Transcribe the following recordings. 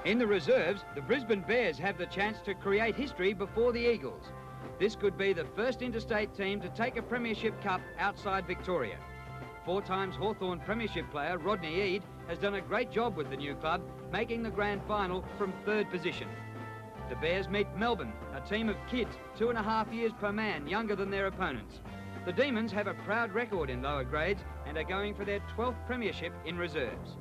In the reserves, the Brisbane Bears have the chance to create history before the Eagles. This could be the first interstate team to take a premiership cup outside Victoria. 4 times Hawthorn premiership player Rodney Eade has done a great job with the new club, making the grand final from 3rd position. The Bears meet Melbourne, a team of kids 2.5 years per man younger than their opponents. The Demons have a proud record in lower grades and are going for their 12th premiership in reserves.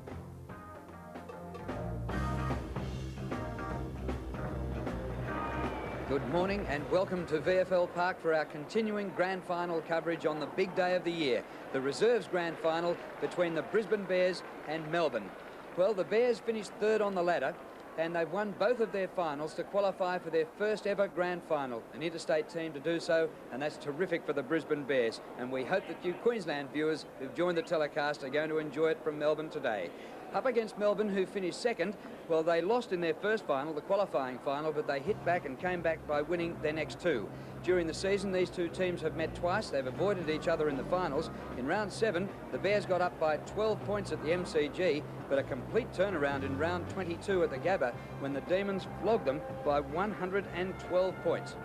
Good morning and welcome to VFL Park for our continuing grand final coverage on the big day of the year, the reserves grand final between the Brisbane Bears and Melbourne. Well, the Bears finished 3rd on the ladder and they've won both of their finals to qualify for their first ever grand final, an interstate team to do so, and that's terrific for the Brisbane Bears. And we hope that you Queensland viewers who've joined the telecast are going to enjoy it from Melbourne today. Up against Melbourne, who finished 2nd, well, they lost in their first final, the qualifying final, but they hit back and came back by winning their next 2. During the season, these 2 teams have met twice. They've avoided each other in the finals. In round 7, the Bears got up by 12 points at the MCG, but a complete turnaround in round 22 at the Gabba when the Demons flogged them by 112 points.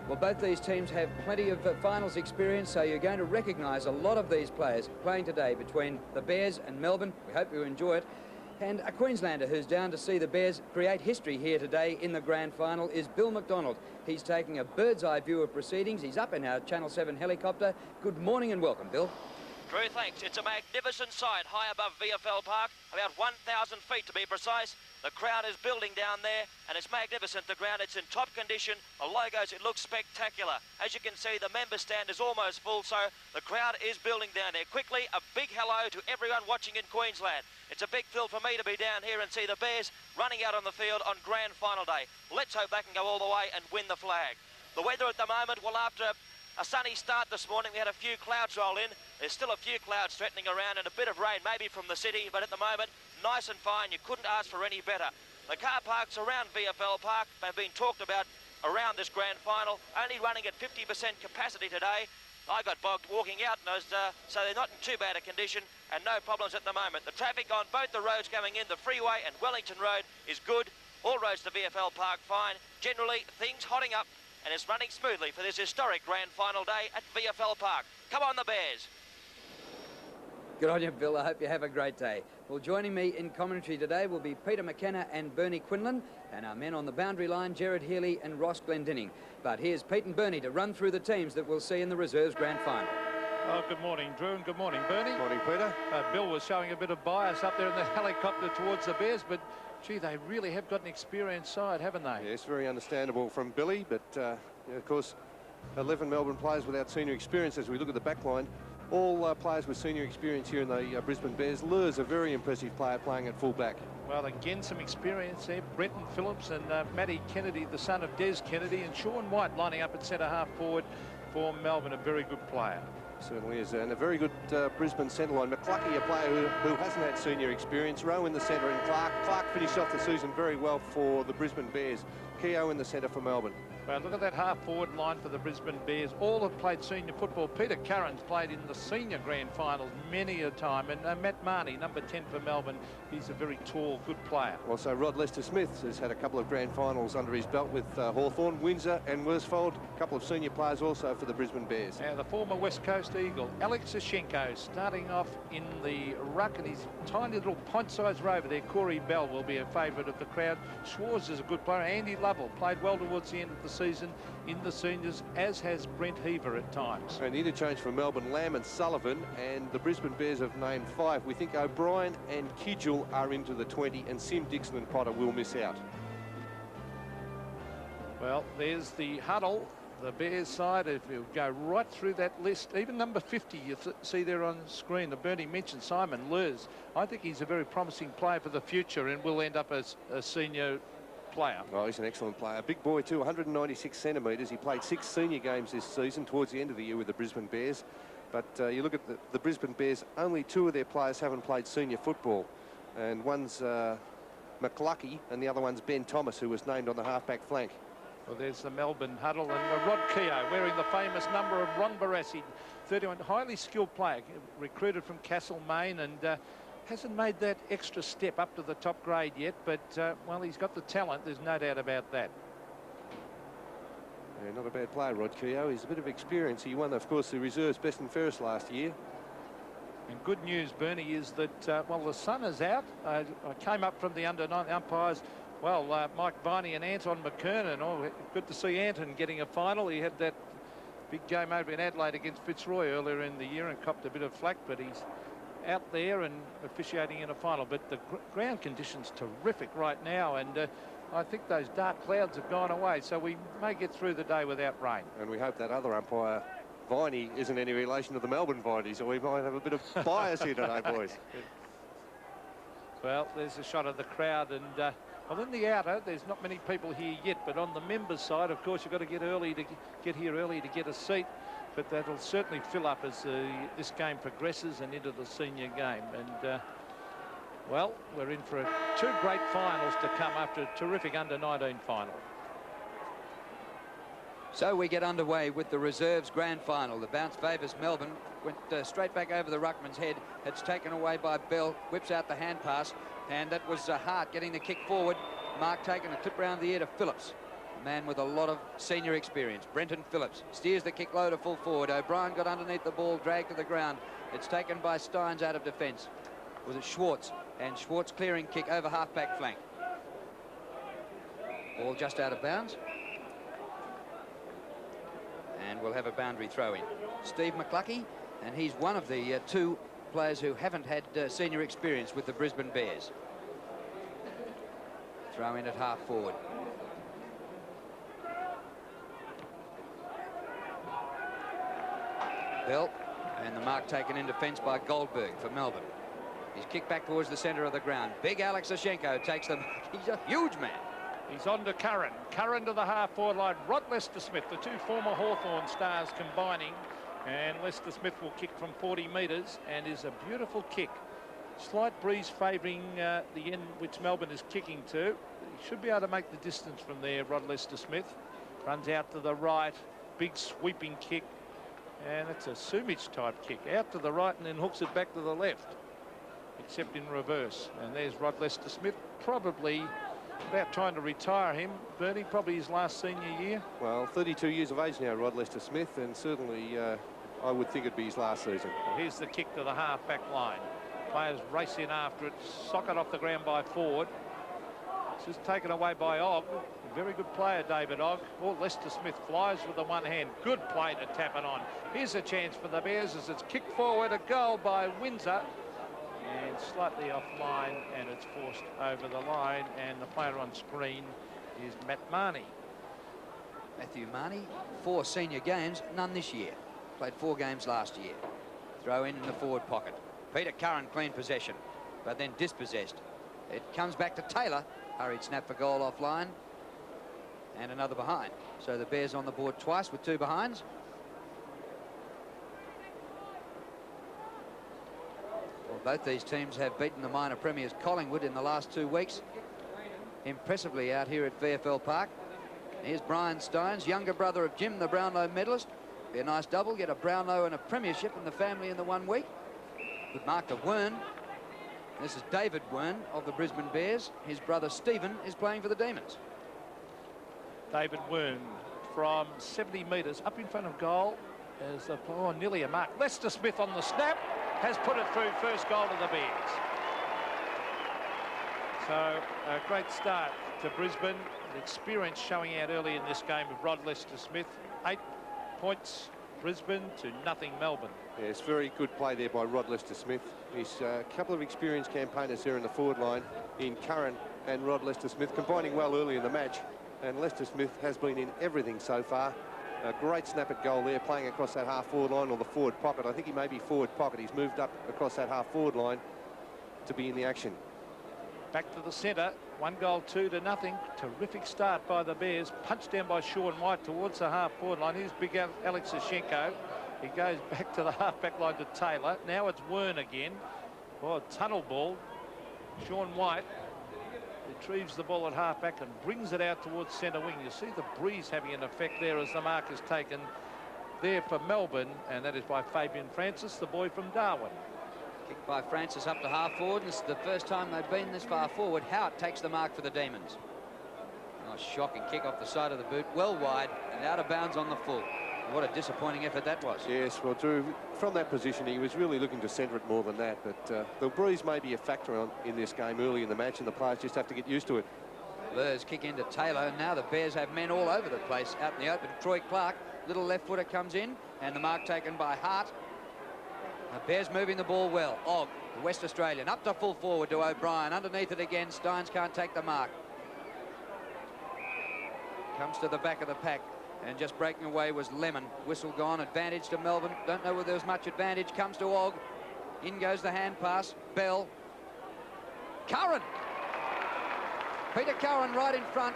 Well, both these teams have plenty of finals experience, so you're going to recognise a lot of these players playing today between the Bears and Melbourne. We hope you enjoy it. And a Queenslander who's down to see the Bears create history here today in the grand final is Bill McDonald. He's taking a bird's eye view of proceedings. He's up in our Channel 7 helicopter. Good morning and welcome, Bill. Drew, thanks. It's a magnificent sight high above VFL Park, about 1,000 feet to be precise. The crowd is building down there and it's magnificent. The ground, it's in top condition. The logos, it looks spectacular. As you can see, the member stand is almost full, so the crowd is building down there. Quickly, a big hello to everyone watching in Queensland. It's a big thrill for me to be down here and see the Bears running out on the field on grand final day. Let's hope they can go all the way and win the flag. The weather at the moment, well, after a sunny start this morning, we had a few clouds roll in. There's still a few clouds threatening around and a bit of rain maybe from the city, but at the moment, nice and fine. You couldn't ask for any better. The car parks around VFL Park have been talked about around this grand final, only running at 50% capacity today. I got bogged walking out, and so they're not in too bad a condition and no problems at the moment. The traffic on both the roads coming in, the freeway and Wellington Road, is good. All roads to VFL Park fine. Generally, things hotting up and it's running smoothly for this historic grand final day at VFL Park. Come on, the Bears. Good on you, Bill. I hope you have a great day. Well, joining me in commentary today will be Peter McKenna and Bernie Quinlan, and our men on the boundary line, Gerard Healy and Ross Glendinning. But here's Pete and Bernie to run through the teams that we'll see in the reserves grand final. Oh, good morning, Drew, and good morning, Bernie. Morning, Peter. Bill was showing a bit of bias up there in the helicopter towards the Bears, but gee, they really have got an experienced side, haven't they? Yes, very understandable from Billy, but yeah, of course, 11 Melbourne players without senior experience. As we look at the back line, all players with senior experience here in the Brisbane Bears. Lur's a very impressive player playing at full-back. Well, again, some experience there. Brenton Phillips and Matty Kennedy, the son of Des Kennedy, and Sean White lining up at centre-half forward for Melbourne, a very good player. Certainly is, and a very good Brisbane centre line. McClucky, a player who hasn't had senior experience. Rowe in the centre, and Clark finished off the season very well for the Brisbane Bears. Keogh in the centre for Melbourne. Well, look at that half-forward line for the Brisbane Bears. All have played senior football. Peter Curran's played in the senior grand finals many a time. And Matt Marnie, number 10 for Melbourne, he's a very tall, good player. Also, Rod Lester-Smith has had a couple of grand finals under his belt with Hawthorn, Windsor and Worsfold. A couple of senior players also for the Brisbane Bears. Now, the former West Coast Eagle, Alex Sashenko, starting off in the ruck, and his tiny little pint-sized rover there, Corey Bell, will be a favourite of the crowd. Schwarz is a good player. Andy Lovell played well towards the end of the season in the seniors, as has Brent Heaver at times. An interchange for Melbourne, Lamb and Sullivan, and the Brisbane Bears have named 5. We think O'Brien and Kidgel are into the 20, and Sim, Dixon and Potter will miss out. Well, there's the huddle, the Bears side. If you go right through that list, even number 50 you see there on screen, the Bernie mentioned Simon Lurs. I think he's a very promising player for the future and will end up as a senior player. Oh, he's an excellent player. Big boy too, 196 centimetres. He played 6 senior games this season towards the end of the year with the Brisbane Bears. But you look at the Brisbane Bears, only 2 of their players haven't played senior football. And one's McClucky and the other one's Ben Thomas, who was named on the half-back flank. Well, there's the Melbourne huddle, and Rod Keogh wearing the famous number of Ron Barassi, 31, highly skilled player, recruited from Castlemaine, and Hasn't made that extra step up to the top grade yet, but, well, he's got the talent. There's no doubt about that. Yeah, not a bad player, Rod Keogh. He's a bit of experience. He won, of course, the reserves best and fairest last year. And good news, Bernie, is that, well, the sun is out. I came up from the under-9 umpires. Well, Mike Viney and Anton McKernan. Oh, good to see Anton getting a final. He had that big game over in Adelaide against Fitzroy earlier in the year and copped a bit of flack, but he's out there and officiating in a final. But the ground conditions terrific right now, and I think those dark clouds have gone away, so we may get through the day without rain. And we hope that other umpire, Viney, isn't any relation to the Melbourne Viney, so we might have a bit of bias here today, boys. Well, there's a shot of the crowd, and well, in the outer, there's not many people here yet, but on the members' side, of course, you've got to get here early to get a seat. But that'll certainly fill up as this game progresses and into the senior game. And well, we're in for two great finals to come after a terrific under-19 final. So we get underway with the reserves grand final. The bounce favours Melbourne. Went straight back over the ruckman's head. It's taken away by Bell. Whips out the hand pass. And that was Hart getting the kick forward. Mark taking a clip round the ear to Phillips. A man with a lot of senior experience. Brenton Phillips steers the kick low to full forward. O'Brien got underneath the ball, dragged to the ground. It's taken by Steins out of defence. Was it Schwartz? And Schwartz clearing kick over half-back flank. Ball just out of bounds. And we'll have a boundary throw in. Steve McCluckie, and he's one of the two players who haven't had senior experience with the Brisbane Bears. Throw in at half forward. Bell, and the mark taken in defence by Goldberg for Melbourne. He's kicked back towards the centre of the ground. Big Alex Oshenko takes them. He's a huge man. He's on to Curran. Curran to the half-forward line. Rod Lester-Smith, the two former Hawthorn stars combining. And Lester-Smith will kick from 40 metres and is a beautiful kick. Slight breeze favouring the end which Melbourne is kicking to. He should be able to make the distance from there, Rod Lester-Smith. Runs out to the right. Big sweeping kick. And it's a Sumich type kick. Out to the right and then hooks it back to the left. Except in reverse. And there's Rod Lester-Smith. Probably about trying to retire him. Bernie, probably his last senior year. Well, 32 years of age now, Rod Lester-Smith, and certainly I would think it'd be his last season. Well, here's the kick to the half-back line. Players race in after it. Sock it off the ground by Ford. This is taken away by Ogg. A very good player, David Ogg. Or Lester-Smith flies with the one hand. Good play to tap it on. Here's a chance for the Bears as it's kicked forward. A goal by Windsor. And slightly offline, and it's forced over the line. And the player on screen is Matt Marnie. Matthew Marnie, 4 senior games, none this year. Played 4 games last year. Throw in the forward pocket. Peter Curran clean possession, but then dispossessed. It comes back to Taylor. Hurried snap for goal offline. And another behind. So the Bears on the board twice with 2 behinds. Well, both these teams have beaten the minor premiers Collingwood in the last 2 weeks. Impressively out here at VFL Park. Here's Brian Steins, younger brother of Jim, the Brownlow medalist. Be a nice double, get a Brownlow and a premiership in the family in the 1 week. Good mark to Wern. This is David Wern of the Brisbane Bears. His brother Stephen is playing for the Demons. David Wern from 70 metres up in front of goal. As nearly a mark. Lester-Smith on the snap has put it through. First goal to the Bears. So a great start to Brisbane. The experience showing out early in this game of Rod Lester-Smith. 8 points Brisbane to nothing Melbourne. Yes, very good play there by Rod Lester-Smith. He's a couple of experienced campaigners there in the forward line in Curran and Rod Lester-Smith, combining well early in the match. And Lester-Smith has been in everything so far. A great snap at goal there, playing across that half-forward line or the forward pocket. I think he may be forward pocket. He's moved up across that half-forward line to be in the action. Back to the centre. 1 goal, 2 to nothing. Terrific start by the Bears. Punched down by Sean White towards the half-forward line. Here's big Alex Oshenko. He goes back to the half-back line to Taylor. Now it's Wern again. Oh, tunnel ball. Sean White retrieves the ball at half-back and brings it out towards centre wing. You see the breeze having an effect there as the mark is taken there for Melbourne, and that is by Fabian Francis, the boy from Darwin. Kick by Francis up to half forward. This is the first time they've been this far forward. Howard takes the mark for the Demons. Nice shocking kick off the side of the boot, well wide and out of bounds on the full. What a disappointing effort that was. Yes, well, Drew, from that position, he was really looking to centre it more than that. But the breeze may be a factor in this game early in the match, and the players just have to get used to it. Lurs kick into Taylor, and now the Bears have men all over the place out in the open. Troy Clark, little left footer comes in, and the mark taken by Hart. The Bears moving the ball well. Og, the West Australian, up to full forward to O'Brien. Underneath it again, Steins can't take the mark. Comes to the back of the pack, and just breaking away was Lemon. Whistle gone, advantage to Melbourne. Don't know whether there was much advantage. Comes to Og. In goes the hand pass. Bell. Curran. Peter Curran right in front.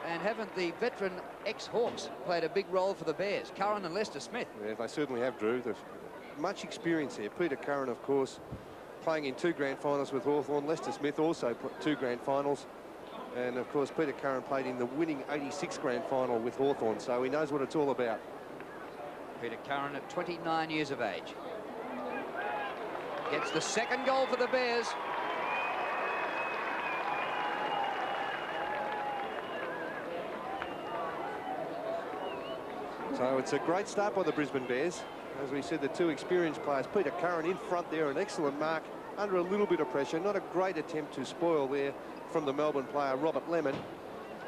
And haven't the veteran ex-Hawks played a big role for the Bears? Curran and Lester Smith. Yeah, they certainly have, Drew. There's much experience here. Peter Curran, of course, playing in 2 grand finals with Hawthorn. Lester Smith also put 2 grand finals. And, of course, Peter Curran played in the winning 86 grand final with Hawthorn, so he knows what it's all about. Peter Curran at 29 years of age. Gets the second goal for the Bears. So it's a great start by the Brisbane Bears. As we said, the 2 experienced players, Peter Curran in front there, an excellent mark under a little bit of pressure. Not a great attempt to spoil there from the Melbourne player, Robert Lemon.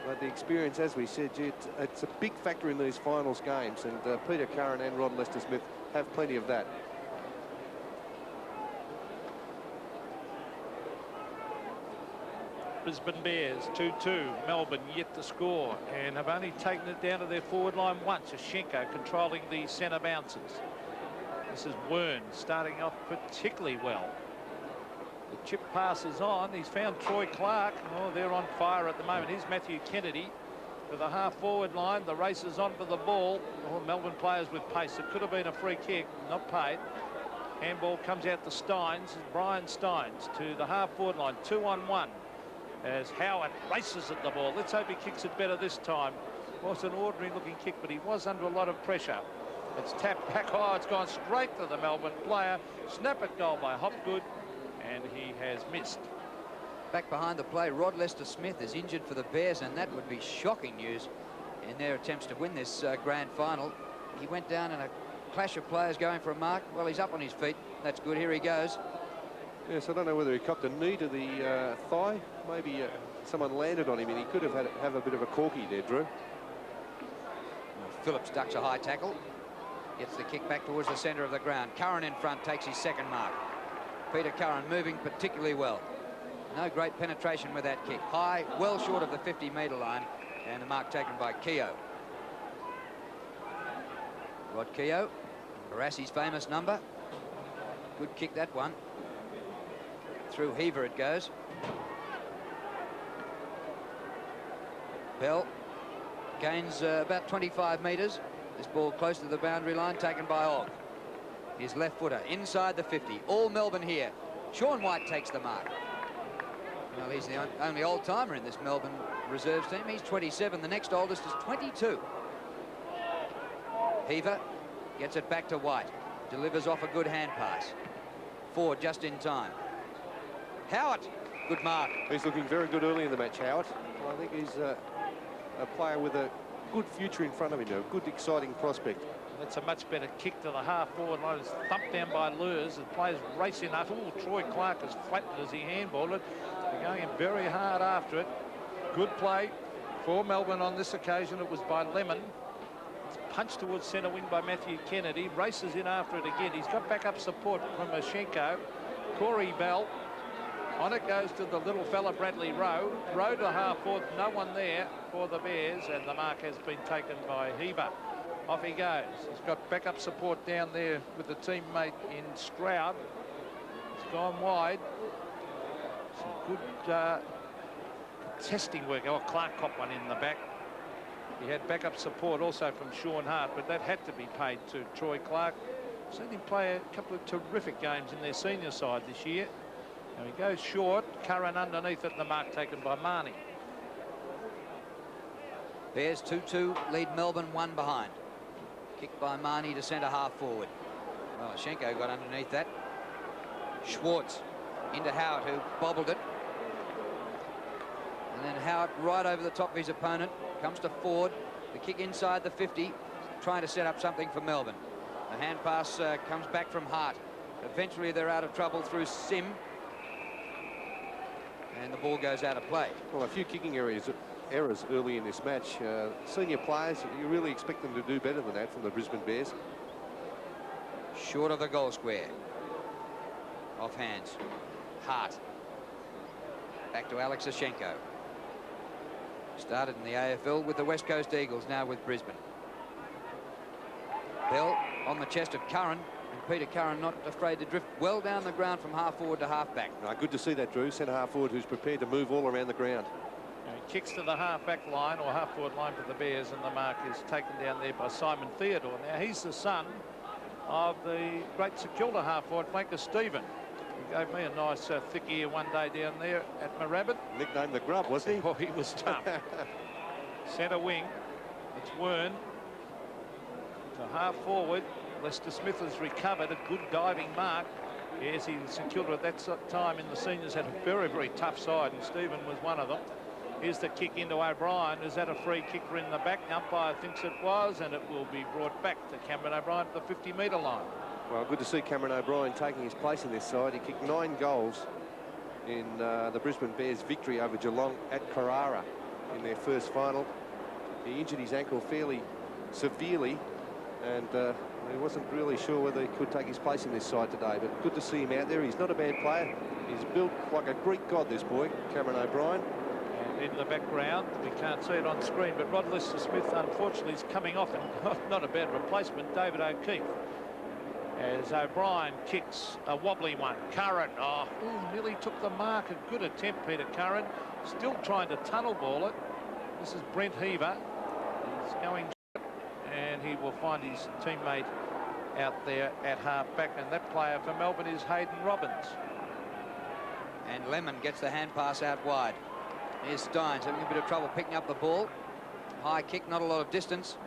But the experience, as we said, it's a big factor in these finals games, and Peter Curran and Rod Lester Smith have plenty of that. Brisbane Bears 2-2. Melbourne yet to score and have only taken it down to their forward line once. Schenko controlling the centre bounces. This is Wern starting off particularly well. The chip passes on. He's found Troy Clark. Oh, they're on fire at the moment. Here's Matthew Kennedy to the half-forward line. The race is on for the ball. Oh, Melbourne players with pace. It could have been a free kick, not paid. Handball comes out to Steins. Brian Steins to the half-forward line. 2-on-1 as Howard races at the ball. Let's hope he kicks it better this time. Well, it's an ordinary-looking kick, but he was under a lot of pressure. It's tapped back high. It's gone straight to the Melbourne player. Snap it goal by Hopgood, and he has missed. Back behind the play, Rod Lester Smith is injured for the Bears, and that would be shocking news in their attempts to win this grand final. He went down in a clash of players going for a mark. Well, he's up on his feet. That's good. Here he goes. Yes, I don't know whether he copped a knee to the thigh. Maybe someone landed on him, and he could have a bit of a corky there, Drew. Phillips ducks a high tackle. Gets the kick back towards the centre of the ground. Curran in front takes his second mark. Peter Curran moving particularly well. No great penetration with that kick. High, well short of the 50-metre line, and the mark taken by Keogh. Rod Keogh, Barassi's famous number. Good kick, that one. Through Heaver it goes. Bell gains about 25 metres. This ball close to the boundary line, taken by Og. His left footer inside the 50. All Melbourne here. Sean White takes the mark. Well, he's the only old-timer in this Melbourne reserves team. He's 27. The next oldest is 22. Heaver gets it back to White. Delivers off a good hand pass. Ford just in time. Howard, good mark. He's looking very good early in the match, Howard. I think he's a player with a good future in front of him, a good, exciting prospect. That's a much better kick to the half-forward line. It's thumped down by Lurs. The players racing up. Oh, Troy Clark is flattened as he handballed it. They're going in very hard after it. Good play for Melbourne on this occasion. It was by Lemon. It's punched towards centre wing by Matthew Kennedy. Races in after it again. He's got backup support from Schenko. Corey Bell. On it goes to the little fella, Bradley Rowe. Rowe to half-forward. No one there for the Bears, and the mark has been taken by Heber. Off he goes. He's got backup support down there with the teammate in Stroud. It's gone wide. Some good testing work. Oh, Clark copped one in the back. He had backup support also from Sean Hart, but that had to be paid to Troy Clark. Seen him play a couple of terrific games in their senior side this year. Now he goes short. Curran underneath it, and the mark taken by Marnie. Bears 2-2, lead Melbourne 1 behind. Kick by Marnie to centre half forward. Well, Schenko got underneath that. Schwartz into Howard, who bobbled it. And then Howard right over the top of his opponent. Comes to Ford. The kick inside the 50, trying to set up something for Melbourne. The hand pass comes back from Hart. Eventually they're out of trouble through Sim. And the ball goes out of play. Well, a few kicking errors early in this match. Senior players, you really expect them to do better than that from the Brisbane Bears. Short of the goal square. Off hands. Hart. Back to Alex Ashenko. Started in the AFL with the West Coast Eagles, now with Brisbane. Bell on the chest of Curran, and Peter Curran not afraid to drift well down the ground from half forward to half back. Good to see that, Drew. Centre half forward who's prepared to move all around the ground. He kicks to the half back line or half forward line for the Bears, and the mark is taken down there by Simon Theodore. Now he's the son of the great St Kilda half forward flanker Stephen. He gave me a nice thick ear one day down there at Moorabbin. Nicknamed the Grub, wasn't he? Oh, he was tough. Centre wing. It's Wern. To half forward. Lester Smith has recovered a good diving mark. Yes, St Kilda at that time in the seniors had a very, very tough side, and Stephen was one of them. Here's the kick into O'Brien. Is that a free kicker in the back? The umpire thinks it was, and it will be brought back to Cameron O'Brien at the 50-metre line. Well, good to see Cameron O'Brien taking his place in this side. He kicked 9 goals in the Brisbane Bears' victory over Geelong at Carrara in their first final. He injured his ankle fairly severely, and he wasn't really sure whether he could take his place in this side today, but good to see him out there. He's not a bad player. He's built like a Greek god, this boy, Cameron O'Brien. And in the background, we can't see it on screen, but Rod Lister-Smith, unfortunately, is coming off, and not a bad replacement, David O'Keefe. As O'Brien kicks a wobbly one. Curran, nearly took the mark. A good attempt, Peter Curran. Still trying to tunnel ball it. This is Brent Heaver. He's going, and he will find his teammate out there at half back, and that player for Melbourne is Hayden Robbins. And Lemon gets the hand pass out wide. Here's Steins having a bit of trouble picking up the ball. High kick, not a lot of distance,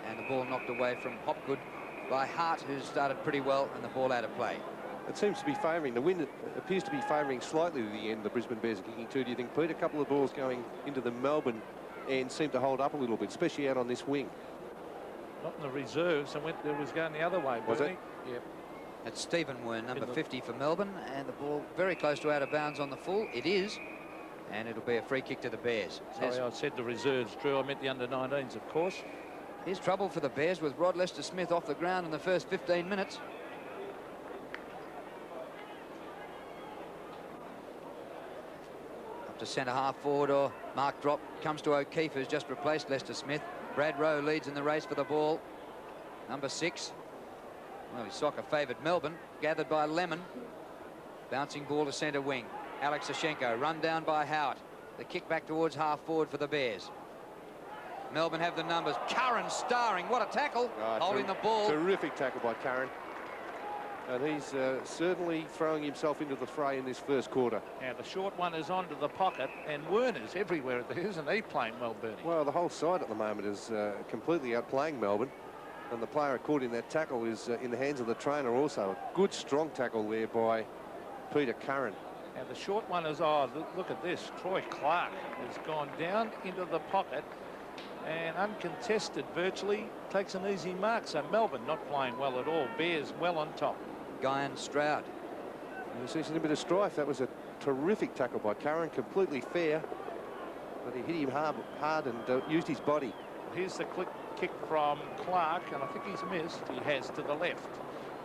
and the ball knocked away from Hopgood by Hart, who started pretty well, and the ball out of play. It seems to be favouring. The wind appears to be favouring slightly to the end. The Brisbane Bears are kicking too. Do you think, Pete? A couple of balls going into the Melbourne end seem to hold up a little bit, especially out on this wing. Not in the reserves, and it was going the other way. Was it? Yep. It's Stephen Wern, number 50 for Melbourne, and the ball very close to out of bounds on the full. It is, and it'll be a free kick to the Bears. Sorry, I said the reserves, Drew. I meant the under-19s, of course. Here's trouble for the Bears with Rod Lister-Smith off the ground in the first 15 minutes. Up to centre half forward, or mark drop comes to O'Keefe, who's just replaced Lister-Smith. Brad Rowe leads in the race for the ball. Number 6. Well, his soccer favoured Melbourne, gathered by Lemon. Bouncing ball to centre wing. Alex Ashenko run down by Howard. The kick back towards half forward for the Bears. Melbourne have the numbers. Curran starring. What a tackle. Holding the ball. Terrific tackle by Curran. And he's certainly throwing himself into the fray in this first quarter. And the short one is onto the pocket, and Werner's everywhere, isn't he, playing Melbourne? Well, the whole side at the moment is completely outplaying Melbourne. And the player caught in that tackle is in the hands of the trainer also. A good, strong tackle there by Peter Curran. And the short one is, look at this. Troy Clark has gone down into the pocket and uncontested virtually takes an easy mark. So Melbourne not playing well at all. Bears well on top. Guyan Stroud. You see a bit of strife. That was a terrific tackle by Curran, completely fair, but he hit him hard and used his body. Here's the kick from Clark, and I think he's missed. He has to the left,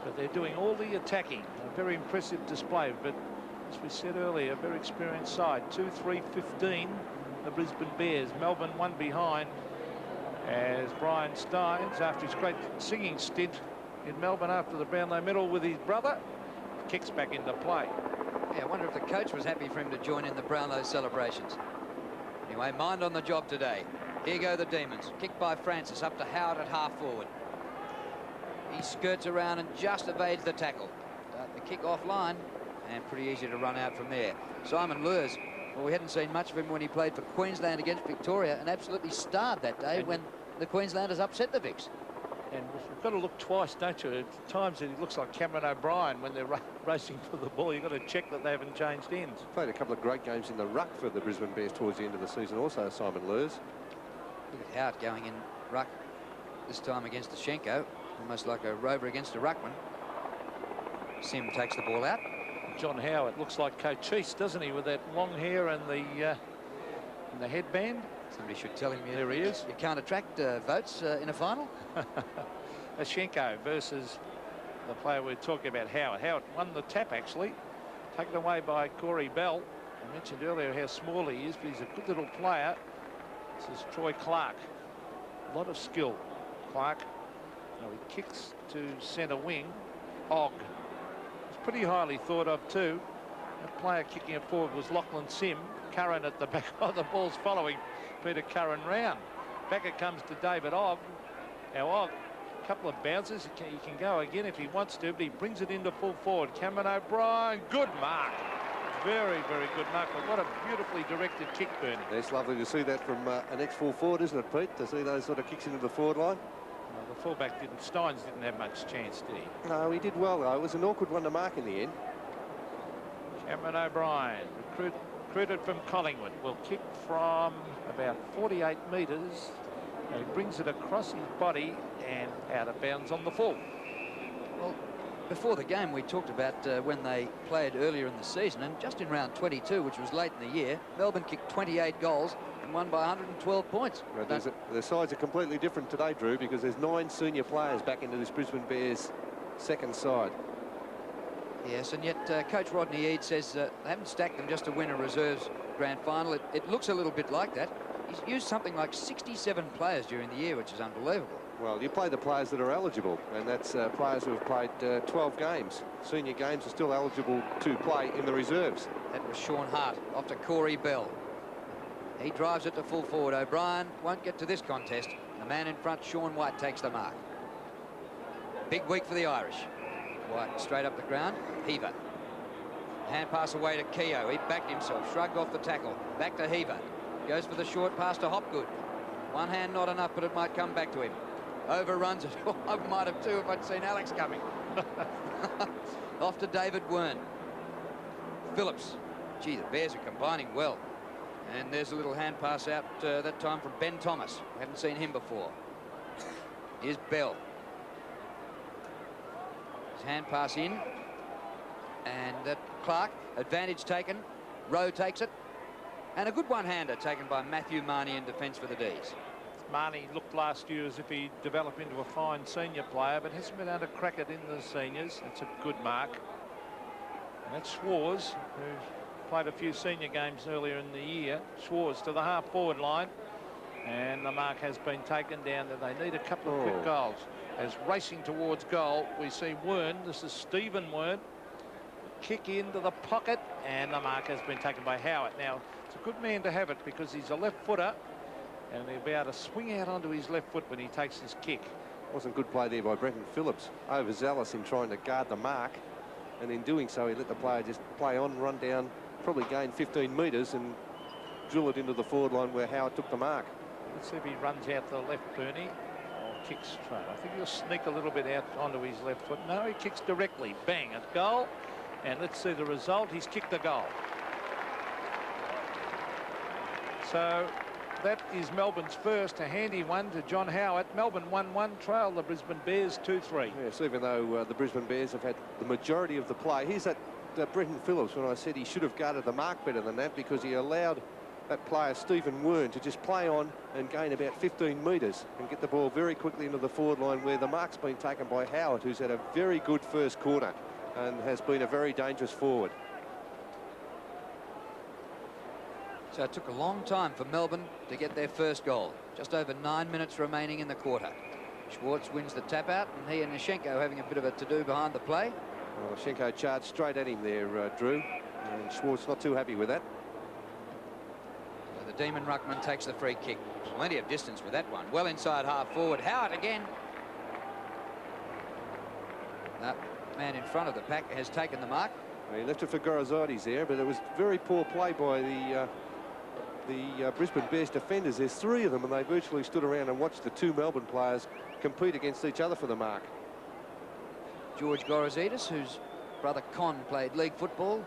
but they're doing all the attacking. A very impressive display, but as we said earlier, a very experienced side. 2-3-15, the Brisbane Bears. Melbourne one behind, as Brian Steins, after his great singing stint in Melbourne after the Brownlow medal with his brother, kicks back into play. Yeah, I wonder if the coach was happy for him to join in the Brownlow celebrations. Anyway, mind on the job today. Here go the Demons. Kicked by Francis up to Howard at half forward. He skirts around and just evades the tackle. The kick offline, and pretty easy to run out from there. Simon Lures, well, we hadn't seen much of him when he played for Queensland against Victoria, and absolutely starred that day when the Queenslanders upset the Vicks. And you've got to look twice, don't you? At times it looks like Cameron O'Brien when they're racing for the ball. You've got to check that they haven't changed ends. Played a couple of great games in the ruck for the Brisbane Bears towards the end of the season also, Simon Lurs. Look at Howard going in ruck this time against the Schenko, almost like a rover against a ruckman. Sim takes the ball out. John Howard looks like Cochise, doesn't he, with that long hair and the headband? Somebody should tell him There he is. You can't attract votes in a final. Schenko versus the player we're talking about, Howard. Howard won the tap, actually, taken away by Corey Bell. I mentioned earlier how small he is, but he's a good little player. This is Troy Clark. A lot of skill. Clark. Now he kicks to centre wing. Og. He's pretty highly thought of too. The player kicking it forward was Lachlan Sim. Curran at the back. Oh, the ball's following Peter Curran round. Back it comes to David Og. Now Og, a couple of bounces. He can go again if he wants to, but he brings it into full forward. Cameron O'Brien, good mark. Very, very good mark. But what a beautifully directed kick, Bernie. It's lovely to see that from an ex-full forward, isn't it, Pete? To see those sort of kicks into the forward line. Well, the fullback Steins didn't have much chance, did he? No, he did well, though. It was an awkward one to mark in the end. Cameron O'Brien, recruited from Collingwood, will kick from about 48 metres. He brings it across his body and out of bounds on the full. Well, before the game, we talked about when they played earlier in the season, and just in round 22, which was late in the year, Melbourne kicked 28 goals and won by 112 points. Well, the sides are completely different today, Drew, because there's 9 senior players back into this Brisbane Bears second side. Yes, and yet Coach Rodney Eade says they haven't stacked them just to win a reserves grand final. It looks a little bit like that. He's used something like 67 players during the year, which is unbelievable. Well, you play the players that are eligible, and that's players who have played 12 games. Senior games are still eligible to play in the reserves. That was Sean Hart off to Corey Bell. He drives it to full forward. O'Brien won't get to this contest. The man in front, Sean White, takes the mark. Big week for the Irish. White straight up the ground. Heaver. Hand pass away to Keogh. He backed himself, shrugged off the tackle. Back to Heaver. Goes for the short pass to Hopgood. One hand not enough, but it might come back to him. Overruns it. I might have too if I'd seen Alex coming. Off to David Wern. Phillips. Gee, the Bears are combining well. And there's a little hand pass out that time from Ben Thomas. We haven't seen him before. Here's Bell. His hand pass in. And Clark, advantage taken. Rowe takes it. And a good one-hander taken by Matthew Marnie in defence for the D's. Marnie looked last year as if he'd develop into a fine senior player, but hasn't been able to crack it in the seniors. That's a good mark. And that's Schwarz, who's played a few senior games earlier in the year. Schwarz to the half-forward line. And the mark has been taken down there. They need a couple of quick goals. As racing towards goal, we see Wern. This is Stephen Wern. Kick into the pocket, and the mark has been taken by Howard. Now, it's a good man to have it because he's a left-footer, and he'll be able to swing out onto his left foot when he takes his kick. Wasn't good play there by Brenton Phillips. Overzealous in trying to guard the mark, and in doing so, he let the player just play on, run down, probably gain 15 metres and drill it into the forward line where Howard took the mark. Let's see if he runs out to the left, Bernie, or kicks straight. I think he'll sneak a little bit out onto his left foot. No, he kicks directly. Bang, at goal. And let's see the result. He's kicked the goal. So that is Melbourne's first, a handy one to John Howard. Melbourne 1-1, trail the Brisbane Bears 2-3. Yes, even though the Brisbane Bears have had the majority of the play. Here's that Brenton Phillips when I said he should have guarded the mark better than that, because he allowed that player Stephen Wern to just play on and gain about 15 metres and get the ball very quickly into the forward line, where the mark's been taken by Howard, who's had a very good first quarter and has been a very dangerous forward. So it took a long time for Melbourne to get their first goal. Just over 9 minutes remaining in the quarter. Schwartz wins the tap out, and he and Nishenko having a bit of a to-do behind the play. Well, Nishenko charged straight at him there, Drew, and Schwartz not too happy with that. So the Demon Ruckman takes the free kick. Plenty of distance with that one. Well inside half forward. Howard again. That man in front of the pack has taken the mark. He left it for Gorozodes there, but it was very poor play by the Brisbane Bears defenders. There's 3 of them, and they virtually stood around and watched the 2 Melbourne players compete against each other for the mark. George Gorosidis, whose brother Con played league football.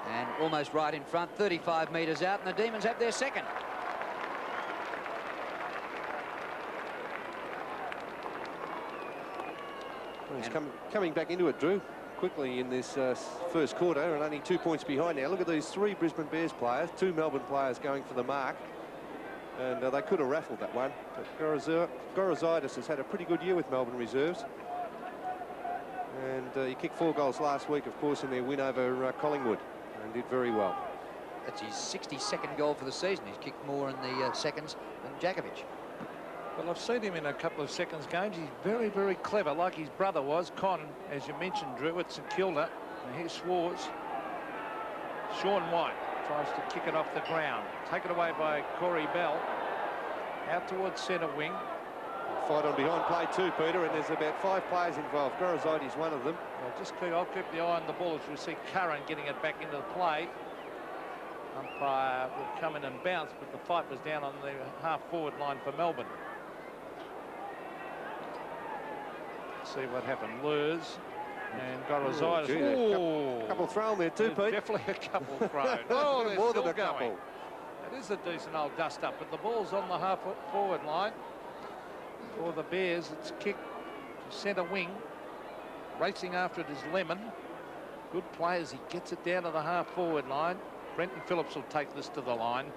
And almost right in front, 35 metres out, and the Demons have their second. Well, he's coming back into it, Drew, quickly in this first quarter, and only 2 points behind now. Look at these 3 Brisbane Bears players, 2 Melbourne players going for the mark. And they could have raffled that one. But Gorosidis has had a pretty good year with Melbourne reserves. And he kicked 4 goals last week, of course, in their win over Collingwood, and did very well. That's his 62nd goal for the season. He's kicked more in the seconds than Jakovic. Well, I've seen him in a couple of seconds games. He's very, very clever, like his brother was, Con, as you mentioned, Drew, at St Kilda. And here's Schwartz. Sean White tries to kick it off the ground. Taken away by Corey Bell. Out towards centre wing. Fight on behind play 2, Peter, and there's about 5 players involved. Gorosidis one of them. Well, I'll keep the eye on the ball as we see Curran getting it back into the play. Umpire will come in and bounce, but the fight was down on the half-forward line for Melbourne. Let's see what happened. Lurs and Gorosidis. Oh, couple thrown there too, Pete. Definitely a couple thrown. Oh, they're more still than a going. couple. It is a decent old dust-up, but the ball's on the half-forward line. For the Bears, it's kicked to centre wing. Racing after it is Lemon. Good play as he gets it down to the half-forward line. Brenton Phillips will take this to the line.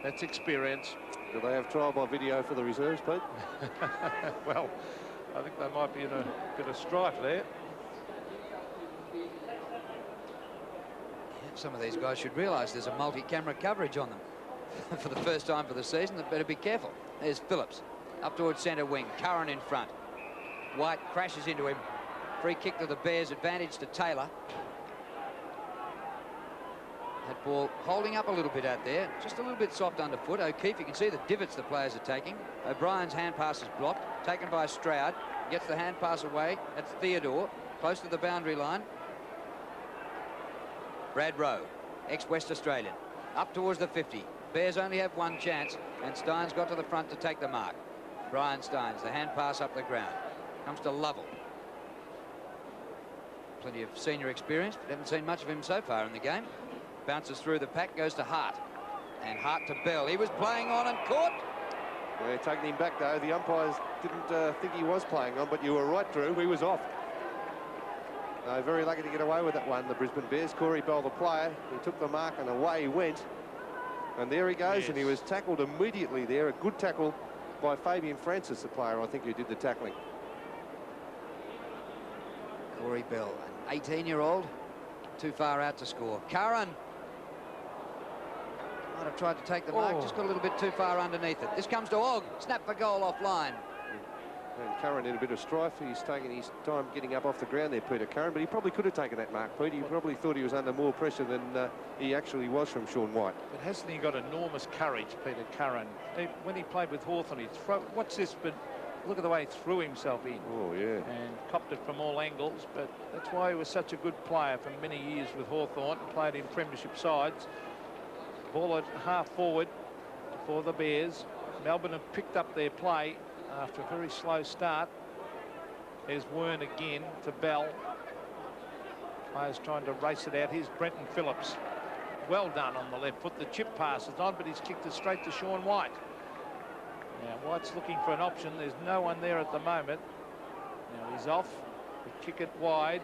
That's experience. Do they have trial by video for the reserves, Pete? Well, I think they might be in a bit of strife there. Some of these guys should realise there's a multi-camera coverage on them. For the first time for the season, they better be careful. There's Phillips. Up towards centre wing. Curran in front. White crashes into him. Free kick to the Bears. Advantage to Taylor. That ball holding up a little bit out there. Just a little bit soft underfoot. O'Keefe, you can see the divots the players are taking. O'Brien's hand pass is blocked. Taken by Stroud. Gets the hand pass away. That's Theodore. Close to the boundary line. Brad Rowe, ex-West Australian. Up towards the 50. Bears only have 1 chance. And Steins got to the front to take the mark. Brian Steins, the hand pass up the ground. Comes to Lovell. Plenty of senior experience, but haven't seen much of him so far in the game. Bounces through the pack, goes to Hart. And Hart to Bell. He was playing on and caught. Yeah, taking him back, though. The umpires didn't think he was playing on, but you were right, Drew. He was off. Very lucky to get away with that one, the Brisbane Bears. Corey Bell, the player, he took the mark and away he went. And there he goes, yes. And he was tackled immediately there. A good tackle by Fabian Francis, the player, I think, who did the tackling. Corey Bell, an 18-year-old, too far out to score. Curran might have tried to take the mark, just got a little bit too far underneath it. This comes to Og, snap for goal offline. And Curran in a bit of strife. He's taking his time getting up off the ground there, Peter Curran, but he probably could have taken that mark, Pete. He probably thought he was under more pressure than he actually was from Sean White. But hasn't he got enormous courage, Peter Curran? When he played with Hawthorn, he'd throw... Watch this, but look at the way he threw himself in. Oh, yeah. And copped it from all angles, but that's why he was such a good player for many years with Hawthorn and played in premiership sides. Ball at half forward for the Bears. Melbourne have picked up their play after a very slow start. There's Wern again to Bell. Players trying to race it out. Here's Brenton Phillips. Well done on the left foot. The chip pass is on, but he's kicked it straight to Sean White. Now White's looking for an option. There's no one there at the moment. Now he's off. They kick it wide.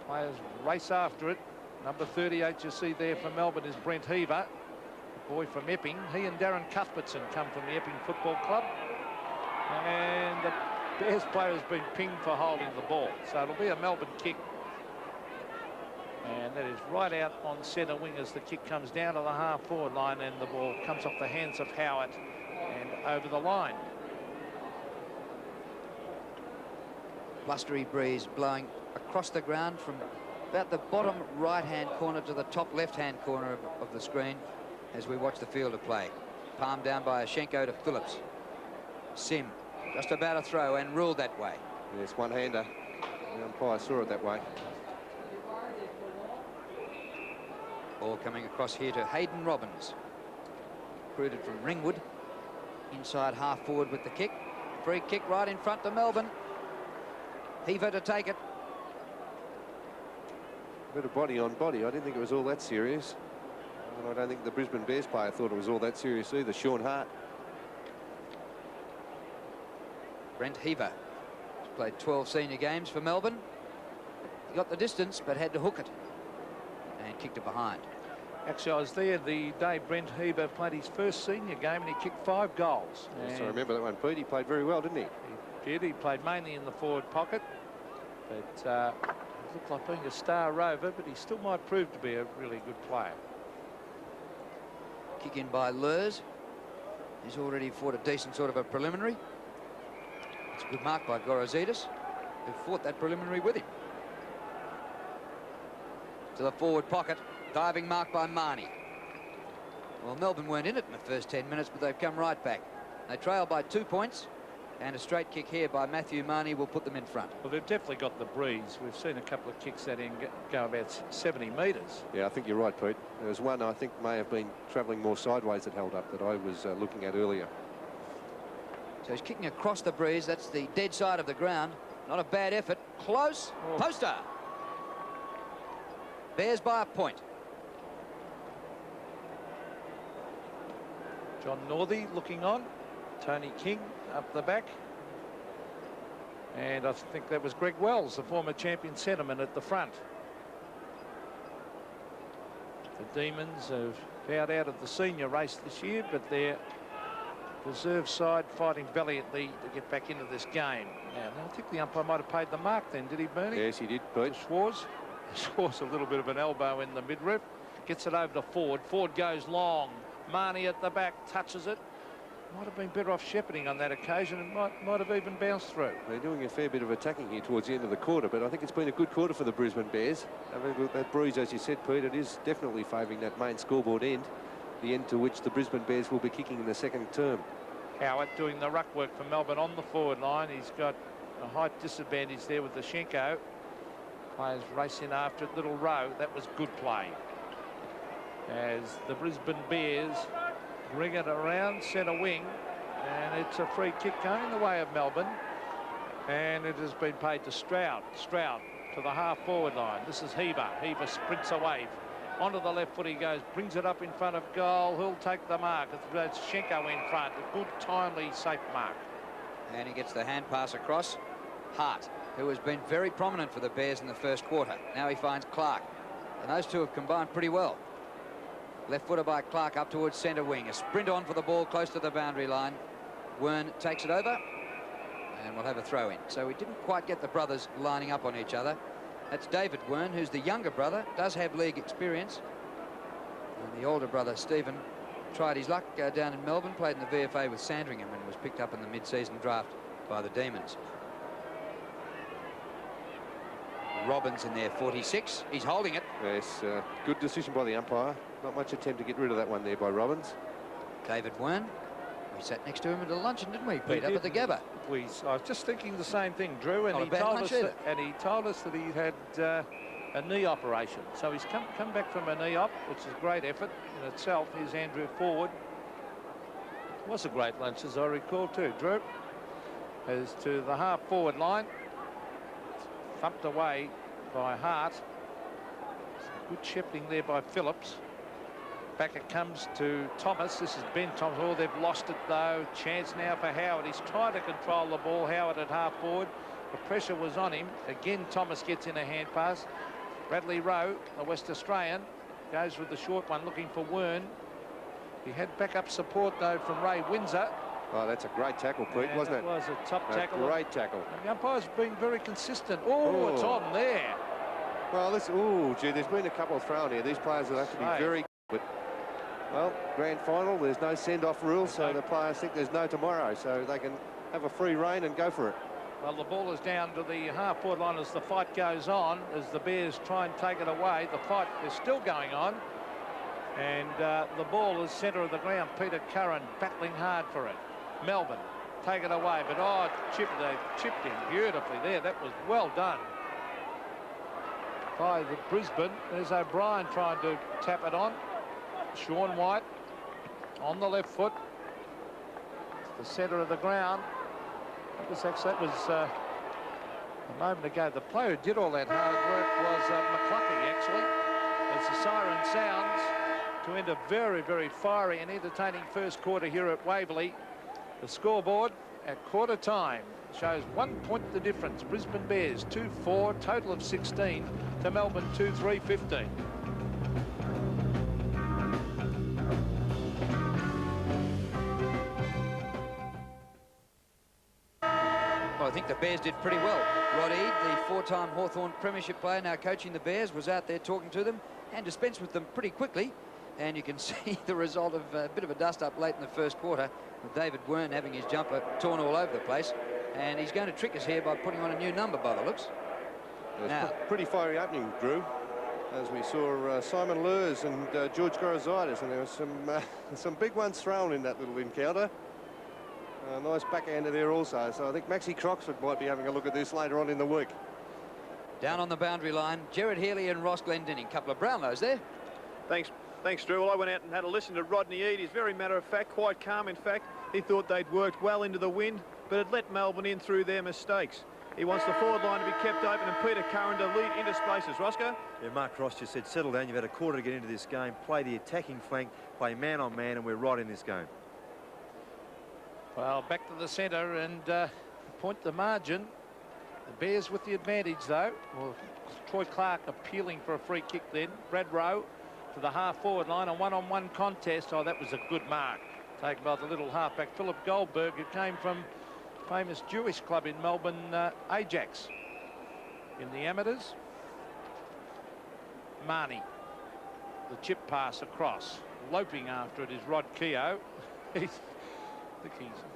Players race after it. Number 38 you see there for Melbourne is Brent Heaver, the boy from Epping. He and Darren Cuthbertson come from the Epping Football Club. And the Bears player has been pinged for holding the ball. So it'll be a Melbourne kick. And that is right out on centre wing as the kick comes down to the half-forward line and the ball comes off the hands of Howard and over the line. Blustery breeze blowing across the ground from about the bottom right-hand corner to the top left-hand corner of the screen as we watch the field of play. Palm down by Ashenko to Phillips. Sim, just about a throw and ruled that way. Yes, one-hander. The umpire saw it that way. Ball coming across here to Hayden Robbins. Recruited from Ringwood. Inside half forward with the kick. Free kick right in front to Melbourne. Heaver to take it. Bit of body on body. I didn't think it was all that serious. And I don't think the Brisbane Bears player thought it was all that serious either. Sean Hart. Brent Heaver. He's played 12 senior games for Melbourne. He got the distance, but had to hook it. And kicked it behind. Actually, I was there the day Brent Heaver played his first senior game and he kicked 5 goals. Yes, I remember that one, Pete. He played very well, didn't he? He did. He played mainly in the forward pocket. But he looked like being a star rover, but he still might prove to be a really good player. Kick in by Lurs. He's already fought a decent sort of a preliminary. It's a good mark by Gorozidis, who fought that preliminary with him. To the forward pocket. Diving mark by Marnie. Well, Melbourne weren't in it in the first 10 minutes, but they've come right back. They trail by 2 points, and a straight kick here by Matthew Marnie will put them in front. Well, they've definitely got the breeze. We've seen a couple of kicks that in go about 70 metres. Yeah, I think you're right, Pete. There was one I think may have been travelling more sideways that held up that I was looking at earlier. So he's kicking across the breeze. That's the dead side of the ground. Not a bad effort. Close. Oh. Poster. Bears by a point. John Northey looking on. Tony King up the back. And I think that was Greg Wells, the former champion centreman, at the front. The Demons have bowed out of the senior race this year, but their reserve side fighting valiantly to get back into this game. Now, I think the umpire might have paid the mark then, did he, Bernie? Yes, he did, Pete. Schwarz. Schwarz a little bit of an elbow in the midriff. Gets it over to Ford. Ford goes long. Marnie at the back touches it. Might have been better off shepherding on that occasion and might have even bounced through. They're doing a fair bit of attacking here towards the end of the quarter, but I think it's been a good quarter for the Brisbane Bears. I mean, that breeze, as you said, Pete, it is definitely favouring that main scoreboard end, the end to which the Brisbane Bears will be kicking in the second term. Howard doing the ruck work for Melbourne on the forward line. He's got a height disadvantage there with the Schenko. Players racing after it. Little row. That was good play. As the Brisbane Bears bring it around centre wing, and it's a free kick going the way of Melbourne, and it has been paid to Stroud. Stroud to the half forward line. This is Heaver. Heaver sprints away. Onto the left foot he goes, brings it up in front of goal. He'll take the mark. It's Schenko in front. A good, timely, safe mark. And he gets the hand pass across. Hart, who has been very prominent for the Bears in the first quarter. Now he finds Clark, and those two have combined pretty well. Left footer by Clark up towards centre wing. A sprint on for the ball close to the boundary line. Wern takes it over, and we'll have a throw in. So we didn't quite get the brothers lining up on each other. That's David Wern, who's the younger brother, does have league experience. And the older brother, Stephen, tried his luck down in Melbourne, played in the VFA with Sandringham and was picked up in the mid-season draft by the Demons. Robbins in there, 46. He's holding it. Yes, good decision by the umpire. Not much attempt to get rid of that one there by Robbins. David Wern. We sat next to him at a luncheon, didn't we, Pete, up at the Gabba? I was just thinking the same thing, Drew, and he told us that he had a knee operation. So he's come back from a knee op, which is a great effort in itself. Here's Andrew Ford. It was a great lunch, as I recall, too, Drew. As to the half forward line, thumped away by Hart. Good shepherding there by Phillips. Back it comes to Thomas. This is Ben Thomas. Oh, they've lost it, though. Chance now for Howard. He's trying to control the ball. Howard at half forward. The pressure was on him. Again, Thomas gets in a hand pass. Bradley Rowe, the West Australian, goes with the short one, looking for Wern. He had backup support, though, from Ray Windsor. Oh, that's a great tackle, Pete, wasn't it? It was a top tackle. Great tackle. And the umpire's been very consistent. Oh, it's on there. Well, gee, there's been a couple thrown here. These players will have to be very good. Well, grand final, there's no send-off rule, so the players think there's no tomorrow, so they can have a free rein and go for it. Well, the ball is down to the half-forward line as the fight goes on, as the Bears try and take it away. The fight is still going on, and the ball is centre of the ground. Peter Curran battling hard for it. Melbourne take it away, but they chipped him beautifully there. That was well done. by the Brisbane. There's O'Brien trying to tap it on. Sean White on the left foot. The centre of the ground. That was a moment ago. The player who did all that hard work was McCluckie, actually. As the siren sounds to end a very, very fiery and entertaining first quarter here at Waverley. The scoreboard at quarter time shows 1 point the difference. Brisbane Bears 2-4, total of 16 to Melbourne 2-3-15. Well, I think the Bears did pretty well. Rod Eade, the four-time Hawthorn Premiership player now coaching the Bears, was out there talking to them and dispensed with them pretty quickly. And you can see the result of a bit of a dust-up late in the first quarter, with David Wern having his jumper torn all over the place. And he's going to trick us here by putting on a new number by the looks. Now, pretty fiery opening, Drew, as we saw Simon Lurs and George Gorozidis, and there was some big ones thrown in that little encounter. Nice backhander there also, so I think Maxie Croxford might be having a look at this later on in the week. Down on the boundary line, Gerard Healy and Ross Glendinning. Couple of Brownlows there. Thanks, Drew. Well, I went out and had a listen to Rodney Eade. He's very matter-of-fact, quite calm, in fact. He thought they'd worked well into the wind, but had let Melbourne in through their mistakes. He wants the forward line to be kept open and Peter Curran to lead into spaces. Roscoe? Yeah, Mark Ross just said, settle down. You've had a quarter to get into this game. Play the attacking flank, play man-on-man, and we're right in this game. Well, back to the centre and point the margin. The Bears with the advantage, though. Well, Troy Clark appealing for a free kick then. Brad Rowe to the half-forward line, a one-on-one contest. Oh, that was a good mark taken by the little halfback, Philip Goldberg, who came from famous Jewish club in Melbourne, Ajax. In the amateurs, Marnie. The chip pass across. Loping after it is Rod Keogh. He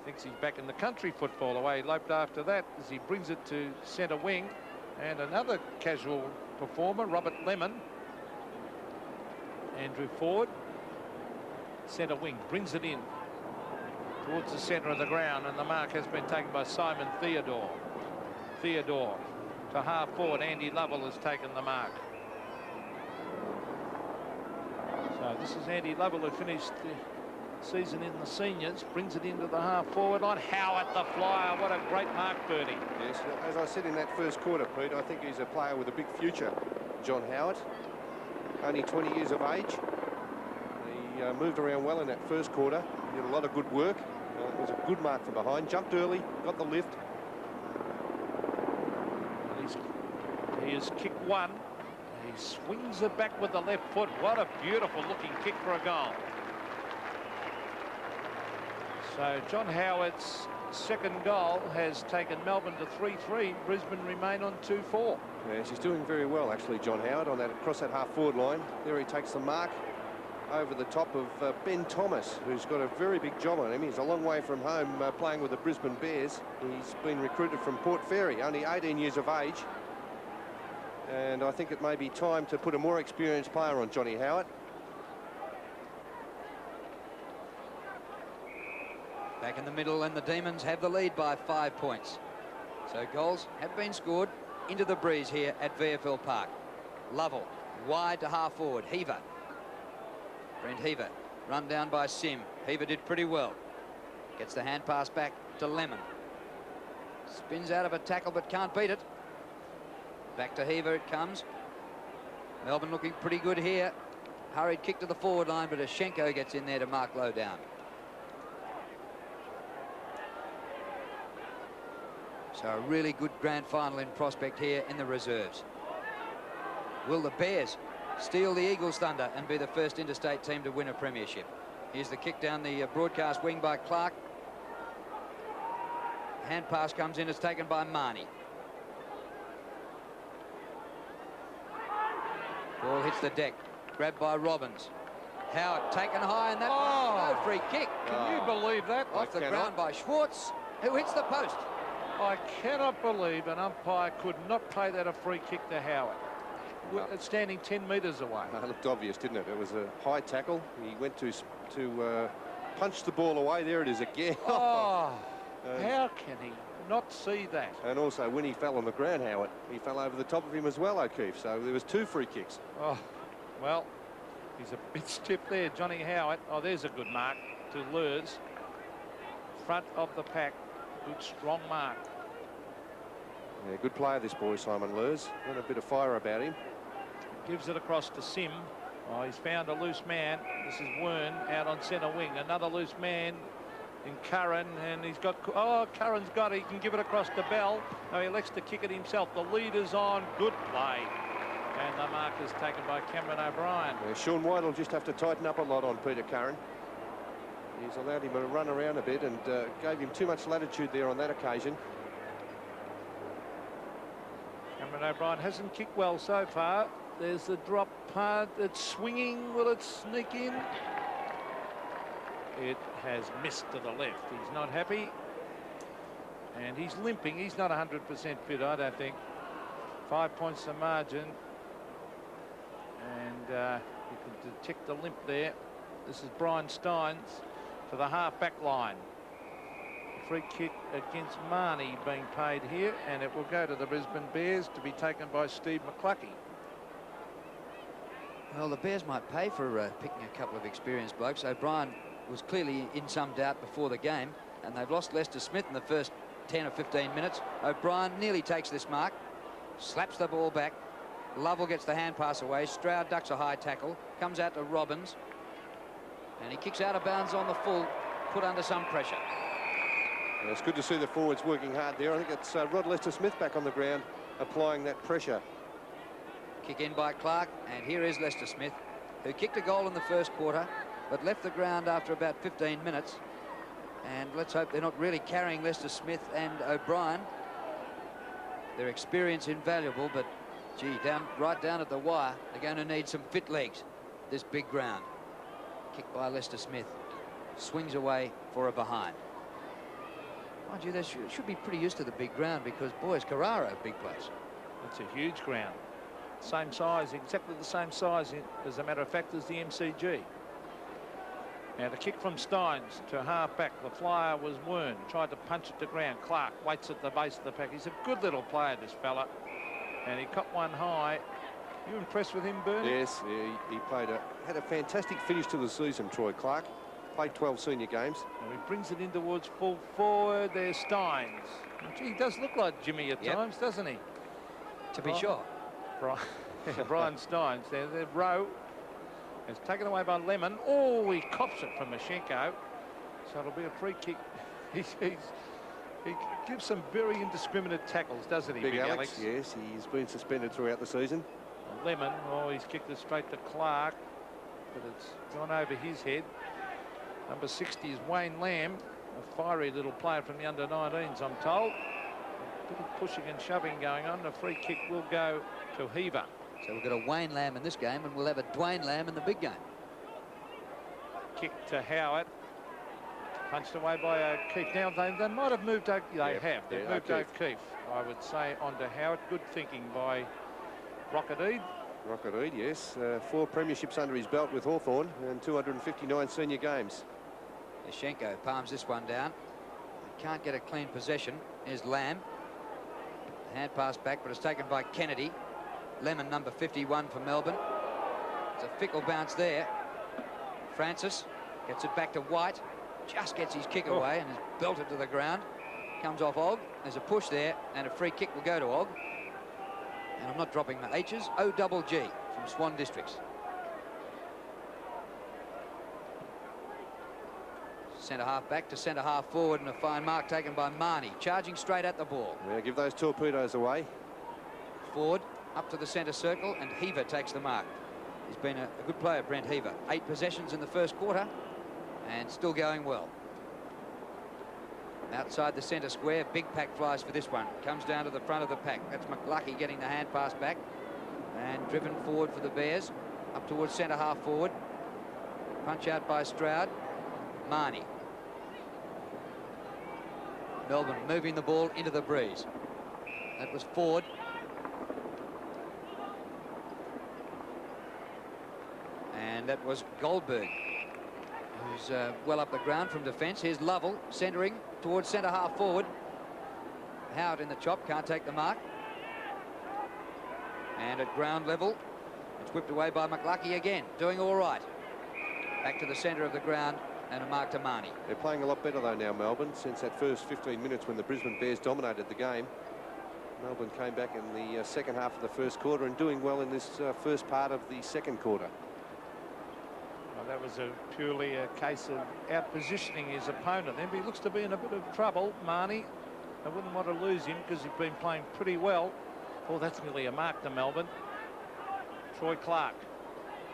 thinks he's back in the country football away. He loped after that as he brings it to centre wing. And another casual performer, Robert Lemon. Andrew Ford, centre wing, brings it in towards the centre of the ground, and the mark has been taken by Simon Theodore. Theodore to half forward. Andy Lovell has taken the mark. So this is Andy Lovell, who finished the season in the seniors, brings it into the half forward line. Howard the flyer, what a great mark, Bertie. Yes, as I said in that first quarter, Pete, I think he's a player with a big future. John Howard, only 20 years of age. He moved around well in that first quarter. He did a lot of good work. It was a good mark from behind. Jumped early, got the lift. He has kicked one. He swings it back with the left foot. What a beautiful looking kick for a goal. So John Howard's second goal has taken Melbourne to 3-3. Brisbane remain on 2-4. Yes, he's doing very well, actually, John Howard, on that across that half-forward line. There he takes the mark over the top of Ben Thomas, who's got a very big job on him. He's a long way from home playing with the Brisbane Bears. He's been recruited from Port Fairy, only 18 years of age. And I think it may be time to put a more experienced player on Johnny Howard. Back in the middle, and the Demons have the lead by 5 points. So goals have been scored into the breeze here at VFL Park. Lovell wide to half forward. Heaver. Brent Heaver run down by Sim. Heaver did pretty well. Gets the hand pass back to Lemon. Spins out of a tackle but can't beat it. Back to Heaver it comes. Melbourne looking pretty good here. Hurried kick to the forward line, but Ashenko gets in there to mark low down. So a really good grand final in prospect here in the reserves. Will the Bears steal the Eagles' thunder and be the first interstate team to win a premiership? Here's the kick down the broadcast wing by Clark. Hand pass comes in, it's taken by Marnie. Ball hits the deck, grabbed by Robbins. Howard taken high, and that no free kick. Can you believe that? Off the ground by Schwartz, who hits the post. I cannot believe an umpire could not play that a free kick to Howard. Standing 10 metres away. It looked obvious, didn't it? It was a high tackle. He went to punch the ball away. There it is again. Oh, how can he not see that. And also, when he fell on the ground, Howard, he fell over the top of him as well, O'Keefe. So there was 2 free kicks. Oh, well, he's a bit stiff there, Johnny Howard. Oh, there's a good mark to Lurs. Front of the pack. Good, strong mark. Yeah, good player, this boy, Simon Lurs. Got a bit of fire about him. Gives it across to Sim. Oh, he's found a loose man. This is Wern out on centre wing. Another loose man in Curran, and he's got... Oh, Curran's got it. He can give it across to Bell. No, he elects to kick it himself. The leader's on. Good play. And the mark is taken by Cameron O'Brien. Yeah, Sean White will just have to tighten up a lot on Peter Curran. He's allowed him to run around a bit and gave him too much latitude there on that occasion. Cameron O'Brien hasn't kicked well so far. There's the drop part. It's swinging. Will it sneak in? It has missed to the left. He's not happy. And he's limping. He's not 100% fit, I don't think. 5 points the margin. And you can detect the limp there. This is Brian Steins to the half-back line. Free kick against Marnie being paid here, and it will go to the Brisbane Bears to be taken by Steve McCluckey. Well, the Bears might pay for picking a couple of experienced blokes. O'Brien was clearly in some doubt before the game, and they've lost Lester Smith in the first 10 or 15 minutes. O'Brien nearly takes this mark, slaps the ball back. Lovell gets the hand pass away. Stroud ducks a high tackle, comes out to Robbins, and he kicks out of bounds on the full, put under some pressure. Yeah, it's good to see the forwards working hard there. I think it's Rod Lester-Smith back on the ground applying that pressure. Kick in by Clark, and here is Lester Smith, who kicked a goal in the first quarter but left the ground after about 15 minutes. And let's hope they're not really carrying Lester Smith and O'Brien. Their experience invaluable, but gee, right down at the wire, they're going to need some fit legs, this big ground. Kick by Lester Smith, swings away for a behind. Mind you, they should be pretty used to the big ground, because boy, is Carrara a big place. It's a huge ground. Same size, exactly the same size, as a matter of fact, as the MCG. Now the kick from Steins to half back. The flyer was Wern. Tried to punch it to ground. Clark waits at the base of the pack. He's a good little player, this fella. And he caught one high. You impressed with him, Bernie? Yes, yeah, he had a fantastic finish to the season, Troy Clark. Played 12 senior games. And he brings it in towards full forward. There's Steins. And gee, he does look like Jimmy at times, doesn't he? To be sure. Brian Steins there. The row is taken away by Lemon. Oh, he cops it from Mashenko. So it'll be a free kick. He gives some very indiscriminate tackles, doesn't he, Big Alex? Yes, he's been suspended throughout the season. Lemon, oh, he's kicked it straight to Clark, but it's gone over his head. Number 60 is Wayne Lamb, a fiery little player from the under-19s, I'm told. A bit of pushing and shoving going on. The free kick will go to Heaver. So we've got a Wayne Lamb in this game, and we'll have a Dwayne Lamb in the big game. Kick to Howard. Punched away by O'Keefe. Now, they might have moved... They've moved O'Keefe, I would say, onto Howard. Good thinking by Rockadeed. Rockadeed, yes. 4 premierships under his belt with Hawthorn and 259 senior games. Yashenko palms this one down. Can't get a clean possession. Here's Lamb. Hand pass back, but it's taken by Kennedy. Lemon, number 51 for Melbourne. It's a fickle bounce there. Francis gets it back to White. Just gets his kick away and is belted to the ground. Comes off Og. There's a push there, and a free kick will go to Og. And I'm not dropping the H's. O-double-G from Swan Districts. Centre half back to centre half forward, and a fine mark taken by Marnie, charging straight at the ball. Yeah, give those torpedoes away. Forward up to the centre circle, and Heaver takes the mark. He's been a good player, Brent Heaver. 8 possessions in the first quarter, and still going well. Outside the centre square, big pack flies for this one. Comes down to the front of the pack. That's McLucky getting the hand pass back, and driven forward for the Bears, up towards centre half forward. Punch out by Stroud. Marnie. Melbourne moving the ball into the breeze. That was Ford. And that was Goldberg, who's well up the ground from defence. Here's Lovell centering towards centre half forward. Howard in the chop, can't take the mark. And at ground level, it's whipped away by McLucky again, doing all right. Back to the centre of the ground, and a mark to Marnie. They're playing a lot better though now, Melbourne, since that first 15 minutes when the Brisbane Bears dominated the game. Melbourne came back in the second half of the first quarter and doing well in this first part of the second quarter. Well, that was purely a case of out-positioning his opponent. Then he looks to be in a bit of trouble, Marnie. I wouldn't want to lose him because he's been playing pretty well. Oh, that's nearly a mark to Melbourne. Troy Clark.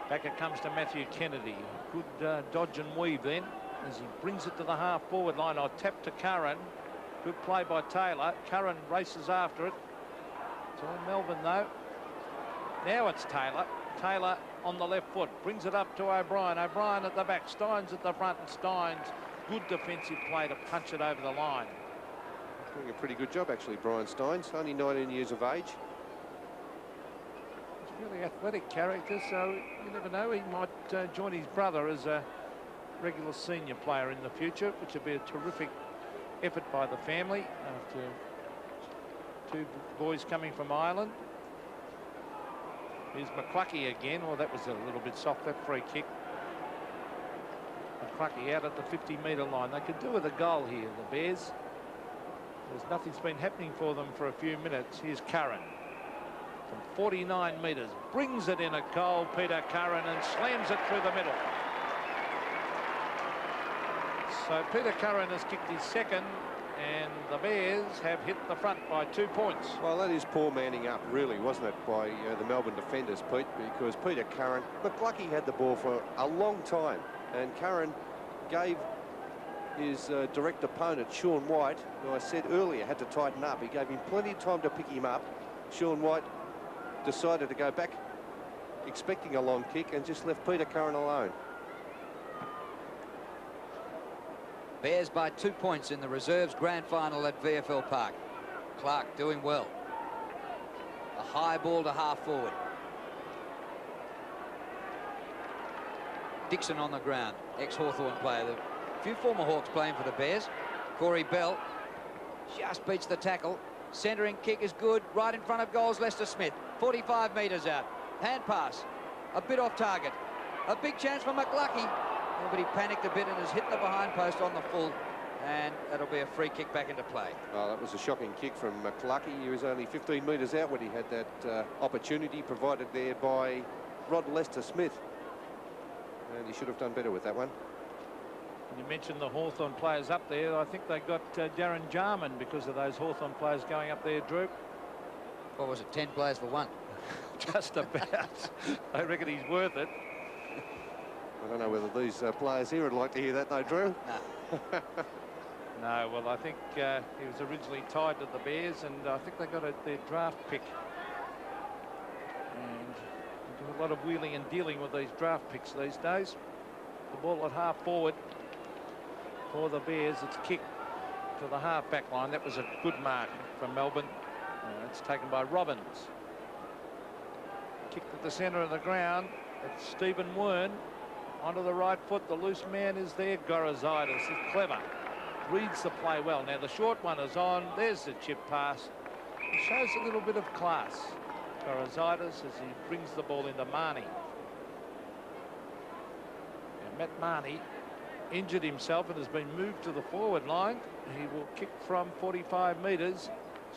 Back it comes to Matthew Kennedy. Good dodge and weave then as he brings it to the half-forward line. I tap to Curran. Good play by Taylor. Curran races after it. It's all Melbourne though. Now it's Taylor. Taylor on the left foot. Brings it up to O'Brien. O'Brien at the back. Steins at the front. And Steins, good defensive play to punch it over the line. Doing a pretty good job actually, Brian Steins. Only 19 years of age. He's a really athletic character, so you never know. He might join his brother as a regular senior player in the future, which would be a terrific effort by the family after two boys coming from Ireland. Here's McClucky again. Oh, that was a little bit soft, that free kick. McClucky out at the 50-metre line. They could do with a goal here, the Bears. Nothing's been happening for them for a few minutes. Here's Curran from 49 metres. Brings it in a goal, Peter Curran, and slams it through the middle. So Peter Curran has kicked his second, and the Bears have hit the front by 2 points. Well, that is poor manning up, really, wasn't it, by the Melbourne defenders, Pete, because Peter Curran, McLucky had the ball for a long time, and Curran gave his direct opponent, Sean White, who I said earlier had to tighten up. He gave him plenty of time to pick him up. Sean White decided to go back expecting a long kick and just left Peter Curran alone. Bears by 2 points in the reserves grand final at VFL Park. Clark doing well. A high ball to half forward. Dixon on the ground, ex-Hawthorn player. A few former Hawks playing for the Bears. Corey Bell just beats the tackle. Centering kick is good. Right in front of goals, Lester Smith. 45 metres out. Hand pass. A bit off target. A big chance for McLucky. Oh, but he panicked a bit and has hit the behind post on the full. And that'll be a free kick back into play. Well, that was a shocking kick from McLucky. He was only 15 metres out when he had that opportunity provided there by Rod Lester Smith. And he should have done better with that one. You mentioned the Hawthorn players up there. I think they got Darren Jarman because of those Hawthorn players going up there, Drew. What was it, 10 players for one? Just about. I reckon he's worth it. I don't know whether these players here would like to hear that, though, Drew. No. No, well, I think he was originally tied to the Bears, and I think they got their draft pick. And they do a lot of wheeling and dealing with these draft picks these days. The ball at half forward for the Bears. It's kicked to the half back line. That was a good mark from Melbourne. It's taken by Robbins. Kicked at the centre of the ground. It's Stephen Wern onto the right foot. The loose man is there. Gorazidis is clever. Reads the play well. Now the short one is on. There's the chip pass. It shows a little bit of class. Gorazidis as he brings the ball into Marnie. And Matt Marnie injured himself and has been moved to the forward line. He will kick from 45 metres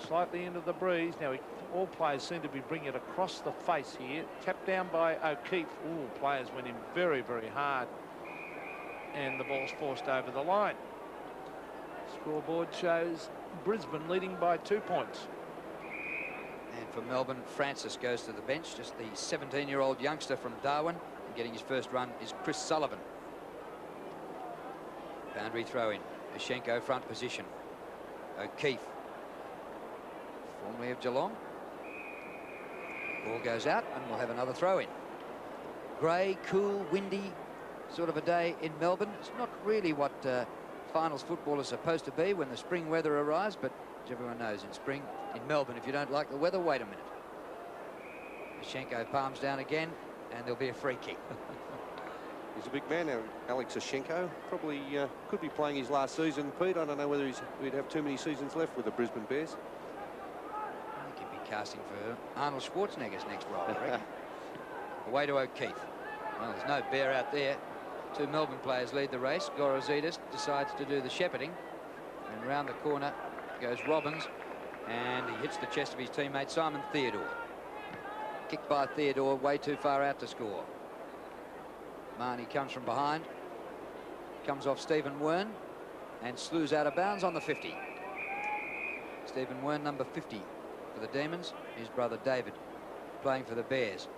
slightly into the breeze. Now all players seem to be bringing it across the face here. Tapped down by O'Keefe. Ooh, players went in very, very hard. And the ball's forced over the line. Scoreboard shows Brisbane leading by 2 points. And for Melbourne, Francis goes to the bench. Just the 17-year-old youngster from Darwin. And getting his first run is Chris Sullivan. Boundary throw in. Ashenko front position. O'Keefe, formerly of Geelong. Ball goes out and we'll have another throw in. Grey, cool, windy sort of a day in Melbourne. It's not really what finals football is supposed to be when the spring weather arrives, but as everyone knows, in spring in Melbourne, if you don't like the weather, wait a minute. Ashenko palms down again and there'll be a free kick. He's a big man now, Alex Ashenko. Probably could be playing his last season, Pete. I don't know whether he'd have too many seasons left with the Brisbane Bears. I think he'd be casting for Arnold Schwarzenegger's next role, I reckon. Away to O'Keefe. Well, there's no bear out there. Two Melbourne players lead the race. Gorozidis decides to do the shepherding. And round the corner goes Robbins. And he hits the chest of his teammate, Simon Theodore. Kicked by Theodore, way too far out to score. Marnie comes from behind. Comes off Stephen Wern. And slews out of bounds on the 50. Stephen Wern, number 50 for the Demons. His brother David playing for the Bears.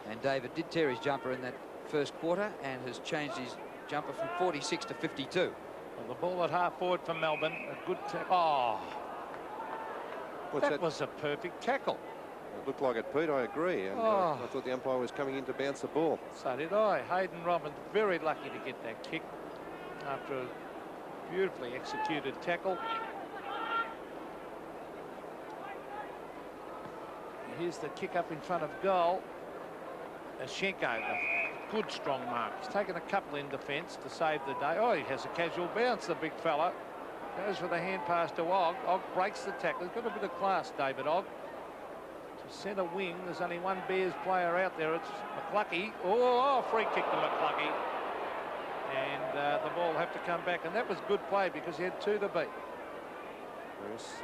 And David did tear his jumper in that first quarter and has changed his jumper from 46 to 52. Well, the ball at half forward for Melbourne. A good tackle. Oh, that was a perfect tackle. It looked like it, Pete. I agree. And I thought the umpire was coming in to bounce the ball. So did I. Hayden Robbins very lucky to get that kick after a beautifully executed tackle. Here's the kick up in front of goal. Ashenko, a good strong mark. He's taken a couple in defence to save the day. Oh, he has a casual bounce, the big fella. Goes for the hand pass to Ogg. Ogg breaks the tackle. He's got a bit of class, David Ogg. To centre wing, there's only one Bears player out there. It's McCluckey. Oh, free kick to McCluckey. And the ball will have to come back. And that was good play because he had two to beat. Yes,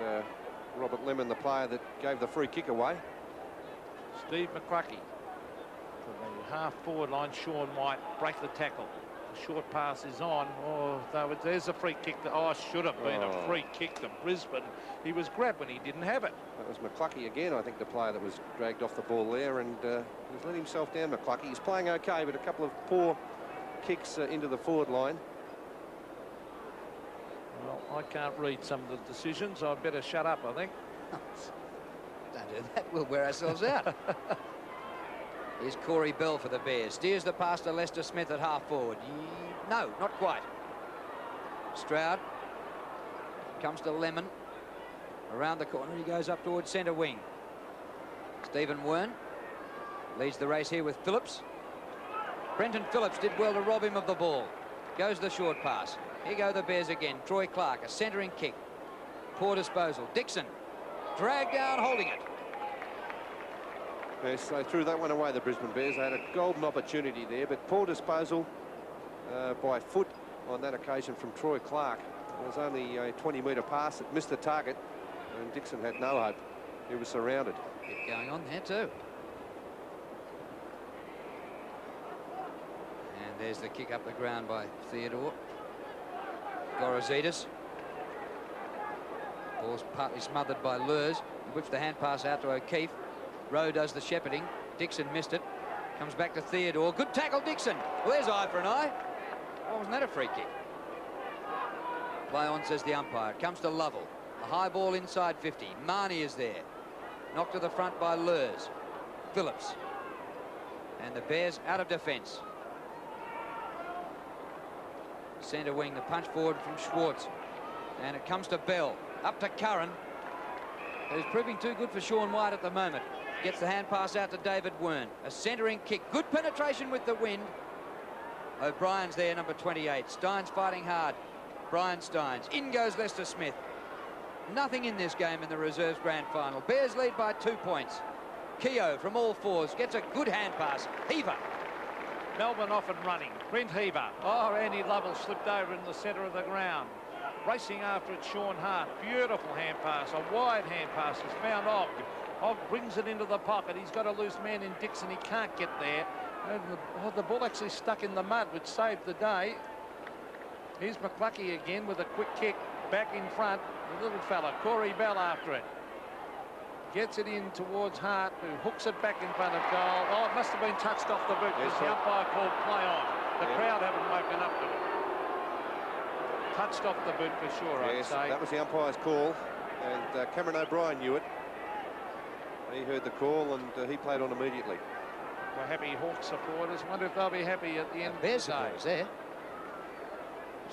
Robert Lemon, the player that gave the free kick away. Steve McCluckey. To the half-forward line, Sean White, break the tackle. The short pass is on. Oh, there's a free kick. Should have been a free kick to Brisbane. He was grabbed when he didn't have it. That was McCluckey again, I think, the player that was dragged off the ball there, and he's let himself down, McCluckey. He's playing okay, but a couple of poor kicks into the forward line. Well, I can't read some of the decisions. I'd better shut up, I think. Don't do that. We'll wear ourselves out. Here's Corey Bell for the Bears. Steers the pass to Lester Smith at half forward. No, not quite. Stroud comes to Lemon. Around the corner, he goes up towards centre wing. Stephen Wern leads the race here with Phillips. Brenton Phillips did well to rob him of the ball. Goes the short pass. Here go the Bears again. Troy Clark, a centering kick. Poor disposal. Dixon dragged down, holding it. Yes, they threw that one away, the Brisbane Bears. They had a golden opportunity there, but poor disposal by foot on that occasion from Troy Clark. It was only a 20-metre pass that missed the target, and Dixon had no hope. He was surrounded. Bit going on there too. And there's the kick up the ground by Theodore. Gorozidis. Ball's partly smothered by Lurs. He whips the hand pass out to O'Keefe. Rowe does the shepherding. Dixon missed it. Comes back to Theodore. Good tackle, Dixon. Well, there's eye for an eye. Oh, wasn't that a free kick? Play on, says the umpire. It comes to Lovell. A high ball inside 50. Marnie is there. Knocked to the front by Lurs. Phillips. And the Bears out of defence. Centre wing, the punch forward from Schwartz. And it comes to Bell. Up to Curran, who's proving too good for Sean White at the moment. Gets the hand pass out to David Wern. A centering kick. Good penetration with the wind. O'Brien's there, number 28. Steins fighting hard. Brian Steins. In goes Lester Smith. Nothing in this game in the reserves grand final. Bears lead by 2 points. Keogh from all fours gets a good hand pass. Heaver. Melbourne off and running. Brent Heaver. Oh, Andy Lovell slipped over in the centre of the ground. Racing after it, Sean Hart. Beautiful hand pass. A wide hand pass. He's found Ogg. Ogg brings it into the pocket. He's got a loose man in Dixon. He can't get there. And the ball actually stuck in the mud, which saved the day. Here's McCluckey again with a quick kick back in front. The little fella, Corey Bell, after it. Gets it in towards Hart, who hooks it back in front of goal. Oh, it must have been touched off the boot because the umpire called play on. The crowd haven't woken up to it. Touched off the boot for sure, I'd say. That was the umpire's call, and Cameron O'Brien knew it. He heard the call, and he played on immediately. We're happy Hawks supporters. Wonder if they'll be happy at the end of the day. There.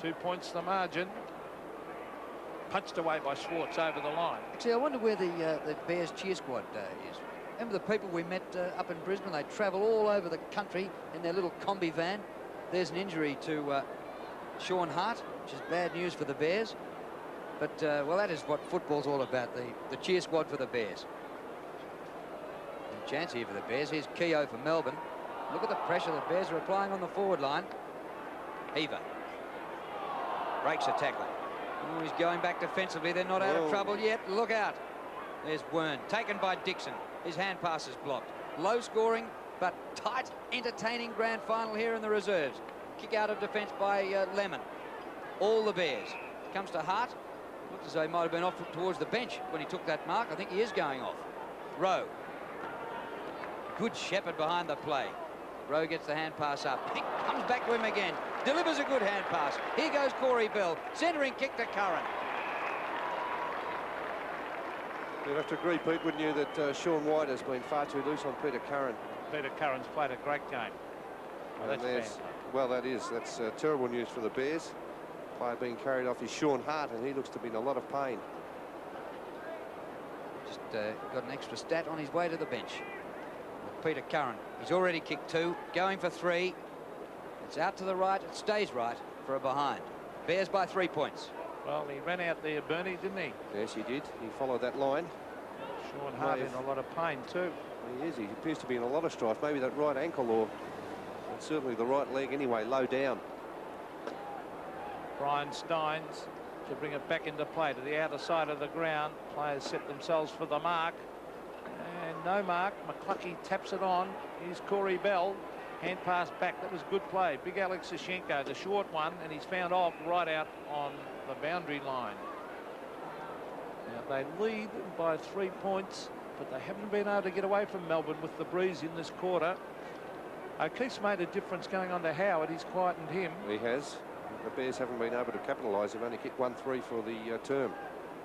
2 points the margin. Punched away by Schwartz over the line. Actually, I wonder where the Bears cheer squad is. Remember the people we met up in Brisbane? They travel all over the country in their little combi van. there's an injury to Sean Hart, which is bad news for the Bears. But, well, that is what football's all about, the cheer squad for the Bears. And chance here for the Bears. Here's Keogh for Melbourne. Look at the pressure the Bears are applying on the forward line. Heaver breaks a tackle. Oh, he's going back defensively. They're not out of trouble yet. Look out. There's Wern, taken by Dixon. His hand pass is blocked. Low scoring, but tight, entertaining grand final here in the reserves. Kick out of defence by Lemon. All the Bears. Comes to Hart. Looks as though he might have been off towards the bench when he took that mark. I think he is going off. Rowe. Good shepherd behind the play. Rowe gets the hand pass up. Comes back to him again. Delivers a good hand pass. Here goes Corey Bell. Centering kick to Curran. You'd have to agree, Pete, wouldn't you, that Sean White has been far too loose on Peter Curran. Peter Curran's played a great game. Oh, that's fantastic. Well, that's terrible news for the Bears. Player being carried off is Sean Hart, and he looks to be in a lot of pain. Just got an extra stat on his way to the bench. Peter Curran, he's already kicked 2, going for 3. It's out to the right, it stays right for a behind. Bears by 3 points. Well, he ran out there, Bernie, didn't he? Yes, he did. He followed that line. Sean Hart in a lot of pain too. He is. He appears to be in a lot of strife. Maybe that right ankle, or certainly the right leg anyway, low down. Brian Steins to bring it back into play to the outer side of the ground. Players set themselves for the mark. And no mark. McCluckey taps it on. Here's Corey Bell. Hand pass back. That was good play. Big Alex Sashenko, the short one, and he's found off right out on the boundary line. Now they lead by 3 points, but they haven't been able to get away from Melbourne with the breeze in this quarter. O'Keefe's made a difference going on to Howard. He's quietened him. He has. The Bears haven't been able to capitalise. They've only kicked 1-3 for the term.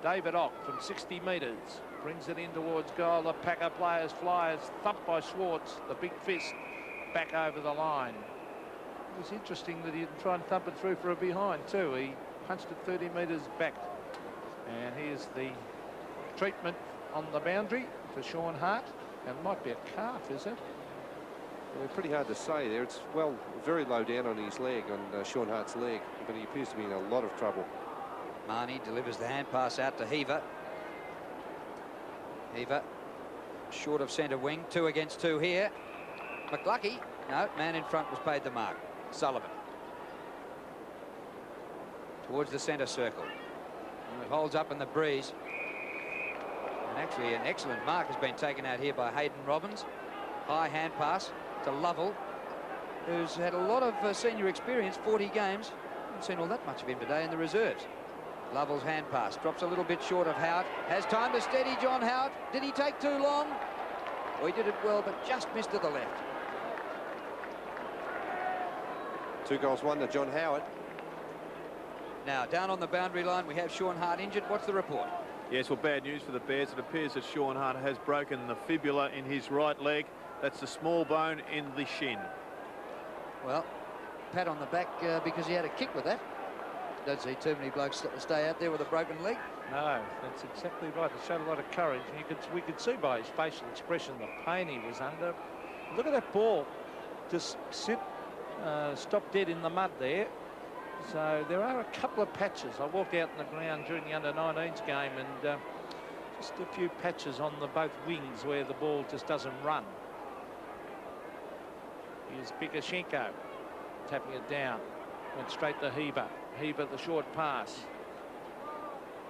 David Ock from 60 metres brings it in towards goal. The Packer players flyers thumped by Schwartz. The big fist back over the line. It was interesting that he didn't try and thump it through for a behind too. He punched it 30 metres back. And here's the treatment on the boundary for Sean Hart. And it might be a calf, is it? Well, pretty hard to say there. It's, well, very low down on his leg, on Sean Hart's leg, but he appears to be in a lot of trouble. Marnie delivers the hand pass out to Heaver. Heaver short of centre wing. 2 against 2 here. McCluckey, no, man in front was paid the mark. Sullivan towards the centre circle. And it holds up in the breeze. And actually an excellent mark has been taken out here by Hayden Robbins. High hand pass to Lovell, who's had a lot of senior experience, 40 games. Haven't seen all that much of him today in the reserves. Lovell's hand pass drops a little bit short of Howard. Has time to steady John Howard. Did he take too long? Well, he did it well, but just missed to the left. 2 goals, 1 to John Howard. Now, down on the boundary line, we have Sean Hart injured. What's the report? Yes, well, bad news for the Bears. It appears that Sean Hart has broken the fibula in his right leg. That's the small bone in the shin. Well, pat on the back because he had a kick with that. Don't see too many blokes stay out there with a broken leg. No, that's exactly right. It showed a lot of courage. We could see by his facial expression the pain he was under. Look at that ball. Just stop dead in the mud there. So there are a couple of patches. I walked out in the ground during the under-19s game and just a few patches on the both wings where the ball just doesn't run. Here's Bikashenko tapping it down. Went straight to Heaver. Heaver the short pass.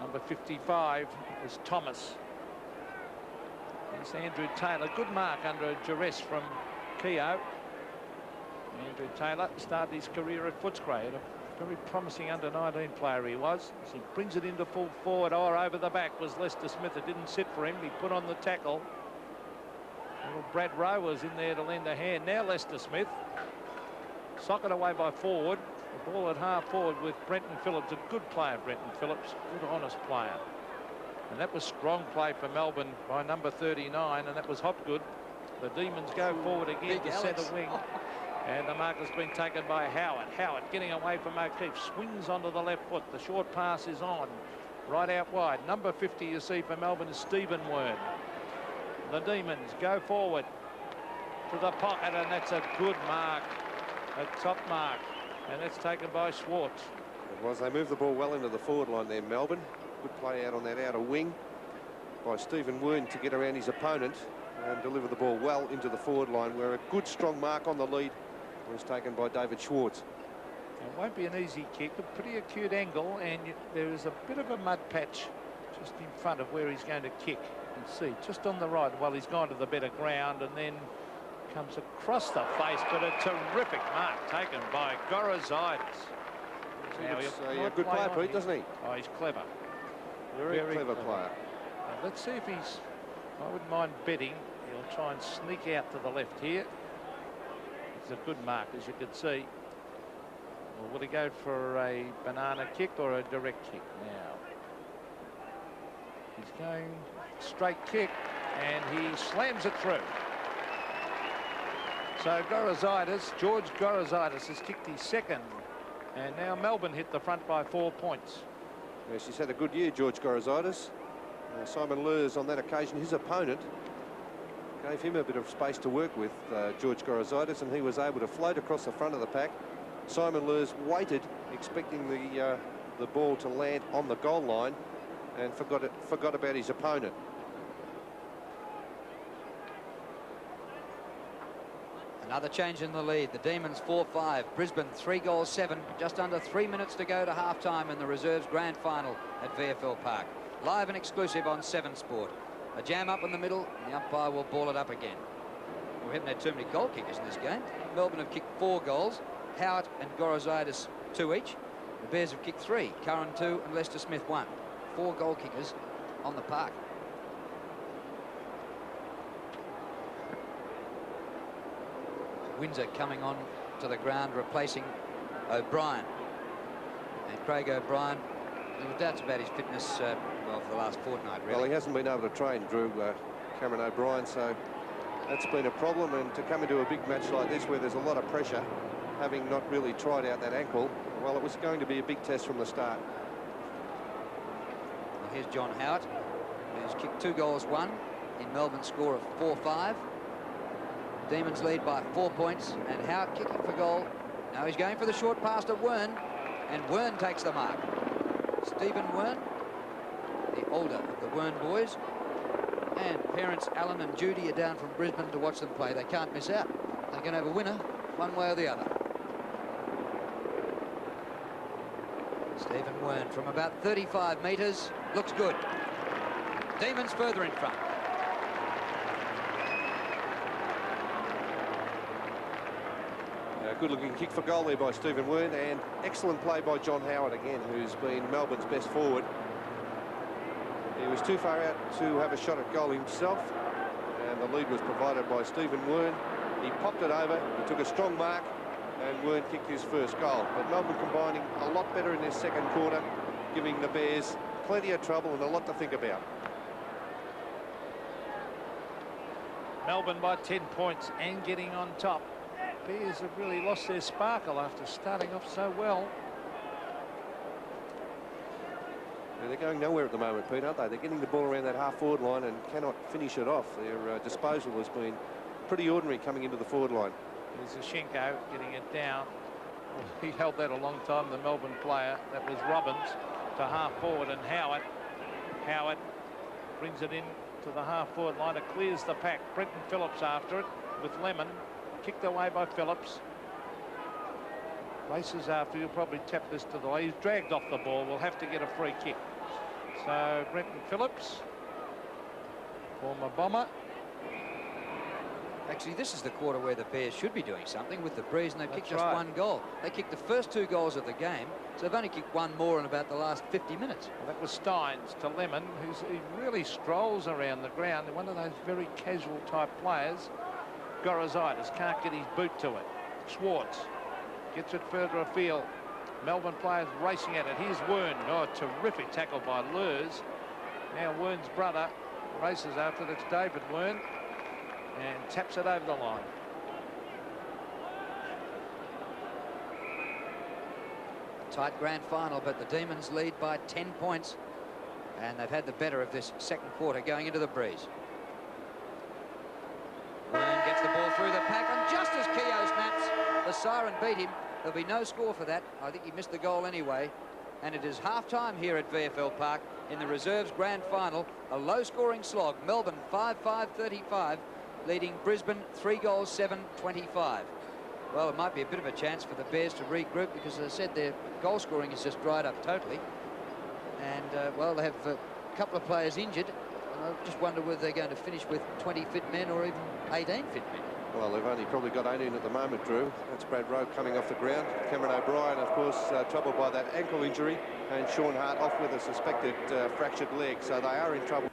Number 55 is Thomas. Here's Andrew Taylor. Good mark under duress from Keogh. Andrew Taylor started his career at Footscray. A very promising under-19 player he was. As he brings it into full forward or over the back was Lester Smith. It didn't sit for him. He put on the tackle. Little Brad Rowe was in there to lend a hand. Now Lester Smith. Socket away by forward. The ball at half forward with Brenton Phillips. A good player, Brenton Phillips. Good, honest player. And that was strong play for Melbourne by number 39, and that was Hopgood. The Demons go forward again to centre wing. And the mark has been taken by Howard. Howard getting away from O'Keefe. Swings onto the left foot. The short pass is on. Right out wide. Number 50 you see for Melbourne is Stephen Wern. The Demons go forward to the pocket, and that's a good mark. a top mark, and that's taken by Schwartz. It was. They moved the ball well into the forward line there, Melbourne. Good play out on that outer wing by Stephen Wern to get around his opponent and deliver the ball well into the forward line, where a good strong mark on the lead was taken by David Schwartz. It won't be an easy kick, a pretty acute angle, and there is a bit of a mud patch just in front of where he's going to kick. You can see just on the right. Well, he's gone to the better ground and then comes across the face, but a terrific mark taken by Gorozidis. He's a good player, Pete, doesn't he? Oh, he's clever. Very clever player. Let's see if he's... I wouldn't mind betting he'll try and sneak out to the left here. It's a good mark, as you can see. Well, will he go for a banana kick or a direct kick now? He's going straight kick, and he slams it through. So Gorozidis, George Gorozidis, has kicked his second, and now Melbourne hit the front by 4 points. Yes, he's had a good year, George Gorozidis. Simon Lurs, on that occasion, his opponent, gave him a bit of space to work with, George Gorozidis, and he was able to float across the front of the pack. Simon Lurs waited, expecting the ball to land on the goal line, and forgot about his opponent. Another change in the lead. The Demons 4-5. Brisbane 3-7. Just under 3 minutes to go to half-time in the reserves grand final at VFL Park. Live and exclusive on 7 Sport. A jam up in the middle, and the umpire will ball it up again. We haven't had too many goal kickers in this game. Melbourne have kicked 4 goals. Howard and Gorozidis 2 each. The Bears have kicked 3. Curran 2 and Lester Smith 1. 4 goal kickers on the park. Windsor coming on to the ground, replacing O'Brien. And Craig O'Brien, there were doubts about his fitness, well, for the last fortnight, really. Well, he hasn't been able to train, Drew, Cameron O'Brien, so that's been a problem. And to come into a big match like this, where there's a lot of pressure, having not really tried out that ankle, well, it was going to be a big test from the start. Well, here's John Howard, who's kicked 2 goals, 1 in Melbourne's score of 4-5. Demons lead by 4 points, and Howard kicking for goal. Now he's going for the short pass to Wern, and Wern takes the mark. Stephen Wern, the older of the Wern boys, and parents Alan and Judy are down from Brisbane to watch them play. They can't miss out. They're going to have a winner one way or the other. Stephen Wern from about 35 metres, looks good. Demons further in front. Good-looking kick for goal there by Stephen Wern, and excellent play by John Howard again, who's been Melbourne's best forward. He was too far out to have a shot at goal himself, and the lead was provided by Stephen Wern. He popped it over, he took a strong mark, and Wern kicked his first goal. But Melbourne combining a lot better in their second quarter, giving the Bears plenty of trouble and a lot to think about. Melbourne by 10 points and getting on top. Bears have really lost their sparkle after starting off so well. Yeah, they're going nowhere at the moment, Pete, aren't they? They're getting the ball around that half-forward line and cannot finish it off. Their disposal has been pretty ordinary coming into the forward line. There's Zashenko getting it down. Well, he held that a long time, the Melbourne player. That was Robbins to half-forward, and Howard brings it in to the half-forward line. It clears the pack. Brenton Phillips after it with Lemon. Kicked away by Phillips. Races after, he'll probably tap this to the way. He's dragged off the ball. We'll have to get a free kick. So Brenton Phillips, former Bomber. Actually, this is the quarter where the Bears should be doing something with the breeze, and they've kicked That's just right. 1 goal. They kicked the first 2 goals of the game, so they've only kicked 1 more in about the last 50 minutes. Well, that was Steins to Lemon, he really strolls around the ground. One of those very casual type players. Gorozidis can't get his boot to it. Schwartz gets it further afield. Melbourne players racing at it. Here's Wern. Oh, terrific tackle by Lurs. Now Wern's brother races after it. It's David Wern, and taps it over the line. Tight grand final, but the Demons lead by 10 points, and they've had the better of this second quarter going into the breeze. Wern gets the ball through the pack, and just as Keogh snaps, The siren beat him. There'll be no score for that. I think he missed the goal anyway. And it is half-time here at VFL Park in the reserves grand final. A low-scoring slog. Melbourne 5-5-35, leading Brisbane 3-7-25. Well, it might be a bit of a chance for the Bears to regroup because, as I said, their goal scoring has just dried up totally. And, well, they have a couple of players injured. And I just wonder whether they're going to finish with 20 fit men or even 18 fit men. Well, they've only probably got 18 at the moment, Drew. That's Brad Rowe coming off the ground. Cameron O'Brien, of course, troubled by that ankle injury. And Sean Hart off with a suspected fractured leg. So they are in trouble.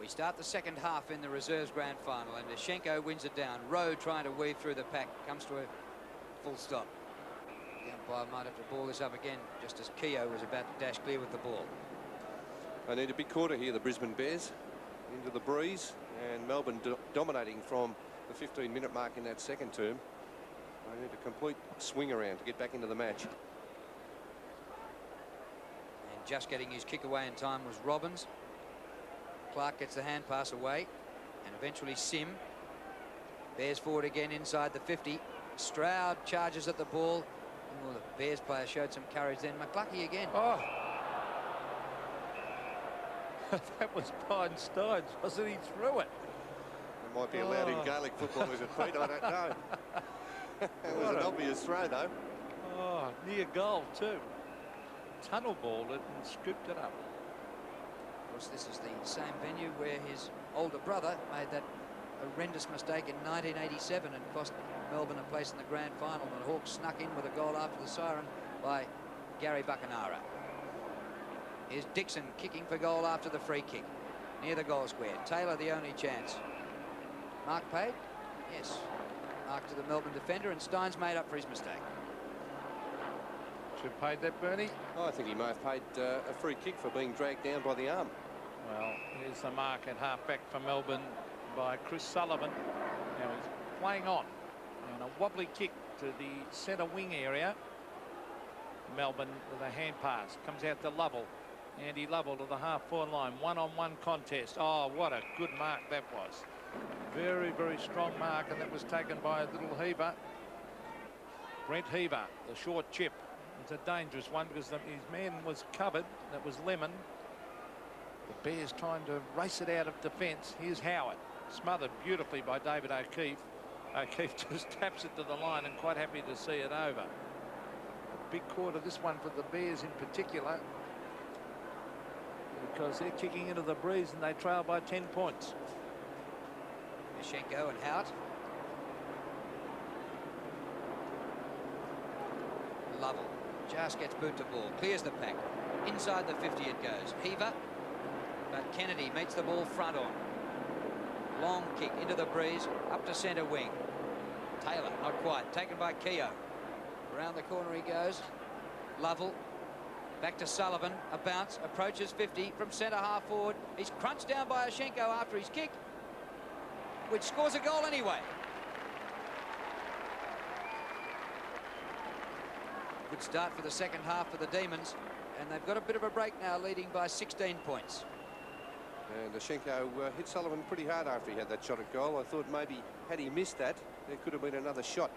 We start the second half in the reserves grand final, and Schenko wins it down. Rowe trying to weave through the pack, comes to a full stop. The umpire might have to ball this up again, just as Keogh was about to dash clear with the ball. They need a big quarter here, the Brisbane Bears, into the breeze, and Melbourne dominating from the 15-minute mark in that second term. They need a complete swing around to get back into the match. And just getting his kick away in time was Robbins. Clark gets the hand pass away, and eventually Sim. Bears forward again inside the 50. Stroud charges at the ball. Oh, the Bears player showed some courage then. McCluckey again. Oh. That was Pine Steins, wasn't he? Threw it. It might be allowed in Gaelic football, is it, Pete? I don't know. It was an obvious throw, though. Oh, near goal, too. Tunnel balled it and scooped it up. Of course, this is the same venue where his older brother made that horrendous mistake in 1987 and cost Melbourne a place in the grand final. And the Hawks snuck in with a goal after the siren by Gary Buckenara. Here's Dixon kicking for goal after the free kick near the goal square. Taylor the only chance. Mark paid? Yes. Mark to the Melbourne defender, and Steins made up for his mistake. Should have paid that, Bernie. Oh, I think he may have paid a free kick for being dragged down by the arm. Well, here's the mark at half-back for Melbourne by Chris Sullivan. Now he's playing on. And a wobbly kick to the centre wing area. Melbourne with a hand pass. Comes out to Lovell. Andy Lovell to the half-forward line. One-on-one contest. Oh, what a good mark that was. Very, very strong mark, and that was taken by a little Heaver. Brent Heaver, the short chip. It's a dangerous one because his man was covered. That was Lemon. The Bears trying to race it out of defence. Here's Howard, smothered beautifully by David O'Keefe. O'Keefe just taps it to the line and quite happy to see it over. A big quarter, this one for the Bears in particular, because they're kicking into the breeze and they trail by 10 points. Schenko and Hout. Lovell just gets boot to ball, clears the pack. Inside the 50 it goes. Heaver, but Kennedy meets the ball front on. Long kick into the breeze, up to centre wing. Taylor, not quite, taken by Keogh. Around the corner he goes. Lovell, back to Sullivan, a bounce, approaches 50 from centre half forward. He's crunched down by Schenko after his kick, which scores a goal anyway. Good start for the second half for the Demons, and they've got a bit of a break now, leading by 16 points. And Schenko hit Sullivan pretty hard after he had that shot at goal. I thought maybe had he missed that, there could have been another shot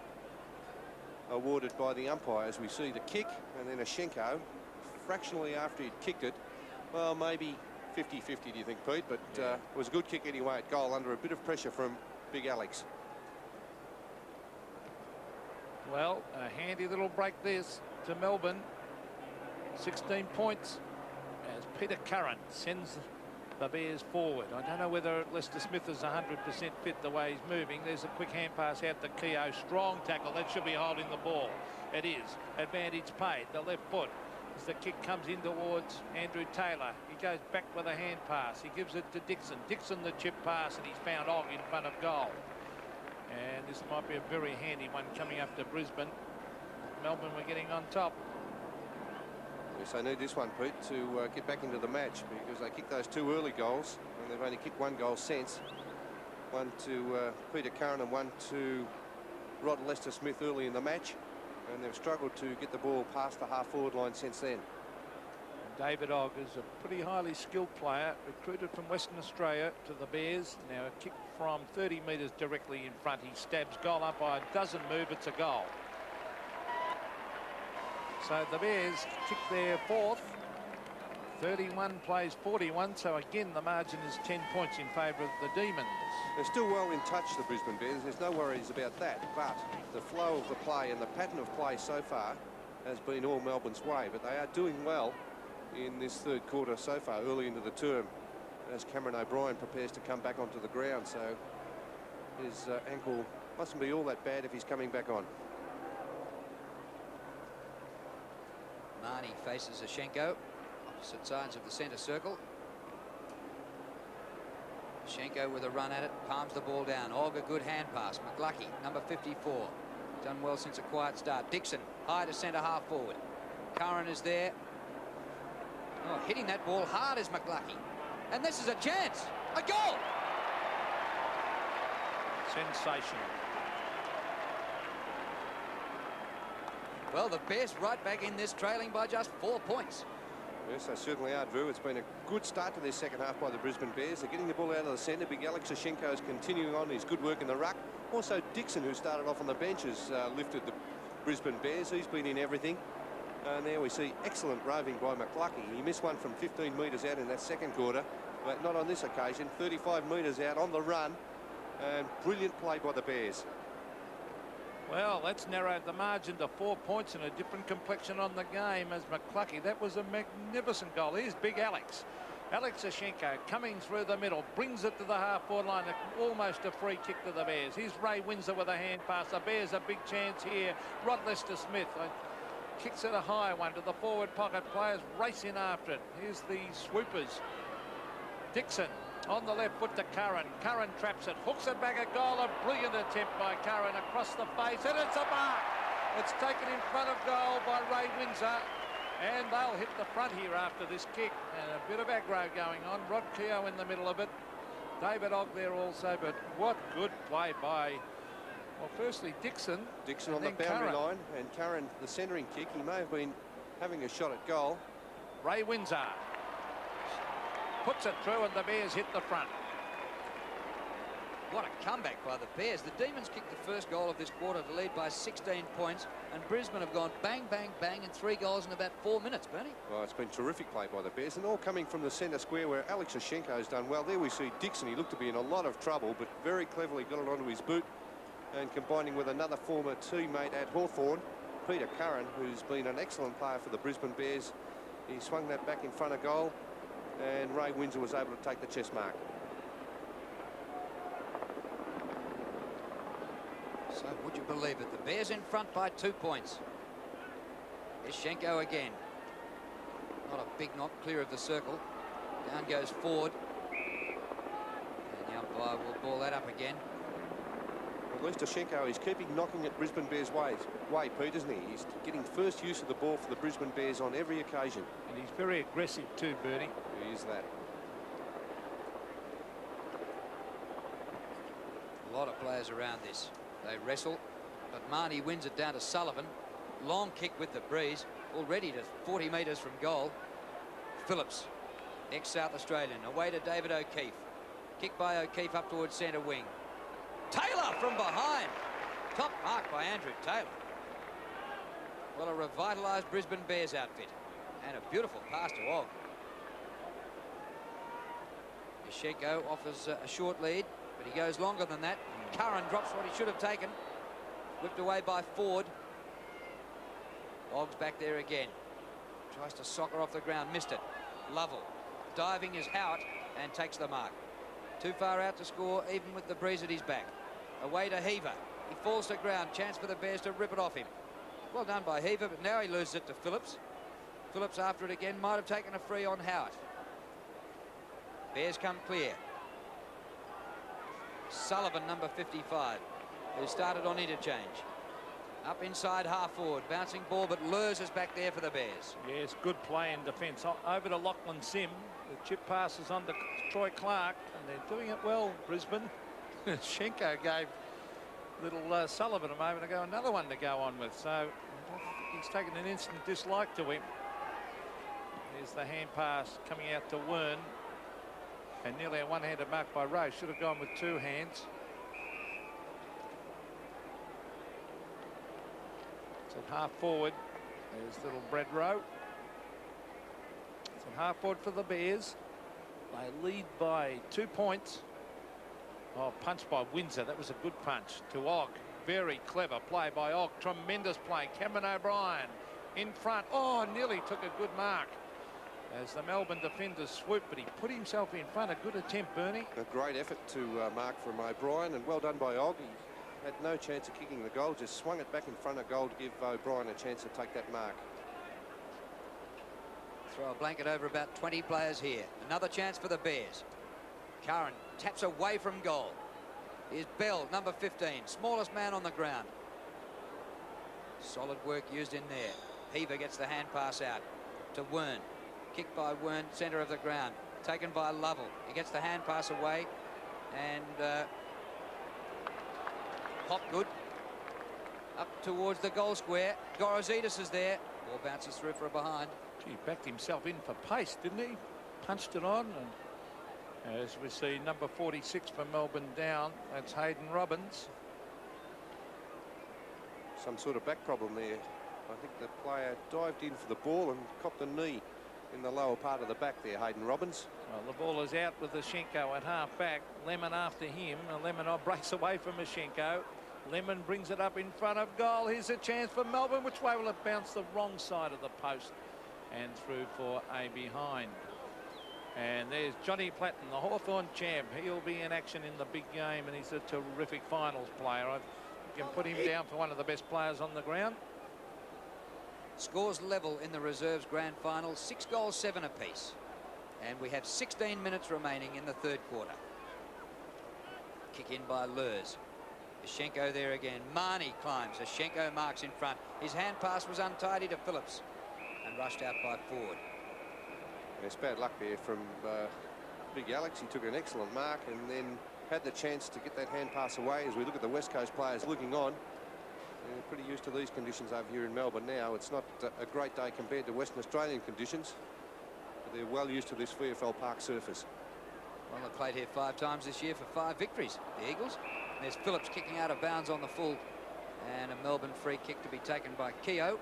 awarded by the umpire, as we see the kick, and then Schenko fractionally after he'd kicked it. Well, maybe 50-50, do you think, Pete? But it was a good kick anyway at goal under a bit of pressure from Big Alex. Well, a handy little break this to Melbourne. 16 points as Peter Curran sends the Bears forward. I don't know whether Lester Smith is 100% fit the way he's moving. There's a quick hand pass out to Keogh. Strong tackle. That should be holding the ball. It is. Advantage paid. The left foot. As the kick comes in towards Andrew Taylor, he goes back with a hand pass. He gives it to Dixon. Dixon the chip pass, and he's found Og in front of goal. And this might be a very handy one coming up to Brisbane. Melbourne were getting on top. Yes, they need this one, Pete, to get back into the match, because they kicked those 2 early goals, and they've only kicked 1 goal since. One to Peter Curran and one to Rod Lester Smith early in the match. And they've struggled to get the ball past the half-forward line since then. David Og is a pretty highly skilled player, recruited from Western Australia to the Bears. Now a kick from 30 metres directly in front. He stabs, goal umpire doesn't move, it's a goal. So the Bears kick their fourth. 31 plays 41, so again the margin is 10 points in favour of the Demons. They're still well in touch, the Brisbane Bears. There's no worries about that, but the flow of the play and the pattern of play so far has been all Melbourne's way, but they are doing well in this third quarter so far, early into the term, as Cameron O'Brien prepares to come back onto the ground. So his ankle mustn't be all that bad if he's coming back on. Marnie faces Ashenko, opposite sides of the centre circle. Ashenko with a run at it, palms the ball down. Og, a good hand pass. McLucky, number 54, done well since a quiet start. Dixon, high to centre half forward. Curran is there. Oh, hitting that ball hard is McLucky. And this is a chance. A goal! Sensational. Well, the Bears right back in this, trailing by just 4 points. Yes, they certainly are, Drew. It's been a good start to their second half by the Brisbane Bears. They're getting the ball out of the centre. Big Alex Ashenko is continuing on his good work in the ruck. Also, Dixon, who started off on the bench, has lifted the Brisbane Bears. He's been in everything. And there we see excellent roving by McLucky. He missed one from 15 metres out in that second quarter, but not on this occasion. 35 metres out on the run, and brilliant play by the Bears. Well, that's narrowed the margin to 4 points and a different complexion on the game as McLucky. That was a magnificent goal. Here's big Alex. Alex Ashenko coming through the middle, brings it to the half-forward line. Almost a free kick to the Bears. Here's Ray Windsor with a hand pass. The Bears a big chance here. Rod Lester-Smith kicks it a high one to the forward pocket. Players race in after it. Here's the swoopers. Dixon on the left foot to Curran. Curran traps it, hooks it back, a goal. A brilliant attempt by Curran across the face, and it's a mark. It's taken in front of goal by Ray Windsor, and they'll hit the front here after this kick. And a bit of aggro going on. Rod Keogh in the middle of it. David Ogg there also, but what good play by, well, firstly Dixon. Dixon on the boundary line, and Curran the centering kick. He may have been having a shot at goal. Ray Windsor puts it through, and the Bears hit the front. What a comeback by the Bears. The Demons kicked the first goal of this quarter to lead by 16 points, and Brisbane have gone bang, bang, bang, and 3 goals in about 4 minutes, Bernie. Well, it's been terrific play by the Bears, and all coming from the centre square where Alex Ashenko has done well. There we see Dixon. He looked to be in a lot of trouble, but very cleverly got it onto his boot, and combining with another former teammate at Hawthorn, Peter Curran, who's been an excellent player for the Brisbane Bears. He swung that back in front of goal, and Ray Windsor was able to take the chest mark. So would you believe it? The Bears in front by 2 points. Here's Shenko again. Not a big knock, clear of the circle. Down goes Ford. And the umpire will ball that up again. At least Ashenko is keeping knocking at Brisbane Bears' way, Pete, isn't he? He's getting first use of the ball for the Brisbane Bears on every occasion. And he's very aggressive too, Bernie. He is that. A lot of players around this. They wrestle, but Marnie wins it down to Sullivan. Long kick with the breeze, already to 40 metres from goal. Phillips, ex-South Australian, away to David O'Keefe. Kick by O'Keefe up towards centre wing. Taylor from behind. Top mark by Andrew Taylor. Well, a revitalised Brisbane Bears outfit. And a beautiful pass to Og. Ashenko offers a short lead, but he goes longer than that. Curran drops what he should have taken. Whipped away by Ford. Ogg's back there again. Tries to soccer off the ground, missed it. Lovell diving is out and takes the mark. Too far out to score, even with the breeze at his back. Away to Heaver. He falls to ground. Chance for the Bears to rip it off him. Well done by Heaver, but now he loses it to Phillips. Phillips after it again, might have taken a free on Howard. Bears come clear. Sullivan, number 55, who started on interchange. Up inside half forward, bouncing ball, but Lurs is back there for the Bears. Yes, good play in defence. Over to Lachlan Sim. The chip passes on to Troy Clark, and they're doing it well, Brisbane. Shenko gave little Sullivan a moment ago another one to go on with, so he's taken an instant dislike to him. Here's the hand pass coming out to Wern. And nearly a one-handed mark by Rowe. Should have gone with two hands. It's at half forward. There's little Brad Rowe. It's at half forward for the Bears. They lead by 2 points. Oh, punch by Windsor. That was a good punch to Og. Very clever play by Og. Tremendous play. Cameron O'Brien in front. Oh, nearly took a good mark as the Melbourne defenders swooped, but he put himself in front. A good attempt, Bernie. A great effort to mark from O'Brien, and well done by Og. He had no chance of kicking the goal, just swung it back in front of goal to give O'Brien a chance to take that mark. Throw a blanket over about 20 players here. Another chance for the Bears. Curran taps away from goal. Here's Bell, number 15, smallest man on the ground. Solid work used in there. Heaver gets the hand pass out to Wern. Kicked by Wern, centre of the ground. Taken by Lovell. He gets the hand pass away. And Hopgood up towards the goal square. Gorozidis is there. Ball bounces through for a behind. He backed himself in for pace, didn't he? Punched it on. And as we see, number 46 for Melbourne down. That's Hayden Robbins. Some sort of back problem there. I think the player dived in for the ball and copped a knee in the lower part of the back there, Hayden Robbins. Well, the ball is out with Ashenko at half back. Lemon after him. Lemon breaks away from Ashenko. Lemon brings it up in front of goal. Here's a chance for Melbourne. Which way will it bounce? The wrong side of the post and through for a behind. And there's Johnny Platten, the Hawthorn champ. He'll be in action in the big game, and he's a terrific finals player. I can put him down for one of the best players on the ground. Scores level in the reserves grand final, 6 goals, 7 apiece. And we have 16 minutes remaining in the third quarter. Kick in by Lurs. Ashenko there again. Marnie climbs. Ashenko marks in front. His hand pass was untidy to Phillips and rushed out by Ford. It's bad luck there from Big Alex. He took an excellent mark and then had the chance to get that hand pass away. As we look at the West Coast players looking on, they're pretty used to these conditions over here in Melbourne now. It's not a great day compared to Western Australian conditions, but they're well used to this VFL Park surface. Well, they've played here 5 times this year for 5 victories, the Eagles. There's Phillips kicking out of bounds on the full, and a Melbourne free kick to be taken by Keogh.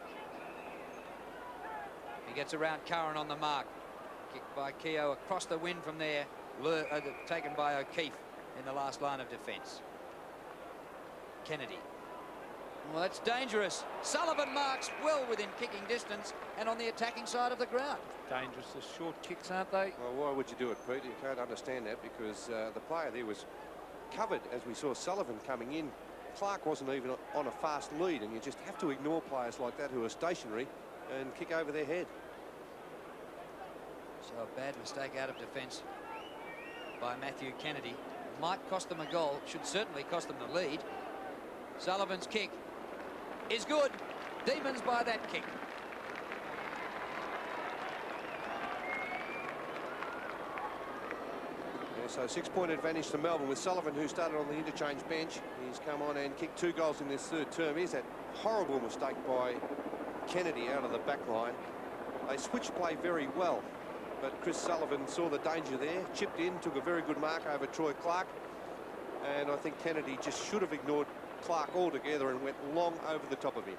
He gets around Curran on the mark. Kicked by Keogh across the wind from there. Taken by O'Keefe in the last line of defence. Kennedy. Well, that's dangerous. Sullivan marks well within kicking distance and on the attacking side of the ground. Dangerous, the short kicks, aren't they? Well, why would you do it, Pete? You can't understand that, because the player there was covered as we saw Sullivan coming in. Clark wasn't even on a fast lead, and you just have to ignore players like that who are stationary and kick over their head. So a bad mistake out of defence by Matthew Kennedy. Might cost them a goal, should certainly cost them the lead. Sullivan's kick is good. Demons by that kick. Yeah, so 6-point advantage to Melbourne with Sullivan, who started on the interchange bench. He's come on and kicked 2 goals in this third term. Here's that horrible mistake by Kennedy out of the back line. They switched play very well, but Chris Sullivan saw the danger there, chipped in, took a very good mark over Troy Clark, and I think Kennedy just should have ignored Clark altogether and went long over the top of him.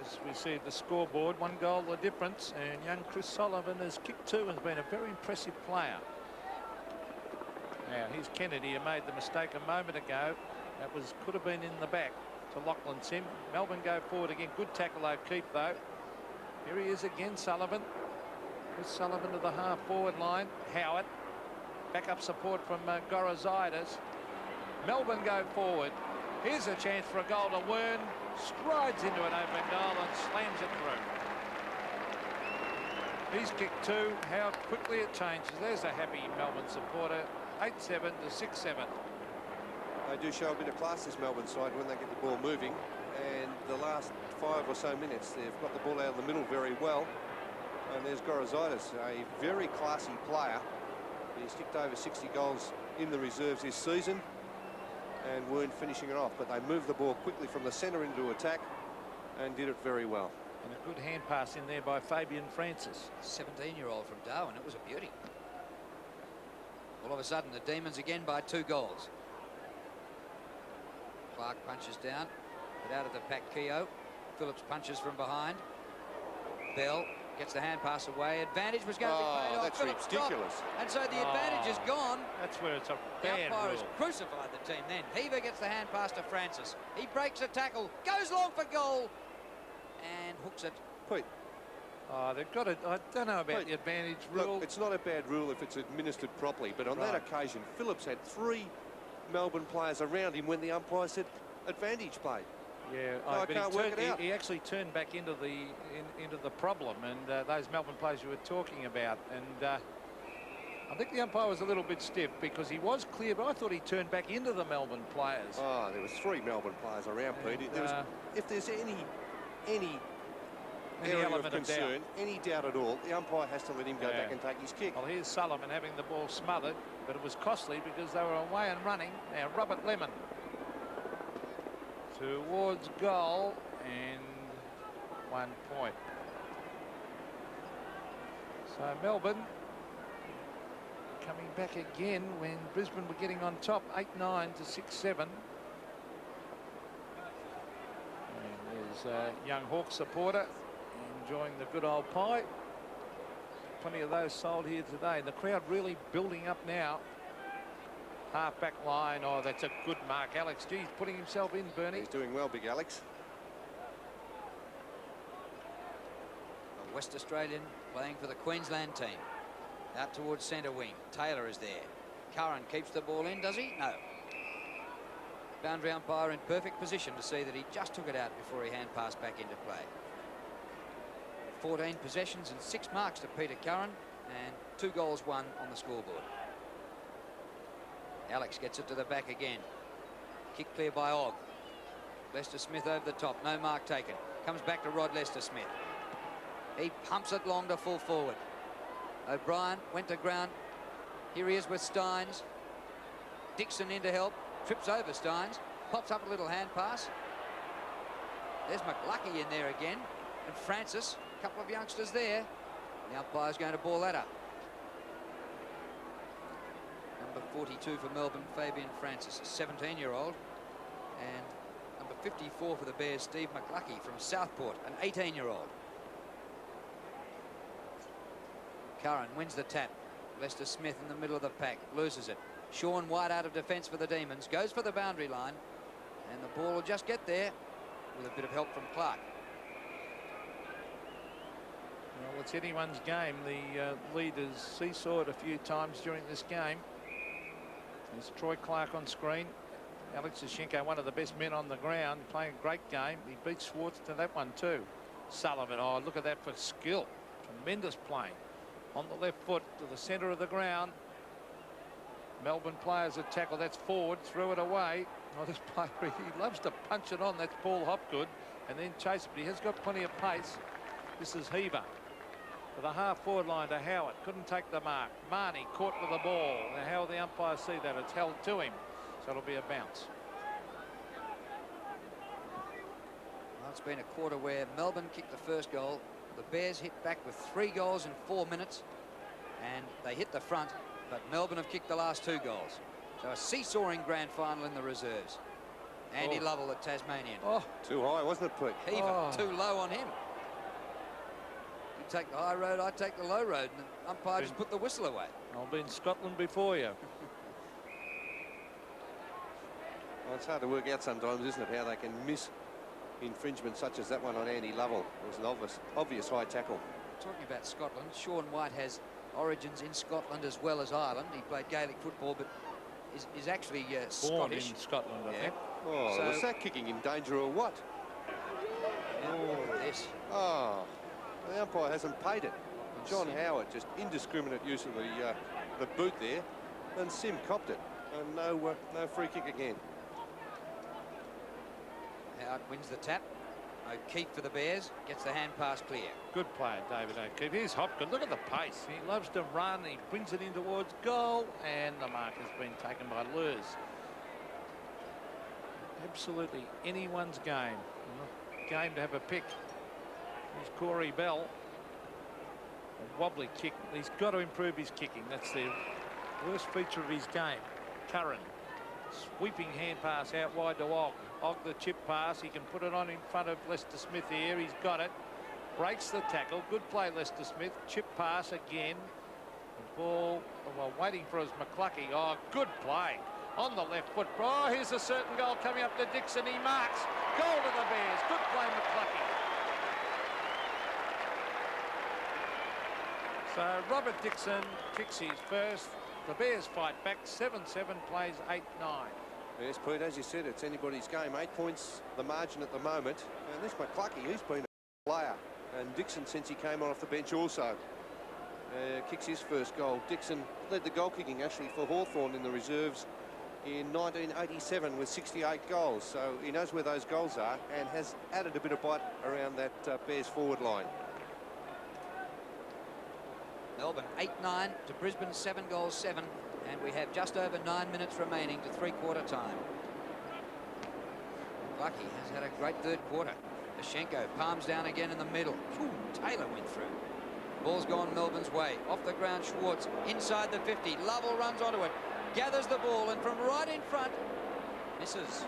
As we see the scoreboard, 1 goal the difference, and young Chris Sullivan has kicked 2 and has been a very impressive player. Now here's Kennedy, who made the mistake a moment ago. That could have been in the back to Lachlan Sim. Melbourne go forward again. Good tackle O'Keefe though. Here he is again, Sullivan. Chris Sullivan to the half forward line. Howard. Backup support from Gorozidis. Melbourne go forward. Here's a chance for a goal to Wern. Strides into an open goal and slams it through. He's kicked 2. How quickly it changes. There's a happy Melbourne supporter. 8-7 to 6-7. They do show a bit of class, this Melbourne side, when they get the ball moving. And the last 5 or so minutes, they've got the ball out of the middle very well. And there's Gorozidis, a very classy player. He's kicked over 60 goals in the reserves this season and weren't finishing it off. But they moved the ball quickly from the centre into attack and did it very well. And a good hand pass in there by Fabian Francis. 17-year-old from Darwin. It was a beauty. All of a sudden, the Demons again by 2 goals. Clark punches down, but out of the pack, Keogh. Phillips punches from behind. Bell gets the hand pass away. Advantage was going to be played off. That's Phillips ridiculous. stopped. And so the advantage is gone. That's where it's a The bad umpire has rule. crucified the team then. Heaver gets the hand pass to Francis. He breaks a tackle, goes long for goal, and hooks it. Pete, Oh, they've got it. I don't know about Pete, the advantage rule. look, it's not a bad rule if it's administered properly, but on that Right. occasion, Phillips had 3 Melbourne players around him when the umpire said advantage played. Yeah, I but can't work it out. he actually turned back into the problem, and those Melbourne players you were talking about, and I think the umpire was a little bit stiff because he was clear, but I thought he turned back into the Melbourne players. Oh, there was 3 Melbourne players around, And, Pete. There was, if there's any area of element of concern, doubt. any doubt at all, the umpire has to let him go Yeah. back and take his kick. Well, here's Sullivan having the ball smothered, but it was costly because they were away and running. Now Robert Lemon towards goal and 1 point. So Melbourne coming back again when Brisbane were getting on top, 8-9 to 6-7. And there's a young Hawk supporter enjoying the good old pie. Plenty of those sold here today. And the crowd really building up now. Half back line. Oh, that's a good mark. Alex G. putting himself in, Bernie. He's doing well, Big Alex. A West Australian playing for the Queensland team. Out towards centre wing. Taylor is there. Curran keeps the ball in, does he? No. Boundary umpire in perfect position to see that he just took it out before he hand passed back into play. 14 possessions and 6 marks to Peter Curran, and 2 goals won on the scoreboard. Alex gets it to the back again. Kick clear by Ogg. Lester Smith over the top. No mark taken. Comes back to Rod Lester Smith. He pumps it long to full forward. O'Brien went to ground. Here he is with Steins. Dixon in to help. Trips over Steins. Pops up a little hand pass. There's McLucky in there again. And Francis. A couple of youngsters there. The umpire's going to ball that up. Number 42 for Melbourne, Fabian Francis, a 17-year-old. And number 54 for the Bears, Steve McLucky from Southport, an 18-year-old. Curran wins the tap. Lester Smith in the middle of the pack, loses it. Sean White out of defence for the Demons, goes for the boundary line, and the ball will just get there with a bit of help from Clark. Well, it's anyone's game. The lead has seesawed a few times during this game. There's Troy Clark on screen. Alex Ashenko, one of the best men on the ground, playing a great game. He beat Schwartz to that one too. Sullivan, oh, look at that for skill. Tremendous playing. On the left foot to the centre of the ground. Melbourne players at tackle. That's forward. Threw it away. Oh, this player, he loves to punch it on. That's Paul Hopgood. And then chase it. But he has got plenty of pace. This is Heaver. To the half-forward line to Howard. Couldn't take the mark. Marnie caught with the ball. Now, how will the umpire see that? It's held to him. So it'll be a bounce. Well, it's been a quarter where Melbourne kicked the first goal. The Bears hit back with 3 goals in 4 minutes. And they hit the front. But Melbourne have kicked the last 2 goals. So a seesawing grand final in the reserves. Andy Lovell, the Tasmanian. Oh, Too high, wasn't it, Pete? Heaver, too low on him. You take the high road, I take the low road. And the umpire just put the whistle away. I'll be in Scotland before you. Well, it's hard to work out sometimes, isn't it, how they can miss infringement such as that one on Andy Lovell. It was an obvious high tackle. Talking about Scotland, Sean White has origins in Scotland as well as Ireland. He played Gaelic football, but is actually Born Scottish. in Scotland, I think. Oh, So- was that kicking in danger or what? Yes. Oh, the umpire hasn't paid it. John Howard, just indiscriminate use of the boot there, and Sim copped it. And no free kick again. Howard wins the tap. O'Keefe for the Bears gets the hand pass clear. Good player, David O'Keefe. Here's Hopkins. Look at the pace. He loves to run. He brings it in towards goal. And the mark has been taken by Lurs. Absolutely anyone's game. Game to have a pick. Here's Corey Bell. A wobbly kick. He's got to improve his kicking. That's the worst feature of his game. Curran. Sweeping hand pass out wide to Og. Og the chip pass. He can put it on in front of Lester Smith here. He's got it. Breaks the tackle. Good play, Lester Smith. Chip pass again. The ball, well, waiting for his McClucky. Oh, good play. On the left foot. Oh, here's a certain goal coming up to Dixon. He marks. Goal to the Bears. Good play, McClucky. So Robert Dixon kicks his first. The Bears fight back. 7-7, plays 8-9. Yes, Pete, as you said, it's anybody's game. 8 points the margin at the moment. And this McClucky, he's been a player. And Dixon, since he came on off the bench, also kicks his first goal. Dixon led the goal kicking actually for Hawthorn in the reserves in 1987 with 68 goals. So he knows where those goals are and has added a bit of bite around that Bears forward line. Melbourne 8-9 to Brisbane 7-7, and we have just over 9 minutes remaining to three-quarter time. Lucky has had a great third quarter. Ashenko palms down again in the middle. Ooh, Taylor went through. Ball's gone Melbourne's way. Off the ground, Schwartz inside the 50. Lovell runs onto it, gathers the ball, and from right in front, misses.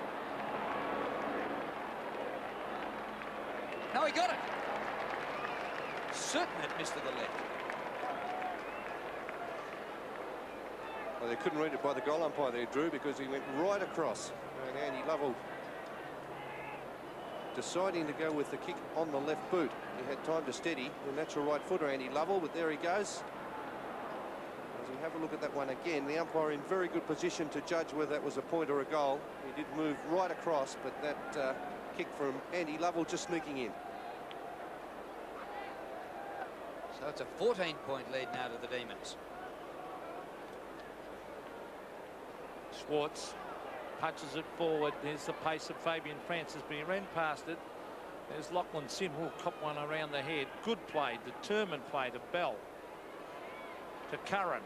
No, he got it. Certain it missed to the left. Well, they couldn't read it by the goal umpire there, Drew, because he went right across. And Andy Lovell deciding to go with the kick on the left boot. He had time to steady the natural right footer, Andy Lovell, but there he goes. As we have a look at that one again, the umpire in very good position to judge whether that was a point or a goal. He did move right across, but that kick from Andy Lovell just sneaking in. So it's a 14-point lead now to the Demons. Schwartz punches it forward. There's the pace of Fabian Francis, but he ran past it. There's Lachlan Sinwell, cop one around the head. Good play, determined play to Bell. To Curran.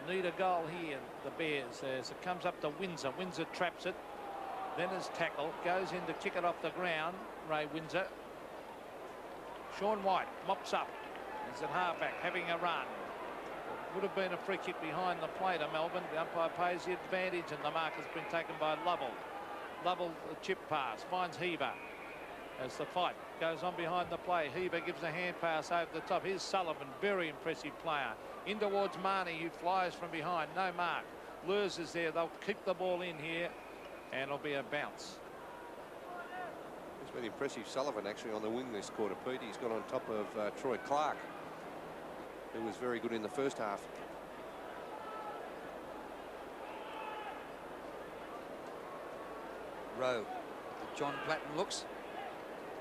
They need a goal here, the Bears, as it comes up to Windsor. Windsor traps it. Then his tackle goes in to kick it off the ground. Ray Windsor. Sean White mops up. He's at halfback having a run. Would have been a free kick behind the play to Melbourne. The umpire pays the advantage, and the mark has been taken by Lovell. Lovell, the chip pass, finds Heaver as the fight goes on behind the play. Heaver gives a hand pass over the top. Here's Sullivan, very impressive player. In towards Marnie, who flies from behind. No mark. Lures is there. They'll keep the ball in here, and it'll be a bounce. It's been impressive, Sullivan, actually, on the wing this quarter, Pete. He's gone on top of Troy Clark, who was very good in the first half. Rowe. John Platten looks.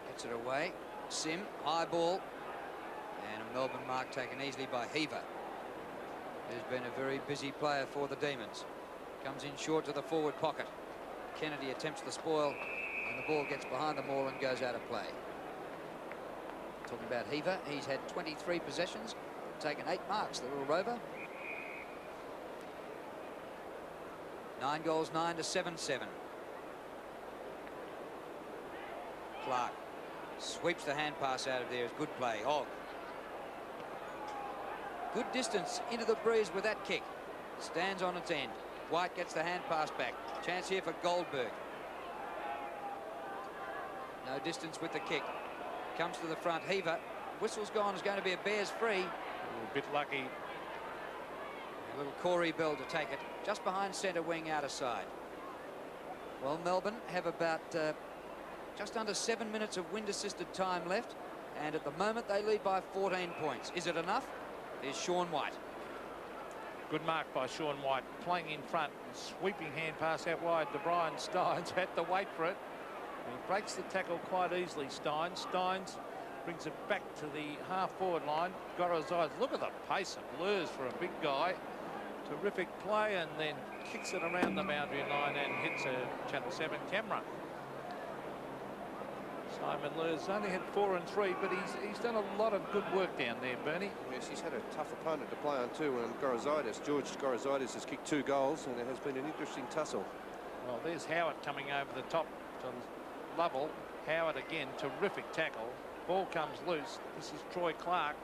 Gets it away. Sim, high ball. And a Melbourne mark taken easily by Heaver, who's been a very busy player for the Demons. Comes in short to the forward pocket. Kennedy attempts the spoil, and the ball gets behind the maul and goes out of play. Talking about Heaver, he's had 23 possessions, taken 8 marks, the little rover. 9 goals, 9 to 7-7. Clark sweeps the hand pass out of there. It's good play. Og. Good distance into the breeze with that kick. Stands on its end. White gets the hand pass back. Chance here for Goldberg. No distance with the kick. Comes to the front. Heaver. Whistle's gone. Is going to be a Bears free. A bit lucky. A little Corey Bell to take it. Just behind centre wing, out of side. Well, Melbourne have about just under 7 minutes of wind-assisted time left. And at the moment, they lead by 14 points. Is it enough? Here's Sean White. Good mark by Sean White, playing in front, sweeping hand pass out wide to Brian Steins. Had to wait for it. He breaks the tackle quite easily, Steins. Steins brings it back to the half-forward line. Got his eyes. Look at the pace of Lures for a big guy. Terrific play, and then kicks it around the boundary line and hits a Channel 7 camera. Simon Lures only had 4 and 3, but he's done a lot of good work down there, Bernie. Yes, he's had a tough opponent to play on too, and George Gorozidis has kicked 2 goals, and it has been an interesting tussle. Well, there's Howard coming over the top to Lovell. Howard again, terrific tackle. Ball comes loose. This is Troy Clark.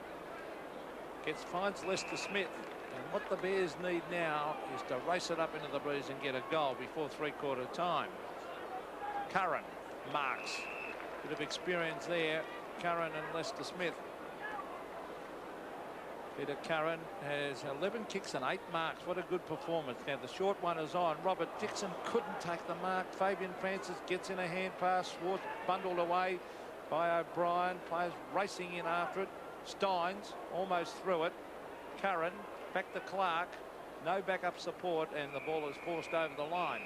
Finds Lester Smith. And what the Bears need now is to race it up into the breeze and get a goal before three-quarter time. Curran marks. Bit of experience there. Curran and Lester Smith. Peter Curran has 11 kicks and 8 marks. What a good performance. Now the short one is on. Robert Dixon couldn't take the mark. Fabian Francis gets in a hand pass. Swartz bundled away by O'Brien. Players racing in after it. Steins almost through it. Curran back to Clark. No backup support, and the ball is forced over the line.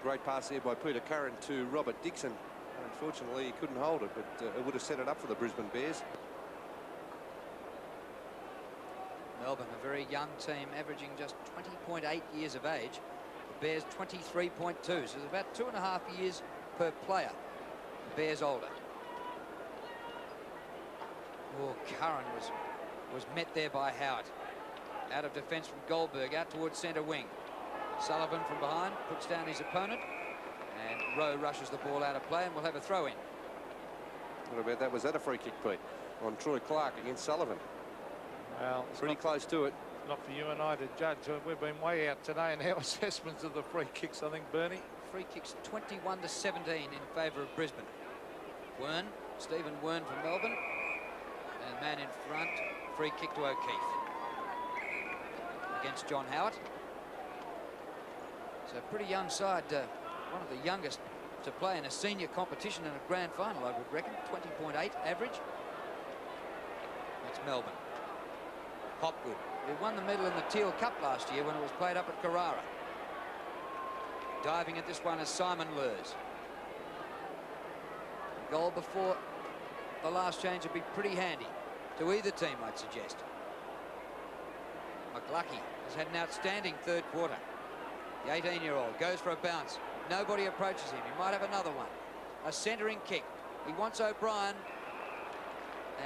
Great pass there by Peter Curran to Robert Dixon. Unfortunately, he couldn't hold it, but it would have set it up for the Brisbane Bears. Melbourne, a very young team, averaging just 20.8 years of age. The Bears 23.2, so there's about 2.5 years per player. The Bears older. Oh, Curran was met there by Howard. Out of defence from Goldberg, out towards centre wing. Sullivan from behind puts down his opponent, and Rowe rushes the ball out of play, and we'll have a throw in. What about that? Was that a free kick, Pete, on Troy Clark against Sullivan? Well, it's pretty close to it. Not for you and I to judge. We've been way out today in our assessments of the free kicks, I think, Bernie. Free kicks 21-17 in favour of Brisbane. Stephen Wern from Melbourne. And the man in front, free kick to O'Keefe. Against John Howard. So a pretty young side, one of the youngest to play in a senior competition in a grand final, I would reckon. 20.8 average. That's Melbourne. Hopgood, who won the medal in the Teal Cup last year when it was played up at Carrara. Diving at this one is Simon Lurs. A goal before the last change would be pretty handy to either team, I'd suggest. McLucky has had an outstanding third quarter. The 18-year-old goes for a bounce. Nobody approaches him. He might have another one. A centering kick. He wants O'Brien.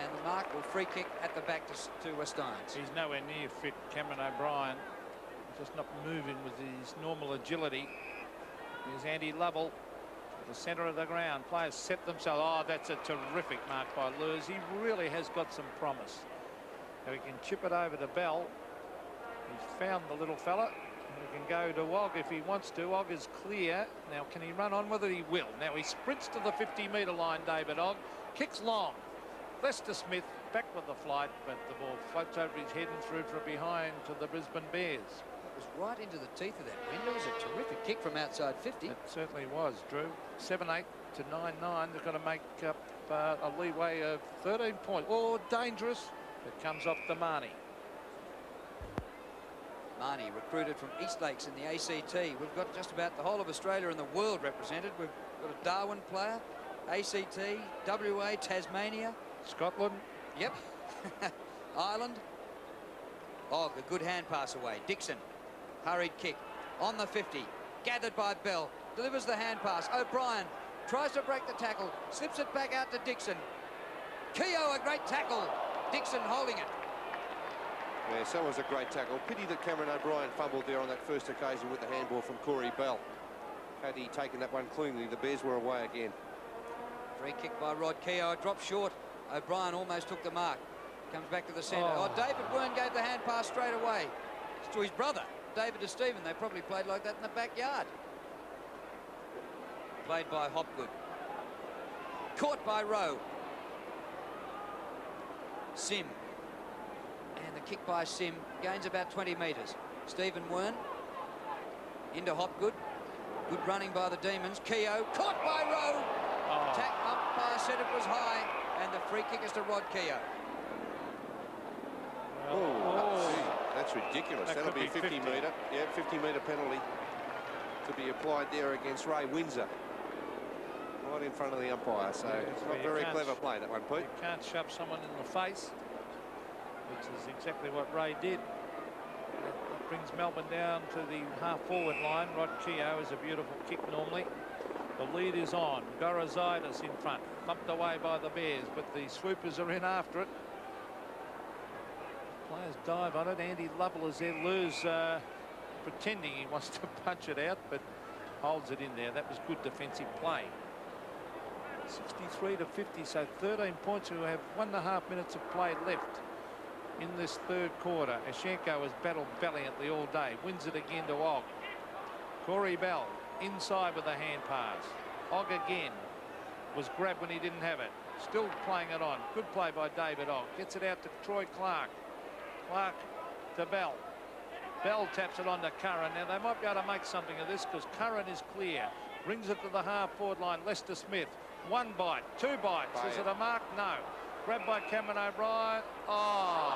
And the mark will free kick at the back to Steins. He's nowhere near fit, Cameron O'Brien. Just not moving with his normal agility. Here's Andy Lovell to the centre of the ground. Players set themselves. Oh, that's a terrific mark by Lurs. He really has got some promise. Now he can chip it over to Bell. He's found the little fella. He can go to Og if he wants to. Og is clear. Now, can he run on with it? He will. Now he sprints to the 50-metre line, David Og. Kicks long. Lester Smith back with the flight, but the ball floats over his head and through from behind to the Brisbane Bears. It was right into the teeth of that wind. It was a terrific kick from outside 50. It certainly was, Drew. 7-8 to 9-9. They've got to make up a leeway of 13 points. Oh, dangerous. It comes off to Marnie. Marnie, recruited from East Lakes in the ACT. We've got just about the whole of Australia and the world represented. We've got a Darwin player, ACT, WA, Tasmania. Scotland. Yep. Ireland. Oh, a good hand pass away. Dixon. Hurried kick. On the 50. Gathered by Bell. Delivers the hand pass. O'Brien tries to break the tackle. Slips it back out to Dixon. Keogh, a great tackle. Dixon holding it. Yeah, so was a great tackle. Pity that Cameron O'Brien fumbled there on that first occasion with the handball from Corey Bell. Had he taken that one cleanly, the Bears were away again. Free kick by Rod Keogh. Dropped short. O'Brien almost took the mark. Comes back to the centre. Oh, David Wern gave the hand pass straight away. It's to his brother, David de Stephen. They probably played like that in the backyard. Played by Hopgood. Caught by Rowe. Sim. And the kick by Sim gains about 20 metres. Stephen Wern into Hopgood. Good running by the Demons. Keogh caught by Rowe. Umpire said it was high, and the free kick is to Rod Keogh. That's ridiculous. That'll be a 50-metre. Yeah, 50-metre penalty to be applied there against Ray Windsor. Right in front of the umpire. So it's not very clever play, that one, Pete. You can't shove someone in the face, which is exactly what Ray did. That brings Melbourne down to the half-forward line. Rod Keogh is a beautiful kick normally. The lead is on. Gorazidis in front. Thumped away by the Bears, but the Swoopers are in after it. Players dive on it. Andy Lovell is there. Lurs pretending he wants to punch it out, but holds it in there. That was good defensive play. 63 to 50, so 13 points. Who have 1.5 minutes of play left in this third quarter. Ashenko has battled valiantly all day. Wins it again to Og. Corey Bell inside with a hand pass. Og again was grabbed when he didn't have it. Still playing it on. Good play by David Og. Gets it out to Troy Clark. Clark to Bell. Bell taps it on to Curran. Now they might be able to make something of this because Curran is clear. Brings it to the half-forward line. Lester Smith. 1 bite. 2 bites. Is it a mark? No. Grabbed by Cameron O'Brien. Oh,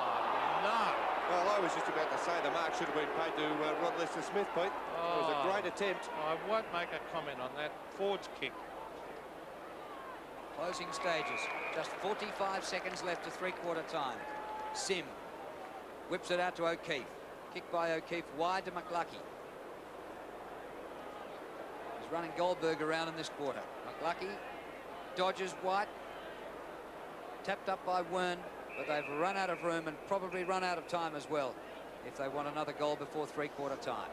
no. Well, I was just about to say the mark should have been paid to Rod Lester Smith, Pete. It was a great attempt. I won't make a comment on that. Ford's kick. Closing stages. Just 45 seconds left to three-quarter time. Sim whips it out to O'Keefe. Kick by O'Keefe wide to McLucky. He's running Goldberg around in this quarter. McLucky dodges White. Tapped up by Wern, but they've run out of room and probably run out of time as well if they want another goal before three-quarter time.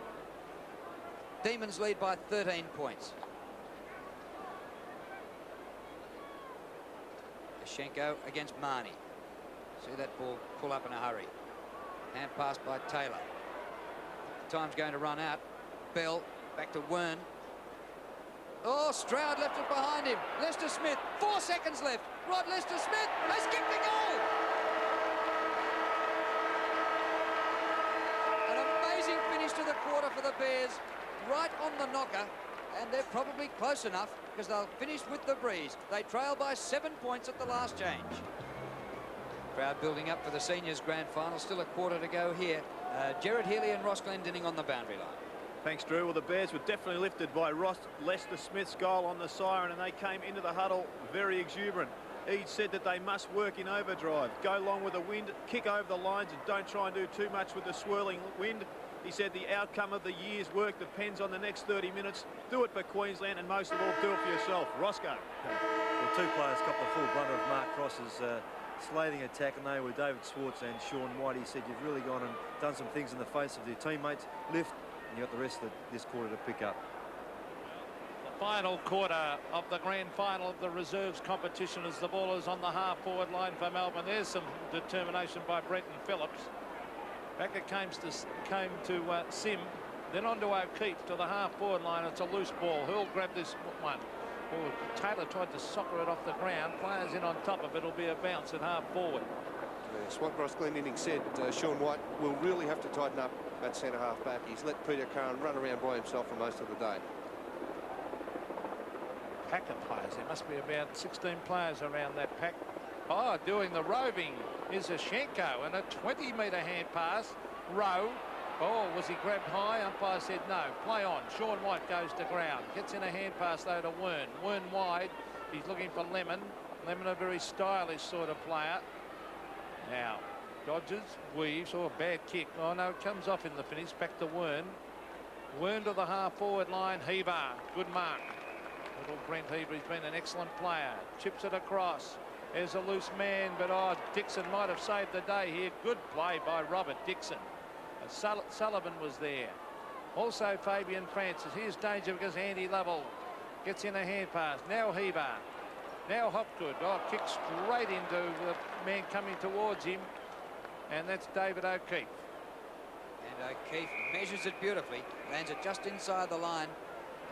Demons lead by 13 points. Ashenko against Marnie. See that ball pull up in a hurry. Hand pass by Taylor. Time's going to run out. Bell back to Wern. Oh, Stroud left it behind him. Lester Smith, 4 seconds left. Rod Lester Smith has kicked the goal. An amazing finish to the quarter for the Bears. Right on the knocker. And they're probably close enough because they'll finish with the breeze. They trail by 7 points at the last change. Crowd building up for the seniors grand final. Still a quarter to go here. Gerard Healy and Ross Glendinning on the boundary line. Thanks, Drew. Well, the Bears were definitely lifted by Ross Lester Smith's goal on the siren, and they came into the huddle very exuberant. Eade said that they must work in overdrive, go along with the wind, kick over the lines, and don't try and do too much with the swirling wind. He said the outcome of the year's work depends on the next 30 minutes. Do it for Queensland, and most of all, do it for yourself. Roscoe. Well, 2 players got the full brunt of Mark Cross's slating attack, and they were David Swartz and Sean White. He said, you've really gone and done some things in the face of your teammates. Lift, and you got the rest of this quarter to pick up. The final quarter of the grand final of the reserves competition as the ball is on the half-forward line for Melbourne. There's some determination by Brenton Phillips. Back it came to Sim, then on to O'Keefe to the half-forward line. It's a loose ball. Who'll grab this one? Oh, Taylor tried to soccer it off the ground. Players in on top of it. It'll be a bounce at half-forward. Yes, what Ross Glendinning said, Sean White will really have to tighten up at centre-half back. He's let Peter Curran run around by himself for most of the day. Pack of players. There must be about 16 players around that pack. Oh, doing the roving is Ashenko, and a 20-metre hand pass. Rowe. Oh, was he grabbed high? Umpire said no. Play on. Sean White goes to ground. Gets in a hand pass though to Wern. Wern wide. He's looking for Lemon. Lemon, a very stylish sort of player. Now, dodges, weaves, or a bad kick. Oh no, it comes off in the finish. Back to Wern. Wern to the half-forward line. Heber. Good mark. Little Brent Heber, he's been an excellent player. Chips it across. There's a loose man, but oh, Dixon might have saved the day here. Good play by Robert Dixon. Sullivan was there. Also Fabian Francis. Here's danger because Andy Lovell gets in a hand pass. Now Heber. Now Hopgood. Oh, kicks straight into the man coming towards him. And that's David O'Keefe. And O'Keefe measures it beautifully. Lands it just inside the line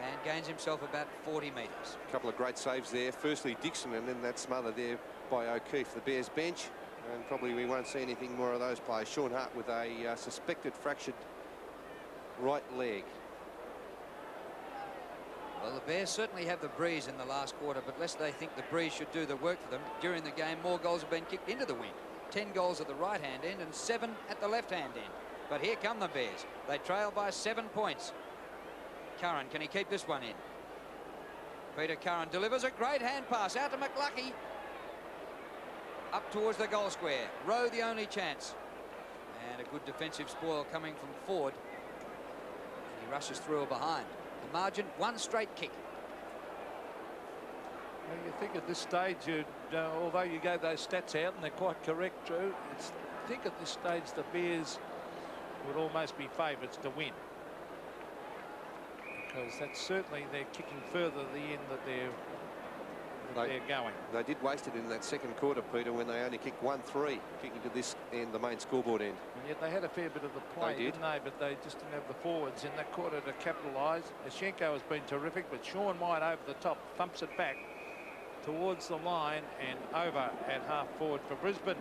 and gains himself about 40 metres. A couple of great saves there. Firstly Dixon, and then that smother there by O'Keefe. The Bears bench, and probably we won't see anything more of those players. Sean Hart with a suspected fractured right leg. Well, the Bears certainly have the breeze in the last quarter, but lest they think the breeze should do the work for them, during the game more goals have been kicked into the wind. 10 goals at the right-hand end and 7 at the left-hand end. But here come the Bears. They trail by 7 points. Curran, can he keep this one in? Peter Curran delivers a great hand pass out to McLucky. Up towards the goal square. Rowe the only chance. And a good defensive spoil coming from Ford. And he rushes through or behind. The margin, 1 straight kick. Well, you think at this stage, although you gave those stats out and they're quite correct, Drew, I think at this stage the Bears would almost be favourites to win. Because that's certainly they're kicking further the end that they're going. They did waste it in that second quarter, Peter, when they only kicked 1-3, kicking to this end, the main scoreboard end. And yet they had a fair bit of the play, didn't they? But they just didn't have the forwards in that quarter to capitalise. Ashenko has been terrific, but Sean White over the top thumps it back towards the line and over at half forward for Brisbane.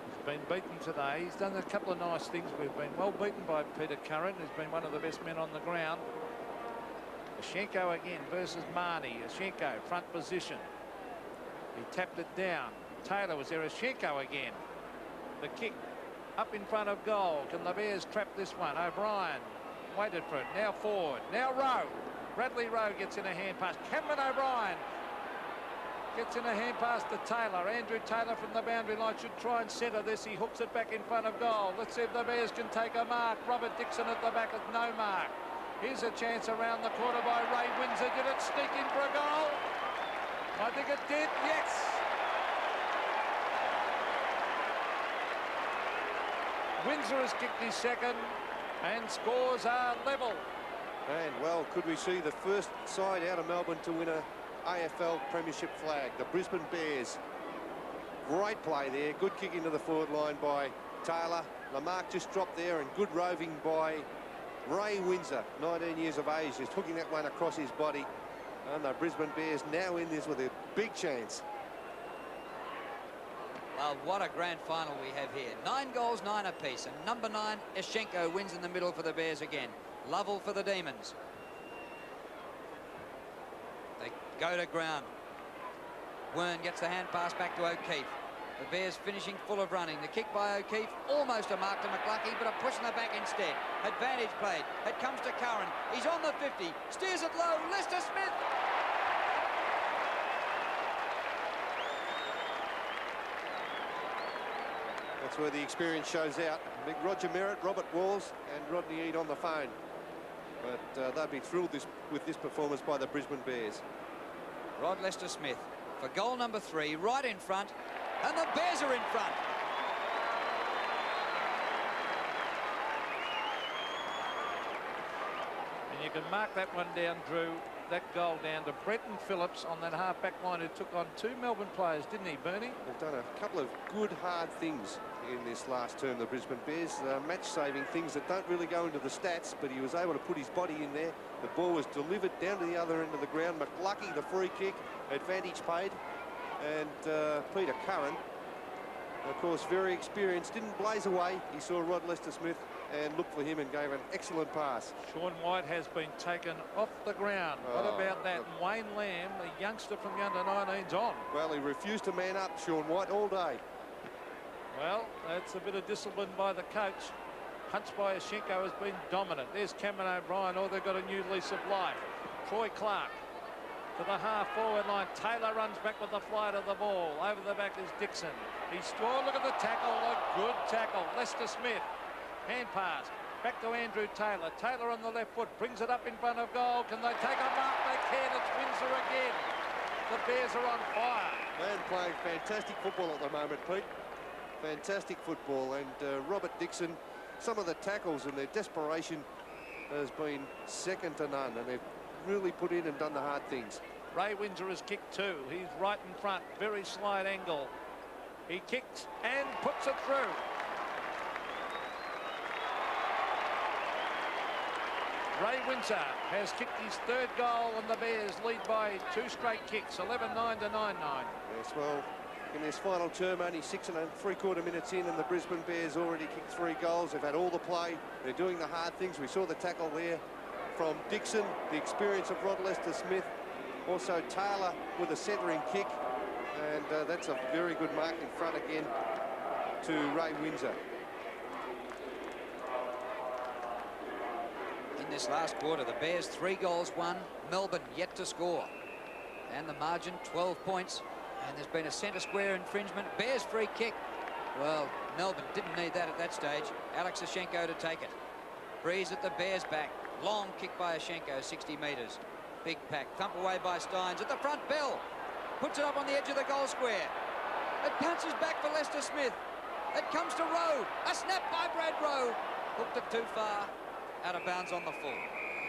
He's been beaten today. He's done a couple of nice things. We've been well beaten by Peter Curran, who's been one of the best men on the ground. Ashenko again versus Marnie. Ashenko front position. He tapped it down. Taylor was there. Ashenko again. The kick up in front of goal. Can the Bears trap this one? O'Brien waited for it. Now forward. Now Rowe. Bradley Rowe gets in a hand pass. Cameron O'Brien gets in a hand pass to Taylor. Andrew Taylor from the boundary line should try and centre this. He hooks it back in front of goal. Let's see if the Bears can take a mark. Robert Dixon at the back with no mark. Here's a chance around the corner by Ray Windsor. Did it sneak in for a goal? I think it did, yes. Windsor has kicked his second and scores are level. And, well, could we see the first side out of Melbourne to win a AFL Premiership flag? The Brisbane Bears. Great play there. Good kick into the forward line by Taylor. The mark just dropped there, and good roving by Ray Windsor, 19 years of age, just hooking that one across his body. And the Brisbane Bears now in this with a big chance. Well, what a grand final we have here. 9 goals, 9 apiece. And number 9, Ashenko, wins in the middle for the Bears again. Lovell for the Demons. They go to ground. Wern gets the hand pass back to O'Keefe. The Bears finishing full of running. The kick by O'Keefe, almost a mark to McLucky, but a push in the back instead. Advantage played. It comes to Curran. He's on the 50. Steers it low. Lester Smith. That's where the experience shows out. Big Roger Merritt, Robert Walls and Rodney Eade on the phone. But they'll be thrilled with this performance by the Brisbane Bears. Rod Lester Smith for goal number 3, right in front. And the Bears are in front. And you can mark that one down, Drew. That goal down to Bretton Phillips on that half-back line, who took on 2 Melbourne players, didn't he, Bernie? They've done a couple of good, hard things in this last term, the Brisbane Bears. Match-saving things that don't really go into the stats, but he was able to put his body in there. The ball was delivered down to the other end of the ground. McLucky, the free kick, advantage paid. And Peter Curran, of course, very experienced, didn't blaze away. He saw Rod Lester Smith and looked for him and gave an excellent pass. Sean White has been taken off the ground. What about that? And Wayne Lamb, the youngster from the under-19s, on. Well, he refused to man up, Sean White, all day. Well, that's a bit of discipline by the coach. Punch by Ashenko has been dominant. There's Cameron O'Brien. Oh, they've got a new lease of life. Troy Clark to the half-forward line. Taylor runs back with the flight of the ball. Over the back is Dixon. He's scored. Look at the tackle. A good tackle. Lester Smith. Hand pass. Back to Andrew Taylor. Taylor on the left foot. Brings it up in front of goal. Can they take a mark? They can. It's Windsor again. The Bears are on fire. Man playing fantastic football at the moment, Pete. Fantastic football. And Robert Dixon, some of the tackles and their desperation has been second to none. And they've really put in and done the hard things. Ray Windsor has kicked 2. He's right in front. Very slight angle. He kicks and puts it through. Ray Windsor has kicked his 3rd goal, and the Bears lead by 2 straight kicks, 11-9 to 9-9. Yes, well, in this final term, only 6 3/4 minutes in, and the Brisbane Bears already kicked 3 goals. They've had all the play. They're doing the hard things. We saw the tackle there from Dixon, the experience of Rod Lester Smith. Also Taylor with a centering kick. And that's a very good mark in front again to Ray Windsor. In this last quarter, the Bears 3 goals, 1. Melbourne yet to score. And the margin, 12 points. And there's been a centre square infringement. Bears free kick. Well, Melbourne didn't need that at that stage. Alex Ashenko to take it. Breeze at the Bears' back. Long kick by Ashenko, 60 metres. Big pack. Thump away by Steins. At the front, Bell. Puts it up on the edge of the goal square. It bounces back for Lester Smith. It comes to Rowe. A snap by Brad Rowe. Hooked it too far. Out of bounds on the full.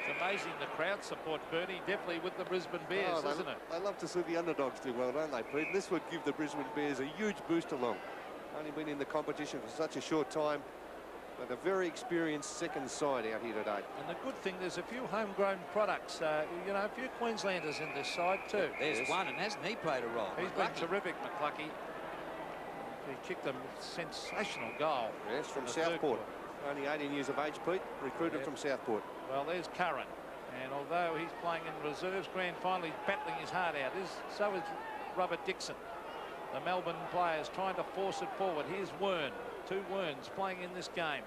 It's amazing the crowd support, Bernie, definitely with the Brisbane Bears, isn't it? They love to see the underdogs do well, don't they, Pete? This would give the Brisbane Bears a huge boost along. Only been in the competition for such a short time, but a very experienced second side out here today. And the good thing, there's a few homegrown products, you know, a few Queenslanders in this side too. There's one, and hasn't he played a role? He's been terrific, McClucky. He kicked a sensational goal. Yes, from Southport. Only 18 years of age, Pete, recruited from Southport. Well, there's Curran. And although he's playing in reserves grand final, he's battling his heart out. So is Robert Dixon. The Melbourne players trying to force it forward. Here's Wern. Two Werns playing in this game.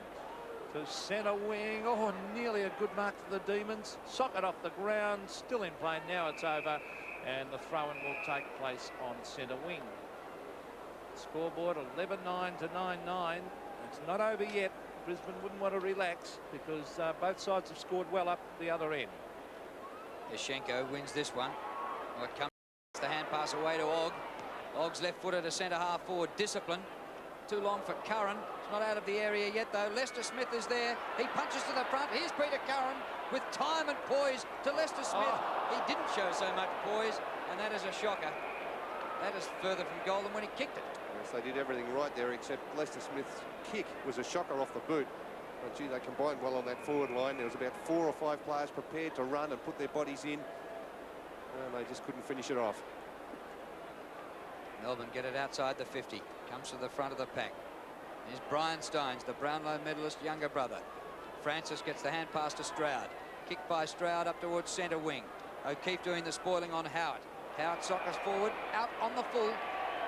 To centre wing. Oh, nearly a good mark for the Demons. Socket off the ground. Still in play. Now it's over. And the throw-in will take place on centre wing. Scoreboard 11-9 to 9-9. It's not over yet. Brisbane wouldn't want to relax because both sides have scored well up the other end. Yashenko wins this one. Well, it comes the hand pass away to Ogg. Ogg's left-footed to centre half forward. Discipline. Too long for Curran. It's not out of the area yet, though. Lester Smith is there. He punches to the front. Here's Peter Curran with time and poise to Lester Smith. He didn't show so much poise, and that is a shocker. That is further from goal than when he kicked it. Yes, they did everything right there, except Lester Smith's kick was a shocker off the boot. But gee, they combined well on that forward line. There was about 4 or 5 players prepared to run and put their bodies in, and they just couldn't finish it off. Melbourne get it outside the 50. Comes to the front of the pack. Here's Brian Steins, the Brownlow medalist younger brother. Francis gets the hand pass to Stroud. Kicked by Stroud up towards centre wing. O'Keefe doing the spoiling on Howard. Howard sockers forward, out on the full,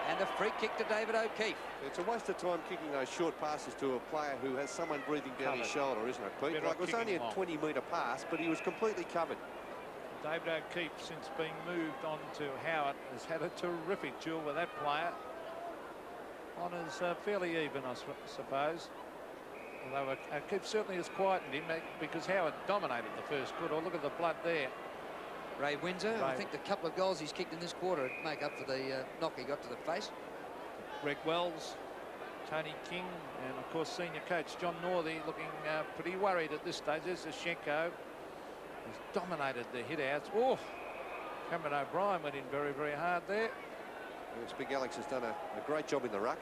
and the free kick to David O'Keefe. It's a waste of time kicking those short passes to a player who has someone breathing down his shoulder, isn't it, Pete? Like, it was only a 20-metre pass, but he was completely covered. David O'Keefe, since being moved on to Howard, has had a terrific duel with that player. Honours fairly even, I suppose. Although O'Keefe certainly has quietened him because Howard dominated the first quarter. Look at the blood there. Ray Windsor, I think the couple of goals he's kicked in this quarter would make up for the knock he got to the face. Greg Wells, Tony King, and of course senior coach John Northey looking pretty worried at this stage. There's Yashenko. He's dominated the hit-outs. Oh, Cameron O'Brien went in very, very hard there. Yes, Big Alex has done a great job in the ruck.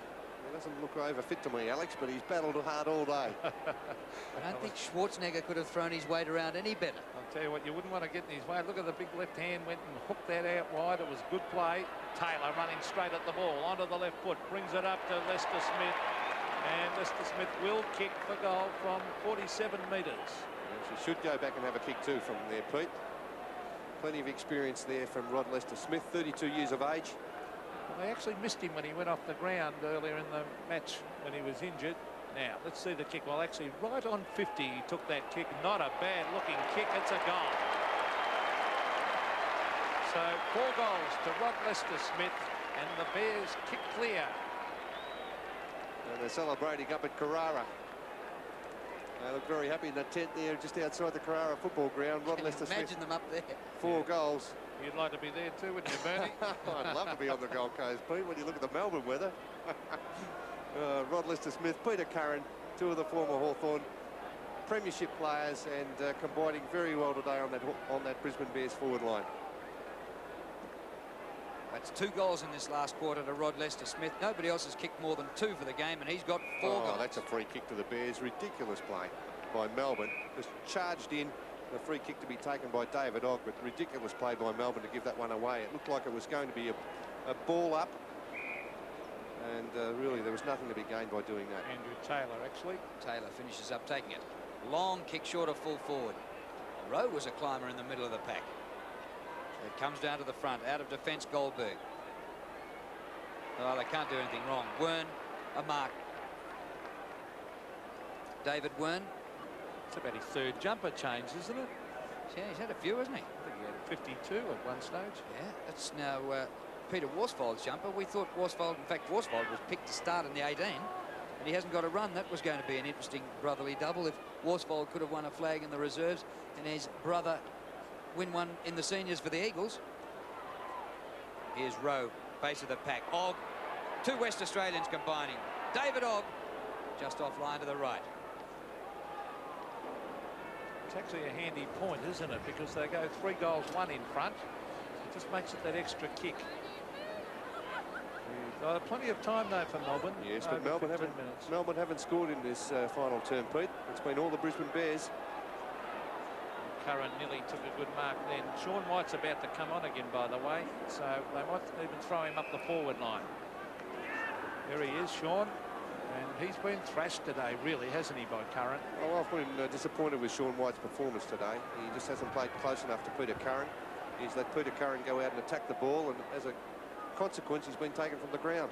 He doesn't look over fit to me, Alex, but he's battled hard all day. I don't think Schwarzenegger could have thrown his weight around any better. I'll tell you what, you wouldn't want to get in his way. Look at the big left hand, went and hooked that out wide. It was good play. Taylor running straight at the ball, onto the left foot, brings it up to Lester Smith. And Lester Smith will kick for goal from 47 metres. Yes, he should go back and have a kick too from there, Pete. Plenty of experience there from Rod Lester Smith, 32 years of age. Well, they actually missed him when he went off the ground earlier in the match when he was injured. Now, let's see the kick. Well, actually, right on 50, he took that kick. Not a bad-looking kick. It's a goal. So, 4 goals to Rod Lester Smith, and the Bears kick clear. And they're celebrating up at Carrara. They look very happy in the tent there just outside the Carrara football ground. Rod Lester Smith. Imagine them up there. 4 goals. You'd like to be there too, wouldn't you, Bernie? I'd love to be on the Gold Coast, Pete, when you look at the Melbourne weather. Rod Lester Smith, Peter Curran, 2 of the former Hawthorn premiership players, and combining very well today on that Brisbane Bears forward line. That's 2 goals in this last quarter to Rod Lester Smith. Nobody else has kicked more than 2 for the game, and he's got 4 goals. That's a free kick to the Bears. Ridiculous play by Melbourne. Just charged in. The free kick to be taken by David Ogg, but ridiculous play by Melbourne to give that one away. It looked like it was going to be a ball up, and really there was nothing to be gained by doing that. Andrew Taylor, actually. Taylor finishes up taking it. Long kick short of full forward. Rowe was a climber in the middle of the pack. It comes down to the front, out of defence, Goldberg. Oh, they can't do anything wrong. Wern, a mark. David Wern. It's about his 3rd jumper change, isn't it? Yeah, he's had a few, hasn't he? I think he had 52 at one stage. Yeah, that's now Peter Worsfold's jumper. We thought Worsfold, in fact, Worsfold was picked to start in the 18, and he hasn't got a run. That was going to be an interesting brotherly double if Worsfold could have won a flag in the reserves and his brother win one in the seniors for the Eagles. Here's Rowe, base of the pack. Ogg, 2 West Australians combining. David Ogg, just offline to the right. It's actually a handy point, isn't it? Because they go 3 goals, 1 in front. It just makes it that extra kick. Plenty of time though for Melbourne. Yes, but Melbourne haven't scored in this final term, Pete. It's been all the Brisbane Bears. Curran nearly took a good mark then. Sean White's about to come on again, by the way, so they might even throw him up the forward line. There he is, Sean, and he's been thrashed today, really, hasn't he, by Curran? Oh, I've been disappointed with Sean White's performance today. He just hasn't played close enough to Peter Curran. He's let Peter Curran go out and attack the ball, and as a consequence, he's been taken from the ground.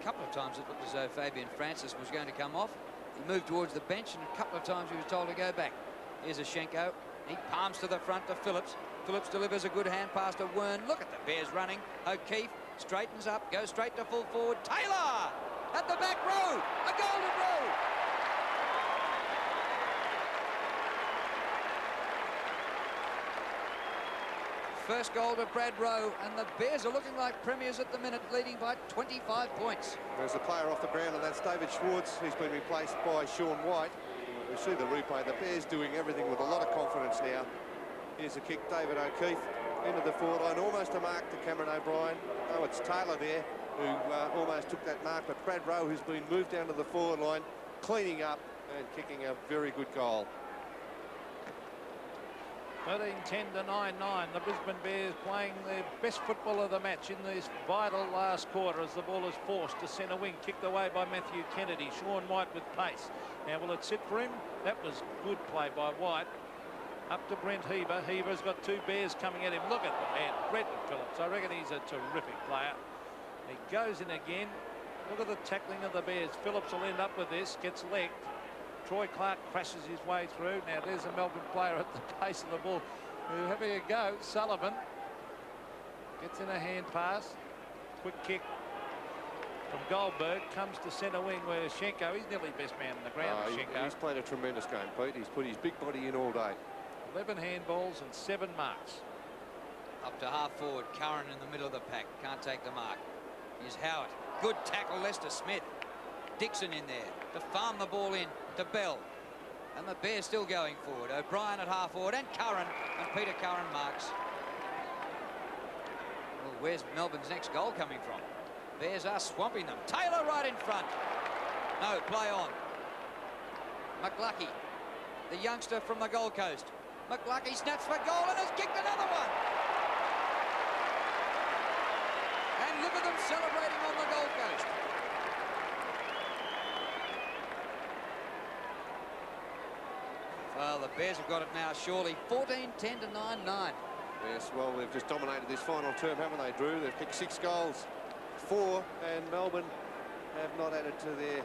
A couple of times it looked as though Fabian Francis was going to come off. He moved towards the bench, and a couple of times he was told to go back. Here's Ashenko. He palms to the front to Phillips. Phillips delivers a good hand pass to Wern. Look at the Bears running. O'Keefe straightens up, goes straight to full forward. Taylor at the back row. A golden row. First goal to Brad Rowe, and the Bears are looking like premiers at the minute, leading by 25 points. There's a player off the ground, and that's David Schwartz, who's been replaced by Sean White. We see the replay. The Bears doing everything with a lot of confidence now. Here's a kick, David O'Keefe into the forward line, almost a mark to Cameron O'Brien. Oh, it's Taylor there who almost took that mark, but Brad Rowe, who's been moved down to the forward line, cleaning up and kicking a very good goal. 13-10 to 9-9. The Brisbane Bears playing their best football of the match in this vital last quarter as the ball is forced to centre wing, kicked away by Matthew Kennedy. Sean White with pace. Now will it sit for him? That was good play by White. Up to Brent Heaver. Heaver's got 2 Bears coming at him. Look at the man, Brenton Phillips. I reckon he's a terrific player. He goes in again. Look at the tackling of the Bears. Phillips will end up with this, gets legged. Troy Clark crashes his way through. Now there's a Melbourne player at the base of the ball who's having a go. Sullivan gets in a hand pass. Quick kick from Goldberg. Comes to centre wing where Schenko, he's nearly best man on the ground. He's played a tremendous game, Pete. He's put his big body in all day. 11 handballs and 7 marks. Up to half forward, Curran in the middle of the pack. Can't take the mark. Here's Howard. Good tackle, Lester Smith. Dixon in there to farm the ball in to Bell, and the Bears still going forward. O'Brien at half forward, and Curran, and Peter Curran marks. Well, where's Melbourne's next goal coming from? Bears are swamping them. Taylor right in front. No, play on. McLucky, the youngster from the Gold Coast. McLucky snaps for goal and has kicked another one. And look at them celebrating on the Gold Coast. Well, the Bears have got it now, surely. 14-10 to 9-9. Yes, well, they've just dominated this final term, haven't they, Drew? They've kicked 6 goals, 4, and Melbourne have not added to their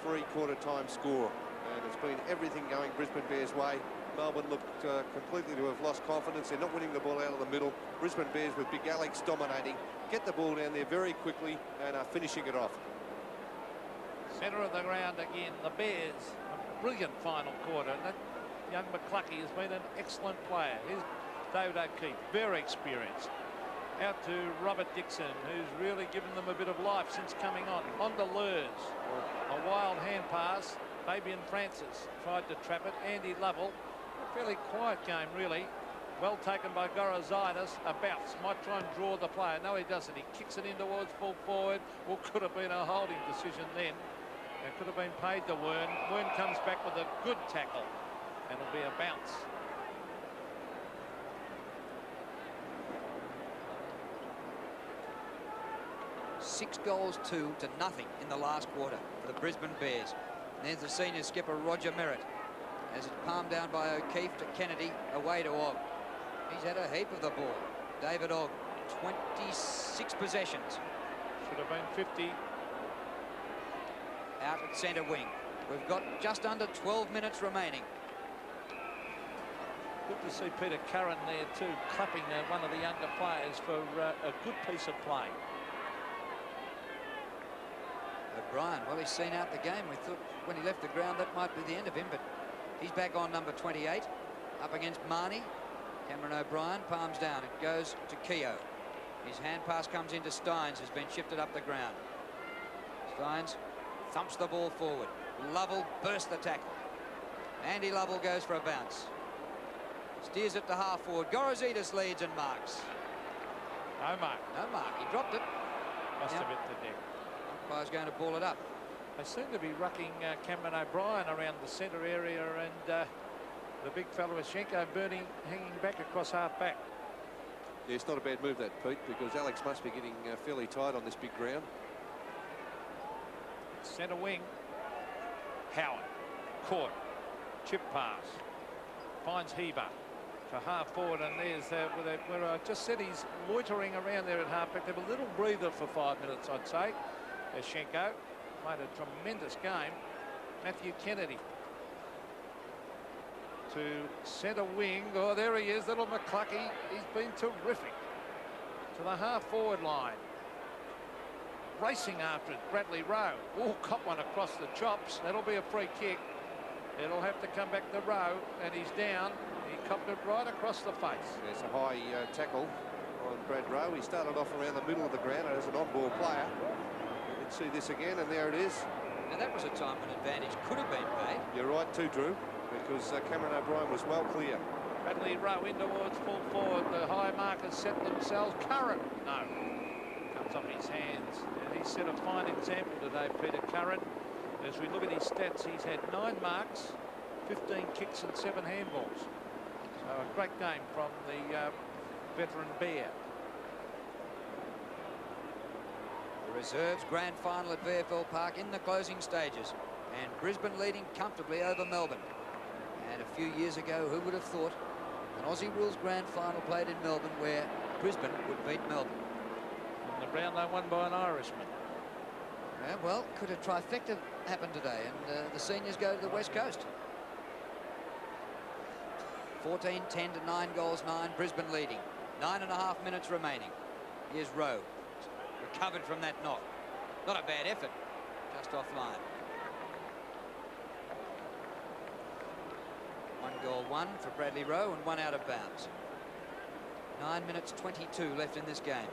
3/4 time score. And it's been everything going Brisbane Bears' way. Melbourne looked completely to have lost confidence. They're not winning the ball out of the middle. Brisbane Bears with Big Alex dominating. Get the ball down there very quickly and are finishing it off. Centre of the ground again. The Bears, a brilliant final quarter. That young McLucky has been an excellent player. Here's David O'Keefe, very experienced. Out to Robert Dixon, who's really given them a bit of life since coming on. On to Lurs. A wild hand pass. Fabian Francis tried to trap it. Andy Lovell. A fairly quiet game, really. Well taken by Gorozidis. A bounce. Might try and draw the player. No, he doesn't. He kicks it in towards full forward. Well, could have been a holding decision then. It could have been paid to Wern. Wern comes back with a good tackle. And it'll be a bounce. Six goals to nothing in the last quarter for the Brisbane Bears. And there's the senior skipper, Roger Merritt, as it's palmed down by O'Keefe to Kennedy, away to Ogg. He's had a heap of the ball. David Ogg, 26 possessions. Should have been 50. Out at centre wing. We've got just under 12 minutes remaining. Good to see Peter Curran there too, clapping one of the younger players for a good piece of play. O'Brien, well, he's seen out the game. We thought when he left the ground that might be the end of him, but he's back on number 28, up against Marnie. Cameron O'Brien palms down. It goes to Keogh. His hand pass comes into Steins, has been shifted up the ground. Steins thumps the ball forward. Lovell burst the tackle. Andy Lovell goes for a bounce. Steers it to half forward. Gorozidis leads and marks. No mark. No mark. He dropped it. Must have hit the deck. Umpire's going to ball it up. They seem to be rucking Cameron O'Brien around the centre area, and the big fellow Schenko Bernie hanging back across half back. Yeah, it's not a bad move, that, Pete, because Alex must be getting fairly tight on this big ground. Centre wing. Howard. Caught. Chip pass. Finds Heber to half forward, and there's where I just said he's loitering around there at half back. They have a little breather for 5 minutes, I'd say. As Schenko played a tremendous game. Matthew Kennedy to centre wing. Oh, there he is, little McCluckey. He's been terrific. To the half forward line. Racing after it, Bradley Rowe. Oh, caught one across the chops. That'll be a free kick. It'll have to come back to Rowe, and he's down. He copped it right across the face. There's a high tackle on Brad Rowe. He started off around the middle of the ground as an on-ball player. You can see this again, and there it is. Now, that was a time when advantage could have been paid. You're right too, Drew, because Cameron O'Brien was well clear. Bradley Rowe in towards full forward. The high markers set themselves. Curran, no. Comes off his hands. And he set a fine example today, Peter Curran. As we look at his stats, he's had 9 marks, 15 kicks and 7 handballs. So a great game from the veteran Bear. The reserves grand final at VFL Park in the closing stages, and Brisbane leading comfortably over Melbourne. And a few years ago, who would have thought an Aussie rules grand final played in Melbourne where Brisbane would beat Melbourne? And the Brownlow won by an Irishman. Yeah, well, could a trifecta happen today, and the seniors go to the West Coast. 14-10 to 9 goals, 9, Brisbane leading. 9.5 minutes remaining. Here's Rowe. Recovered from that knock. Not a bad effort, just offline. 1 goal, 1 for Bradley Rowe, and 1 out of bounds. 9 minutes 22 left in this game.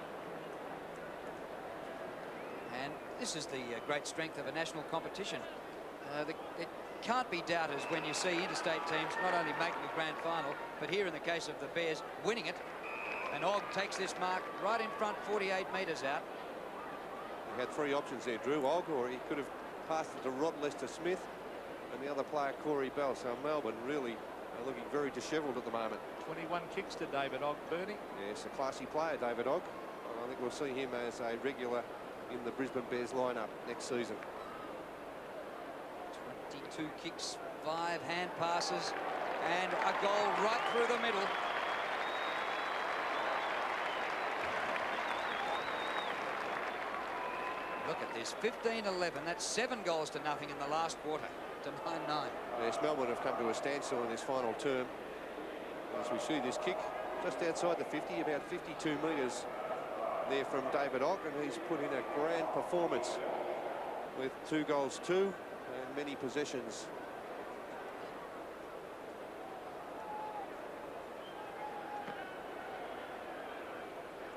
And this is the great strength of a national competition. It can't be doubters when you see interstate teams not only making the grand final, but here in the case of the Bears, winning it. And Ogg takes this mark right in front, 48 metres out. He had 3 options there, Drew. Ogg, or he could have passed it to Rod Lester-Smith, and the other player, Corey Bell. So Melbourne really are looking very dishevelled at the moment. 21 kicks to David Ogg, Bernie. Yes, a classy player, David Ogg. I think we'll see him as a regular in the Brisbane Bears lineup next season. 22 kicks, 5 hand passes, and a goal right through the middle. Look at this, 15-11. That's 7 goals to nothing in the last quarter, to 9-9. Yes, Melbourne have come to a standstill in this final term. As we see this kick just outside the 50, about 52 metres there from David Ogg, and he's put in a grand performance with 2 goals, 2, and many possessions.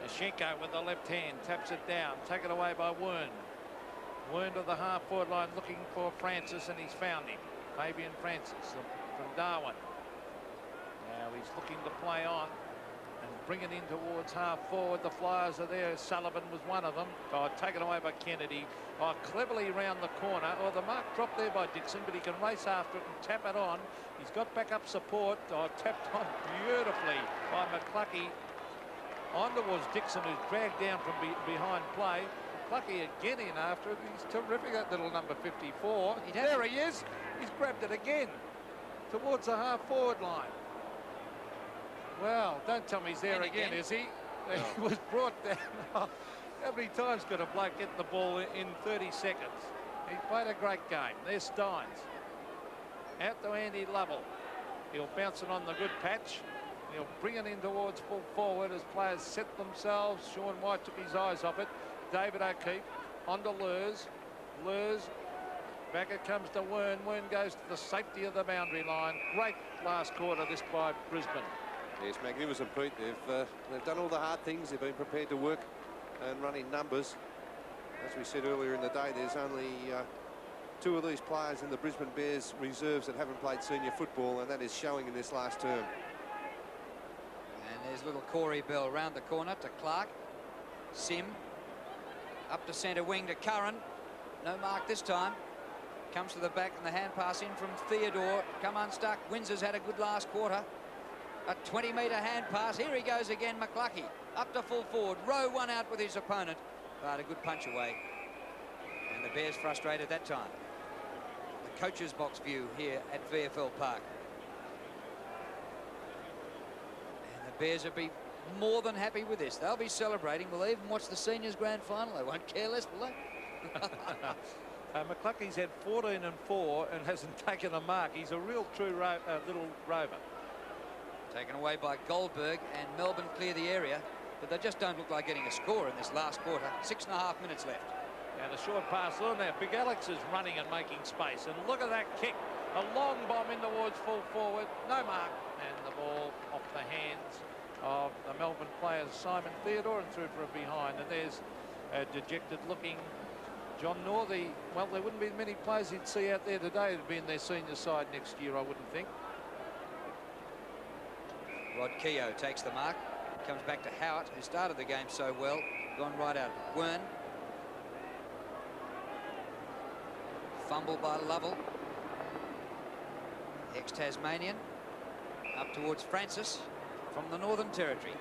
Schenko with the left hand taps it down, taken away by Wern. Wern to the half forward line looking for Francis, and he's found him. Fabian Francis from Darwin. Now he's looking to play on and bring it in towards half forward. The Flyers are there. Sullivan was one of them. Oh, taken away by Kennedy. Oh, cleverly round the corner. Oh, the mark dropped there by Dixon, but he can race after it and tap it on. He's got backup support. Oh, tapped on beautifully by McCluckey. On towards Dixon, who's dragged down from behind play. McCluckey again in after it. He's terrific, that little number 54. There he is. He's grabbed it again towards the half forward line. Well, don't tell me he's there again, is he? No. He was brought down. How many times could a bloke get the ball in 30 seconds? He played a great game. There's Steins. Out to Andy Lovell. He'll bounce it on the good patch. He'll bring it in towards full forward as players set themselves. Sean White took his eyes off it. David O'Keefe on to Lurs. Lurs, back it comes to Wern. Wern goes to the safety of the boundary line. Great last quarter this by Brisbane. Yes, magnificent, Pete. They've done all the hard things. They've been prepared to work and run in numbers. As we said earlier in the day, there's only two of these players in the Brisbane Bears reserves that haven't played senior football, and that is showing in this last term. And there's little Corey Bell round the corner to Clark. Sim up to centre wing to Curran. No mark this time. Comes to the back and the hand pass in from Theodore. Come unstuck. Windsor's had a good last quarter. A 20-metre hand pass. Here he goes again, McCluckie. Up to full forward. Rowe one out with his opponent. But a good punch away. And the Bears frustrated that time. The coach's box view here at VFL Park. And the Bears will be more than happy with this. They'll be celebrating. We'll even watch the seniors grand final. They won't care less, will they? McCluckie's had 14 and 4 and hasn't taken a mark. He's a real true little rover. Taken away by Goldberg, and Melbourne clear the area, but they just don't look like getting a score in this last quarter. 6.5 minutes left. And a short pass on there. Big Alex is running and making space, and look at that kick. A long bomb in towards full forward. No mark, and the ball off the hands of the Melbourne players Simon Theodore and through for a behind. And there's a dejected looking John Northey. Well, there wouldn't be many players you'd see out there today to be in their senior side next year, I wouldn't think. Rod Keogh takes the mark. Comes back to Howard, who started the game so well. Gone right out. Wern. Fumble by Lovell. Ex-Tasmanian. Up towards Francis from the Northern Territory.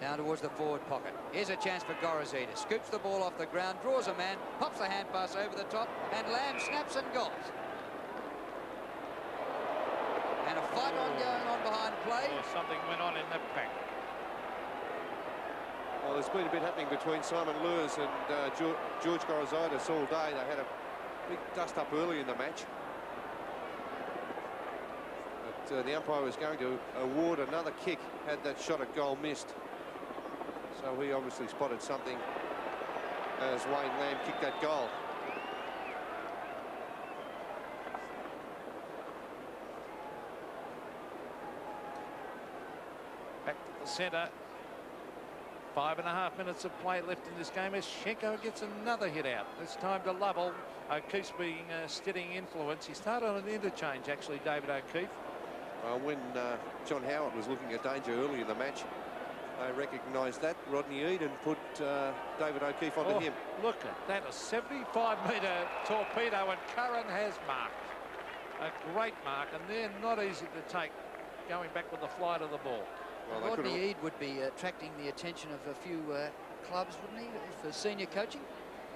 Down towards the forward pocket. Here's a chance for Gorazida. Scoops the ball off the ground, draws a man, pops the hand pass over the top, and Lamb snaps and goals. And a fight going on behind play. Oh, something went on in that pack. Well, there's been a bit happening between Simon Lewis and George Gorazidis all day. They had a big dust-up early in the match. But the umpire was going to award another kick had that shot at goal missed. So he obviously spotted something as Wayne Lamb kicked that goal. Back to the centre. 5.5 minutes of play left in this game as Schenko gets another hit out. This time to Lovell. O'Keefe's being a steadying influence. He started on an interchange, actually, David O'Keefe. When John Howard was looking at danger early in the match, they recognised that. Rodney Eden put David O'Keefe onto him. Look at that, a 75-metre torpedo, and Curran has marked. A great mark, and they're not easy to take going back with the flight of the ball. Well, Rodney Eade would be attracting the attention of a few clubs, wouldn't he, for senior coaching?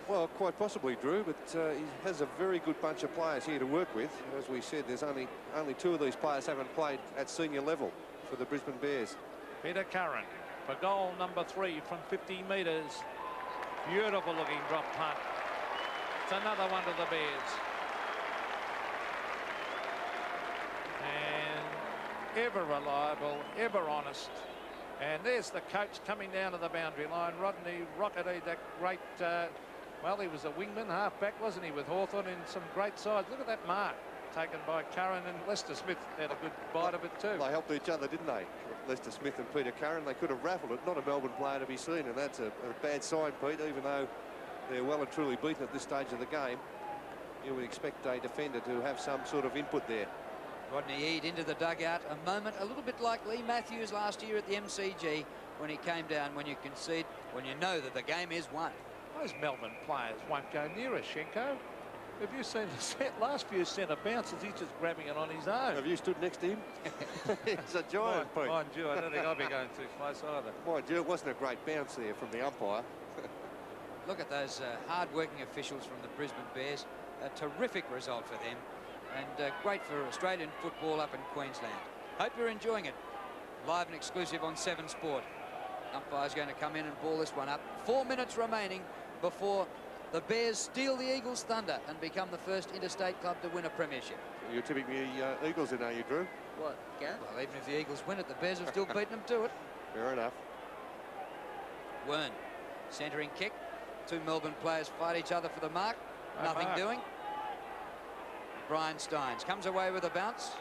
Well, quite possibly, Drew, but he has a very good bunch of players here to work with. As we said, there's only two of these players haven't played at senior level for the Brisbane Bears. Peter Curran for goal number 3 from 50 metres. Beautiful looking drop punt. It's another one to the Bears. And ever reliable, ever honest. And there's the coach coming down to the boundary line. Rodney Rockety, that great, well, he was a wingman, half-back, wasn't he, with Hawthorn in some great sides. Look at that mark taken by Curran, and Lester Smith had a good bite of it too. They helped each other, didn't they? Lester Smith and Peter Curran. They could have raffled it. Not a Melbourne player to be seen, and that's a bad sign, Pete, even though they're well and truly beaten at this stage of the game. You would expect a defender to have some sort of input there. Rodney Eade into the dugout. A moment a little bit like Lee Matthews last year at the MCG when he came down, when you concede, when you know that the game is won. Those Melbourne players won't go near us, Schenko. Have you seen the last few centre bounces? He's just grabbing it on his own. Have you stood next to him? He's a giant, Pete. Mind you, I don't think I'll be going too close either. Mind you, it wasn't a great bounce there from the umpire. Look at those hard-working officials from the Brisbane Bears. A terrific result for them, and great for Australian football up in Queensland. Hope you're enjoying it. Live and exclusive on 7 Sport. Umpire's going to come in and ball this one up. 4 minutes remaining before the Bears steal the Eagles' thunder and become the first interstate club to win a premiership. You're tipping the Eagles in, are you, Drew? What, Gareth? Well, even if the Eagles win it, the Bears have still beaten them to it. Fair enough. Wern, centering kick. 2 Melbourne players fight each other for the mark. Nothing doing. Brian Steins comes away with a bounce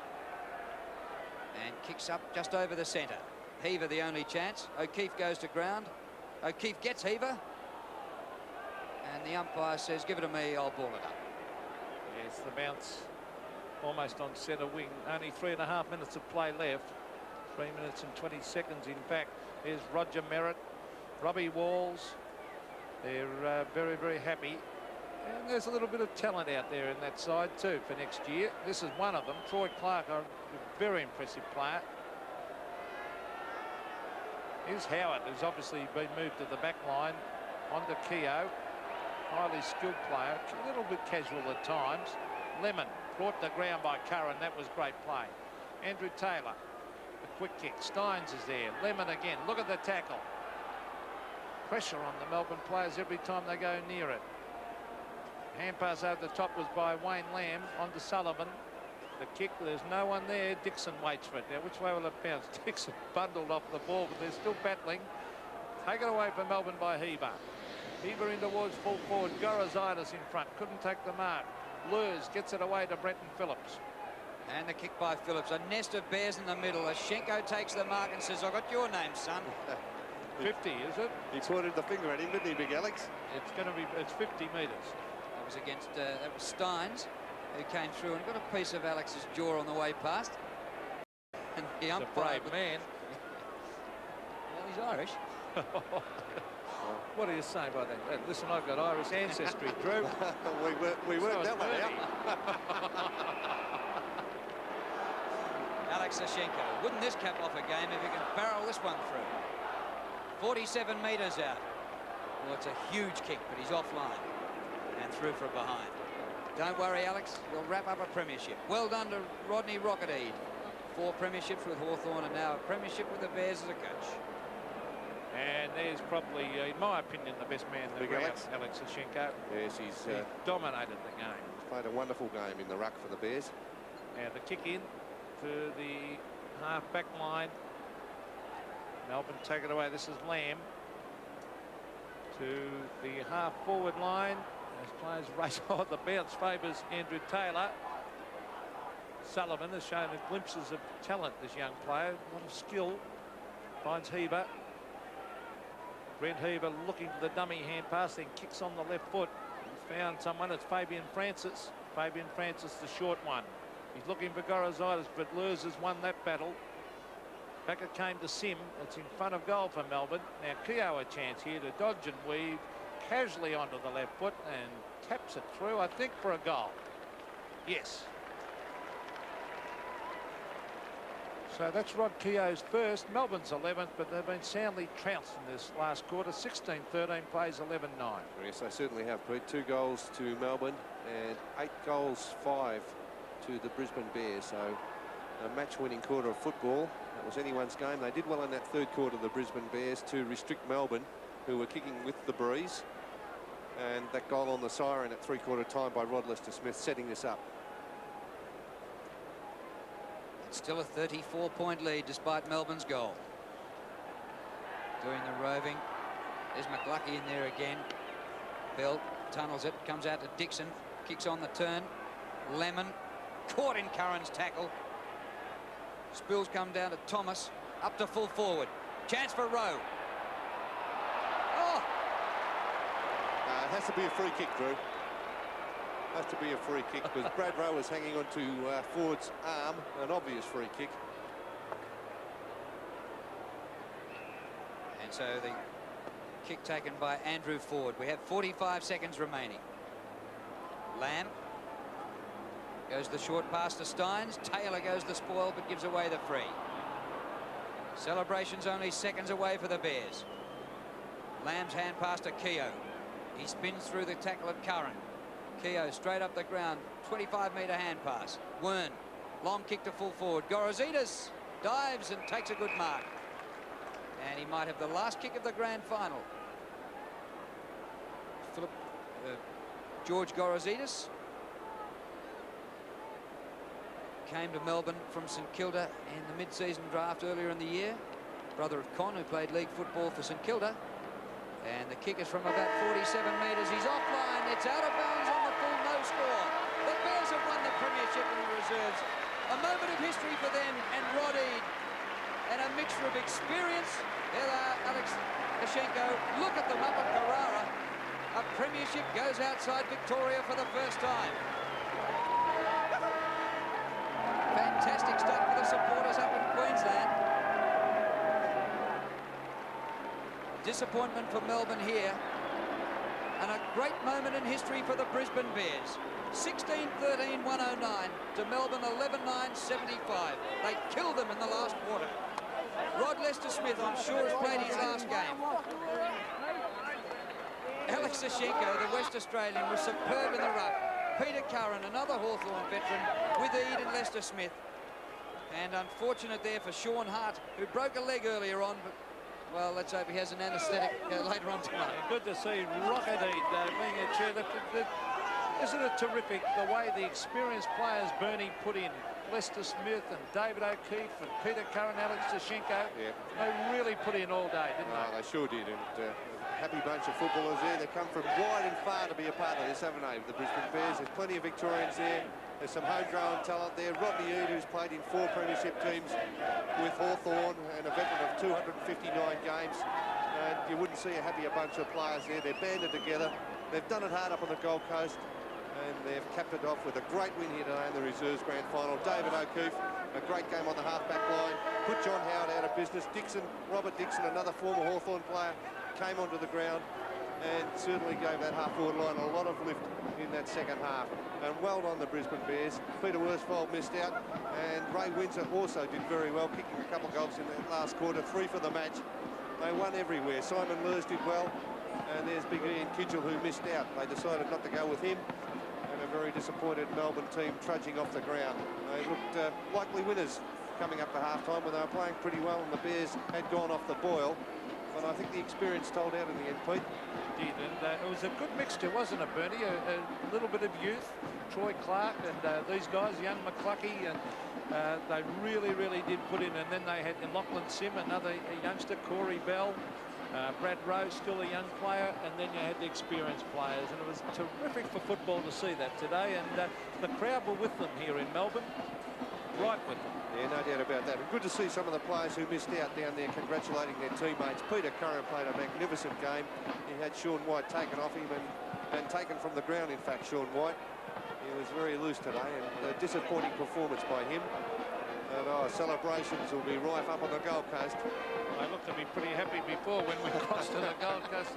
and kicks up just over the centre. Heaver the only chance. O'Keefe goes to ground. O'Keefe gets Heaver. And the umpire says, give it to me, I'll ball it up. Yes, the bounce almost on centre wing. Only 3.5 minutes of play left. 3 minutes and 20 seconds, in fact. Here's Roger Merritt, Robbie Walls. They're very, very happy. And there's a little bit of talent out there in that side too for next year. This is one of them. Troy Clark, a very impressive player. Here's Howard, who's obviously been moved to the back line. On to Keogh. Highly skilled player, a little bit casual at times. Lemon brought to ground by Curran. That was great play. Andrew Taylor, a quick kick. Steins is there. Lemon again. Look at the tackle. Pressure on the Melbourne players every time they go near it. Hand pass over the top was by Wayne Lamb. On to Sullivan. The kick, there's no one there. Dixon waits for it. Now, which way will it bounce? Dixon bundled off the ball, but they're still battling. Taken away from Melbourne by Heber. Heber in towards full forward. Gorozitis in front. Couldn't take the mark. Lures gets it away to Brenton Phillips. And the kick by Phillips. A nest of bears in the middle. Ashenko takes the mark and says, I got your name, son. 50, is it? He pointed the finger at him, didn't he, Big Alex? It's 50 metres. That was against, that was Steins, who came through and got a piece of Alex's jaw on the way past. And the umpire, brave man. Well, he's Irish. What do you say by that? Hey, listen, I've got Irish ancestry, Drew. we worked that one out. Alex Ashenko. Wouldn't this cap off a game if he can barrel this one through? 47 metres out. Well, it's a huge kick, but he's offline and through for a behind. Don't worry, Alex. You'll wrap up a premiership. Well done to Rodney Rocketede. 4 premierships with Hawthorn and now a premiership with the Bears as a coach. And there's probably, in my opinion, the best man in the round, Alex Ashenko. Yes, he's dominated the game. Played a wonderful game in the ruck for the Bears. And the kick in to the half-back line. Melbourne take it away. This is Lamb to the half-forward line. As players race on, the bounce favours Andrew Taylor. Sullivan has shown glimpses of talent, this young player. A lot of skill. Finds Heber. Brent Heber looking for the dummy hand pass, then kicks on the left foot. He's found someone. It's Fabian Francis. Fabian Francis, the short one. He's looking for Gorozitis, but Lures has won that battle. Back it came to Sim. It's in front of goal for Melbourne. Now Keogh a chance here to dodge and weave casually onto the left foot and taps it through, I think, for a goal. Yes. So that's Rod Keogh's first. Melbourne's 11th, but they've been soundly trounced in this last quarter. 16-13 plays 11-9. Yes, they certainly have, Pete. 2 goals to Melbourne and 8 goals, 5 to the Brisbane Bears. So a match-winning quarter of football. That was anyone's game. They did well in that third quarter, the Brisbane Bears, to restrict Melbourne, who were kicking with the breeze. And that goal on the siren at 3/4 time by Rod Lester-Smith setting this up. It's still a 34-point lead despite Melbourne's goal. Doing the roving. There's McLucky in there again. Bell tunnels it, comes out to Dixon, kicks on the turn. Lemon caught in Curran's tackle. Spills come down to Thomas, up to full forward. Chance for Rowe. Oh! It has to be a free kick, Drew. Has to be a free kick because Brad Rowe was hanging on to Ford's arm. An obvious free kick. And so the kick taken by Andrew Ford. We have 45 seconds remaining. Lamb goes the short pass to Steins. Taylor goes the spoil but gives away the free. Celebrations only seconds away for the Bears. Lamb's hand pass to Keogh. He spins through the tackle of Curran. Keogh straight up the ground, 25-metre hand pass. Wern, long kick to full forward. Gorozitis dives and takes a good mark. And he might have the last kick of the grand final. George Gorozitis came to Melbourne from St Kilda in the mid-season draft earlier in the year. Brother of Con, who played league football for St Kilda. And the kick is from about 47 metres. He's offline. It's out of bounds on the full no score. The Bears have won the premiership in the reserves. A moment of history for them and Rod Eade. And a mixture of experience. There they are, Alex Ashenko. Look at them up at Carrara. A A premiership goes outside Victoria for the first time. Fantastic stuff for the supporters up in Queensland. Disappointment for Melbourne here. And a great moment in history for the Brisbane Bears. 16-13, 109 to Melbourne 11-9, 75. They killed them in the last quarter. Rod Lester-Smith, I'm sure, has played his last game. Alex Sashenko, the West Australian, was superb in the ruck. Peter Curran, another Hawthorn veteran, with Eade and Lester-Smith. And unfortunate there for Sean Hart, who broke a leg earlier on, but, well, let's hope he has an anaesthetic later on tonight. Good to see Rocket Eade being a chairlifter. Isn't it terrific the way the experienced players Bernie put in? Lester-Smith and David O'Keefe and Peter Curran, Alex Sashenko. Yeah. They really put in all day, didn't they? They sure did. And happy bunch of footballers there. They come from wide and far to be a part of this, haven't they? The Brisbane Bears. There's plenty of Victorians there. There's some homegrown talent there. Rodney Eade, who's played in 4 premiership teams with Hawthorn and a veteran of 259 games. And you wouldn't see a happier bunch of players there. They're banded together. They've done it hard up on the Gold Coast. And they've capped it off with a great win here today in the Reserves Grand Final. David O'Keefe, a great game on the half-back line. Put John Howard out of business. Robert Dixon, another former Hawthorn player, came onto the ground and certainly gave that half-forward line a lot of lift in that second half. And well done the Brisbane Bears. Peter Worsfold missed out, and Ray Windsor also did very well, kicking a couple of goals in that last quarter, 3 for the match. They won everywhere. Simon Lurs did well, and there's Big Ian Kidgel, who missed out. They decided not to go with him. A very disappointed Melbourne team trudging off the ground. They looked likely winners coming up for half-time when they were playing pretty well and the Bears had gone off the boil. But I think the experience told out in the end, Pete. Did, and it was a good mixture, wasn't it, Bernie? A little bit of youth, Troy Clark and these guys, young McCluckey, and they really did put in. And then they had Lachlan Sim, another youngster, Corey Bell. Brad Rowe, still a young player, and then you had the experienced players, and it was terrific for football to see that today, and the crowd were with them here in Melbourne, right with them. Yeah, no doubt about that. And good to see some of the players who missed out down there congratulating their teammates. Peter Curran played a magnificent game. He had Sean White taken off him and taken from the ground, in fact, Sean White. He was very loose today, and a disappointing performance by him. And celebrations will be rife up on the Gold Coast. They looked to be pretty happy before when we crossed to the Gold Coast.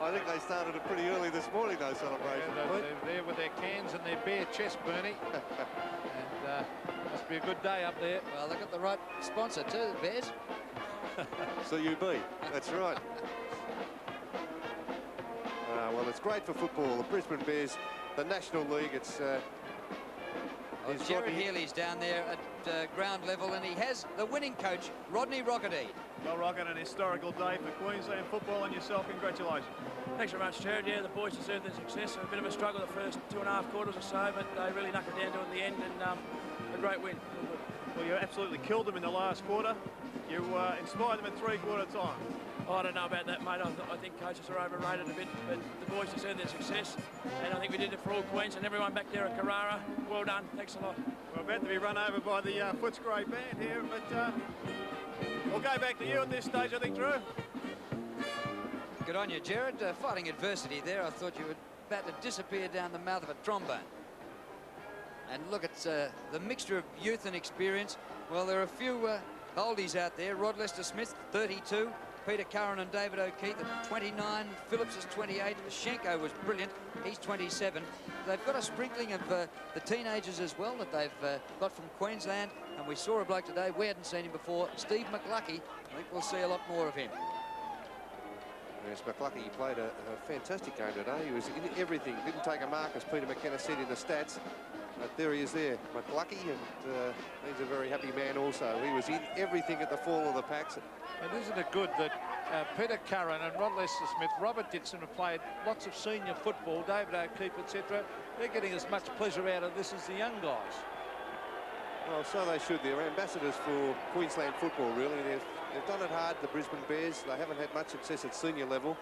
I think they started it pretty early this morning, those celebrations. Yeah, they're there with their cans and their bare chest, Bernie. And must be a good day up there. Well, they've got the right sponsor too, the Bears. CUB, that's right. Well, it's great for football. The Brisbane Bears, the National League, it's... Jared Healy's down there at ground level, and he has the winning coach, Rodney Rocket Eade. Well, Rocket, an historical day for Queensland football, and yourself, congratulations. Thanks very much, Jared. Yeah, the boys deserve their success. A bit of a struggle the first 2.5 quarters or so, but they really knuckled down to it in the end, and a great win. Well, you absolutely killed them in the last quarter. You inspired them in 3/4 time. Oh, I don't know about that, mate. I think coaches are overrated a bit, but the boys deserve their success, and I think we did it for all Queensland. Everyone back there at Carrara, well done. Thanks a lot. We're about to be run over by the Footscray band here, but we'll go back to you at this stage, I think, Drew. Good on you, Jared. Fighting adversity there. I thought you were about to disappear down the mouth of a trombone. And look, it's the mixture of youth and experience. Well, there are a few oldies out there. Rod Lester-Smith, 32. Peter Curran and David O'Keefe at 29. Phillips is 28. Shenko was brilliant. He's 27. They've got a sprinkling of the teenagers as well that they've got from Queensland. And we saw a bloke today. We hadn't seen him before. Steve McLuckie. I think we'll see a lot more of him. Yes, McLuckie, he played a fantastic game today. He was in everything. Didn't take a mark, as Peter McKenna said in the stats. But there he is there, McLuckie, and he's a very happy man also. He was in everything at the fall of the packs. And isn't it good that Peter Curran and Rod Lester-Smith, Robert Dixon have played lots of senior football, David O'Keefe, etc. They're getting as much pleasure out of this as the young guys. Well, so they should. They're ambassadors for Queensland football, really. They've done it hard, the Brisbane Bears. They haven't had much success at senior level.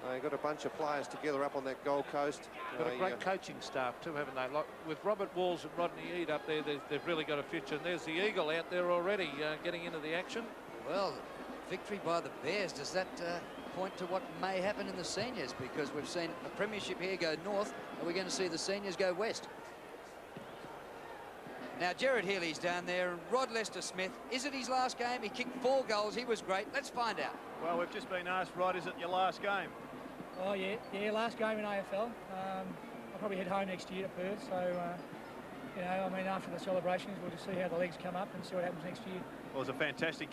They've got a bunch of players together up on that Gold Coast. Got a great coaching staff too, haven't they? Like with Robert Walls and Rodney Eade up there, they've really got a future. And there's the Eagle out there already getting into the action. Well, victory by the Bears, does that point to what may happen in the seniors? Because we've seen the premiership here go north, and we're going to see the seniors go west. Now, Gerard Healy's down there, and Rod Lester-Smith, is it his last game? He kicked 4 goals. He was great. Let's find out. Well, we've just been asked, Rod, is it your last game? Oh, yeah, last game in AFL. I'll probably head home next year to Perth, so, you know, I mean, after the celebrations, we'll just see how the legs come up and see what happens next year. Well, it's a fantastic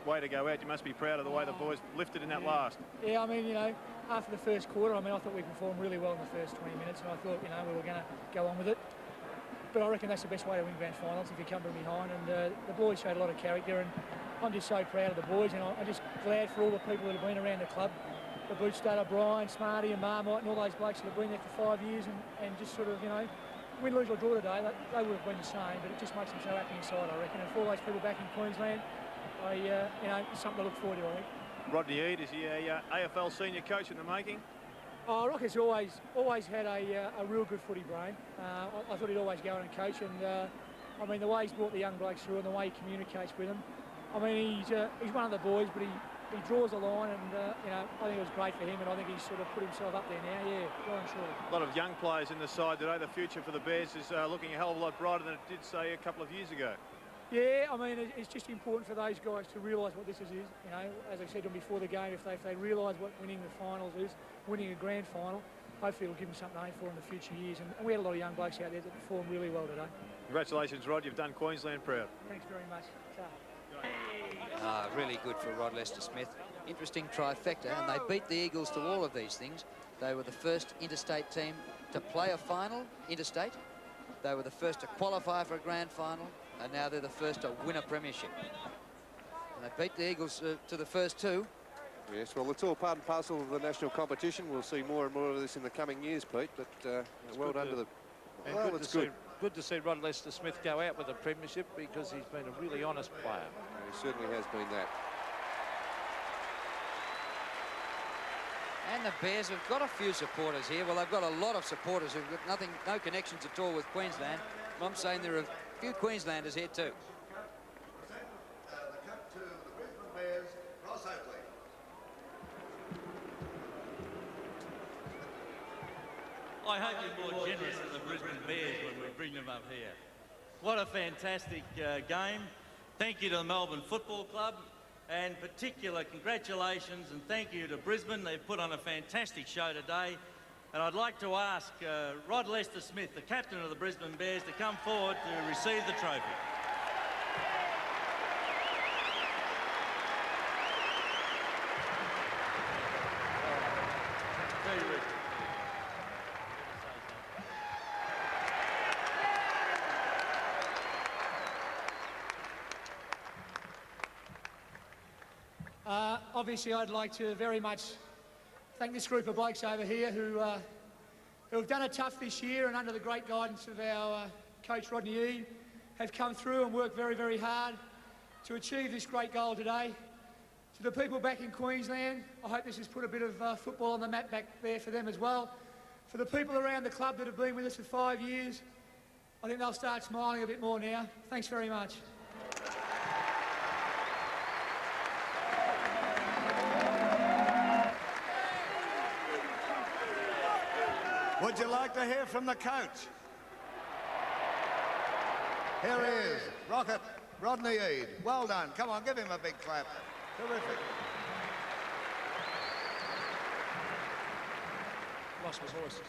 way to go out. You must be proud of the way the boys lifted in that last. Yeah, I mean, you know, after the first quarter, I mean, I thought we performed really well in the first 20 minutes, and I thought, you know, we were going to go on with it. But I reckon that's the best way to win grand finals, if you come from behind, and the boys showed a lot of character, and I'm just so proud of the boys, and I'm just glad for all the people that have been around the club, the boot starter, Brian, Smarty and Marmite, and all those blokes that have been there for 5 years, and just sort of, you know, win, lose or draw today, they would have been the same, but it just makes them so happy inside, I reckon. And for all those people back in Queensland, you know, it's something to look forward to, I think. Rodney Eade, is he a AFL senior coach in the making? Oh, Rocky's always had a real good footy brain. I thought he'd always go on and coach, and I mean, the way he's brought the young blokes through and the way he communicates with them. I mean, he's one of the boys, but he draws a line, and you know, I think it was great for him, and I think he's sort of put himself up there now. Yeah, well and surely. A lot of young players in the side today. The future for the Bears is looking a hell of a lot brighter than it did, say, a couple of years ago. Yeah, I mean, it's just important for those guys to realise what this is. You know, as I said to them before the game, if they realise what winning the finals is, winning a grand final, hopefully it'll give them something to aim for in the future years. And we had a lot of young blokes out there that performed really well today. Congratulations, Rod. You've done Queensland proud. Thanks very much. Really good for Rod Lester-Smith. Interesting trifecta, and they beat the Eagles to all of these things. They were the first interstate team to play a final interstate. They were the first to qualify for a grand final, and now they're the first to win a premiership. And they beat the Eagles to the first 2. Yes, well, it's all part and parcel of the national competition. We'll see more and more of this in the coming years, Pete, but well done to the... Well, it's good. Good to see Rod Lester-Smith go out with a premiership, because he's been a really honest player. He certainly has been that. And the Bears have got a few supporters here. Well, they've got a lot of supporters who've got no connections at all with Queensland. I'm saying there are a few Queenslanders here too. The cup to the Brisbane Bears, Ross Oakley. I hope you're more generous than the Brisbane Bears when we bring them up here. What a fantastic game. Thank you to the Melbourne Football Club, and particular congratulations and thank you to Brisbane. They've put on a fantastic show today. And I'd like to ask Rod Lester-Smith, the captain of the Brisbane Bears, to come forward to receive the trophy. Obviously, I'd like to very much thank this group of blokes over here who have done it tough this year, and under the great guidance of our coach Rodney Eade, have come through and worked very, very hard to achieve this great goal today. To the people back in Queensland, I hope this has put a bit of football on the map back there for them as well. For the people around the club that have been with us for 5 years, I think they'll start smiling a bit more now. Thanks very much. Would you like to hear from the coach? Here he is, Rocket Rodney Eade. Well done. Come on, give him a big clap. Terrific. Lost my voice.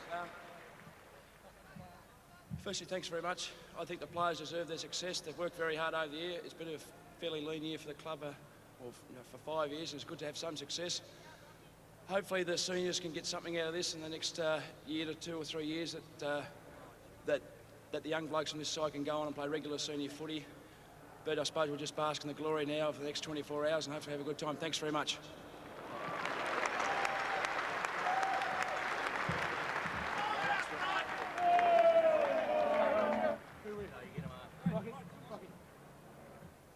Firstly, thanks very much. I think the players deserve their success. They've worked very hard over the year. It's been a fairly lean year for the club for 5 years, and it's good to have some success. Hopefully the seniors can get something out of this in the next year to 2 or 3 years, that the young blokes on this side can go on and play regular senior footy. But I suppose we'll just bask in the glory now for the next 24 hours and hopefully have a good time. Thanks very much.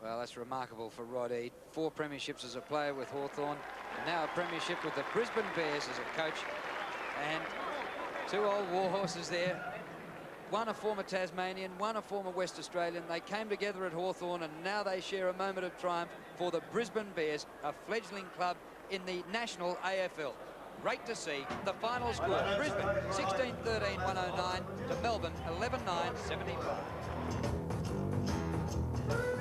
Well, that's remarkable for Rod Eade. 4 premierships as a player with Hawthorn, and now a premiership with the Brisbane Bears as a coach. And 2 old war horses there. one a former Tasmanian, one a former West Australian. They came together at Hawthorn, and now they share a moment of triumph for the Brisbane Bears, a fledgling club in the national AFL. Great to see. The final score, Brisbane 16-13-109 to Melbourne 11-9-75.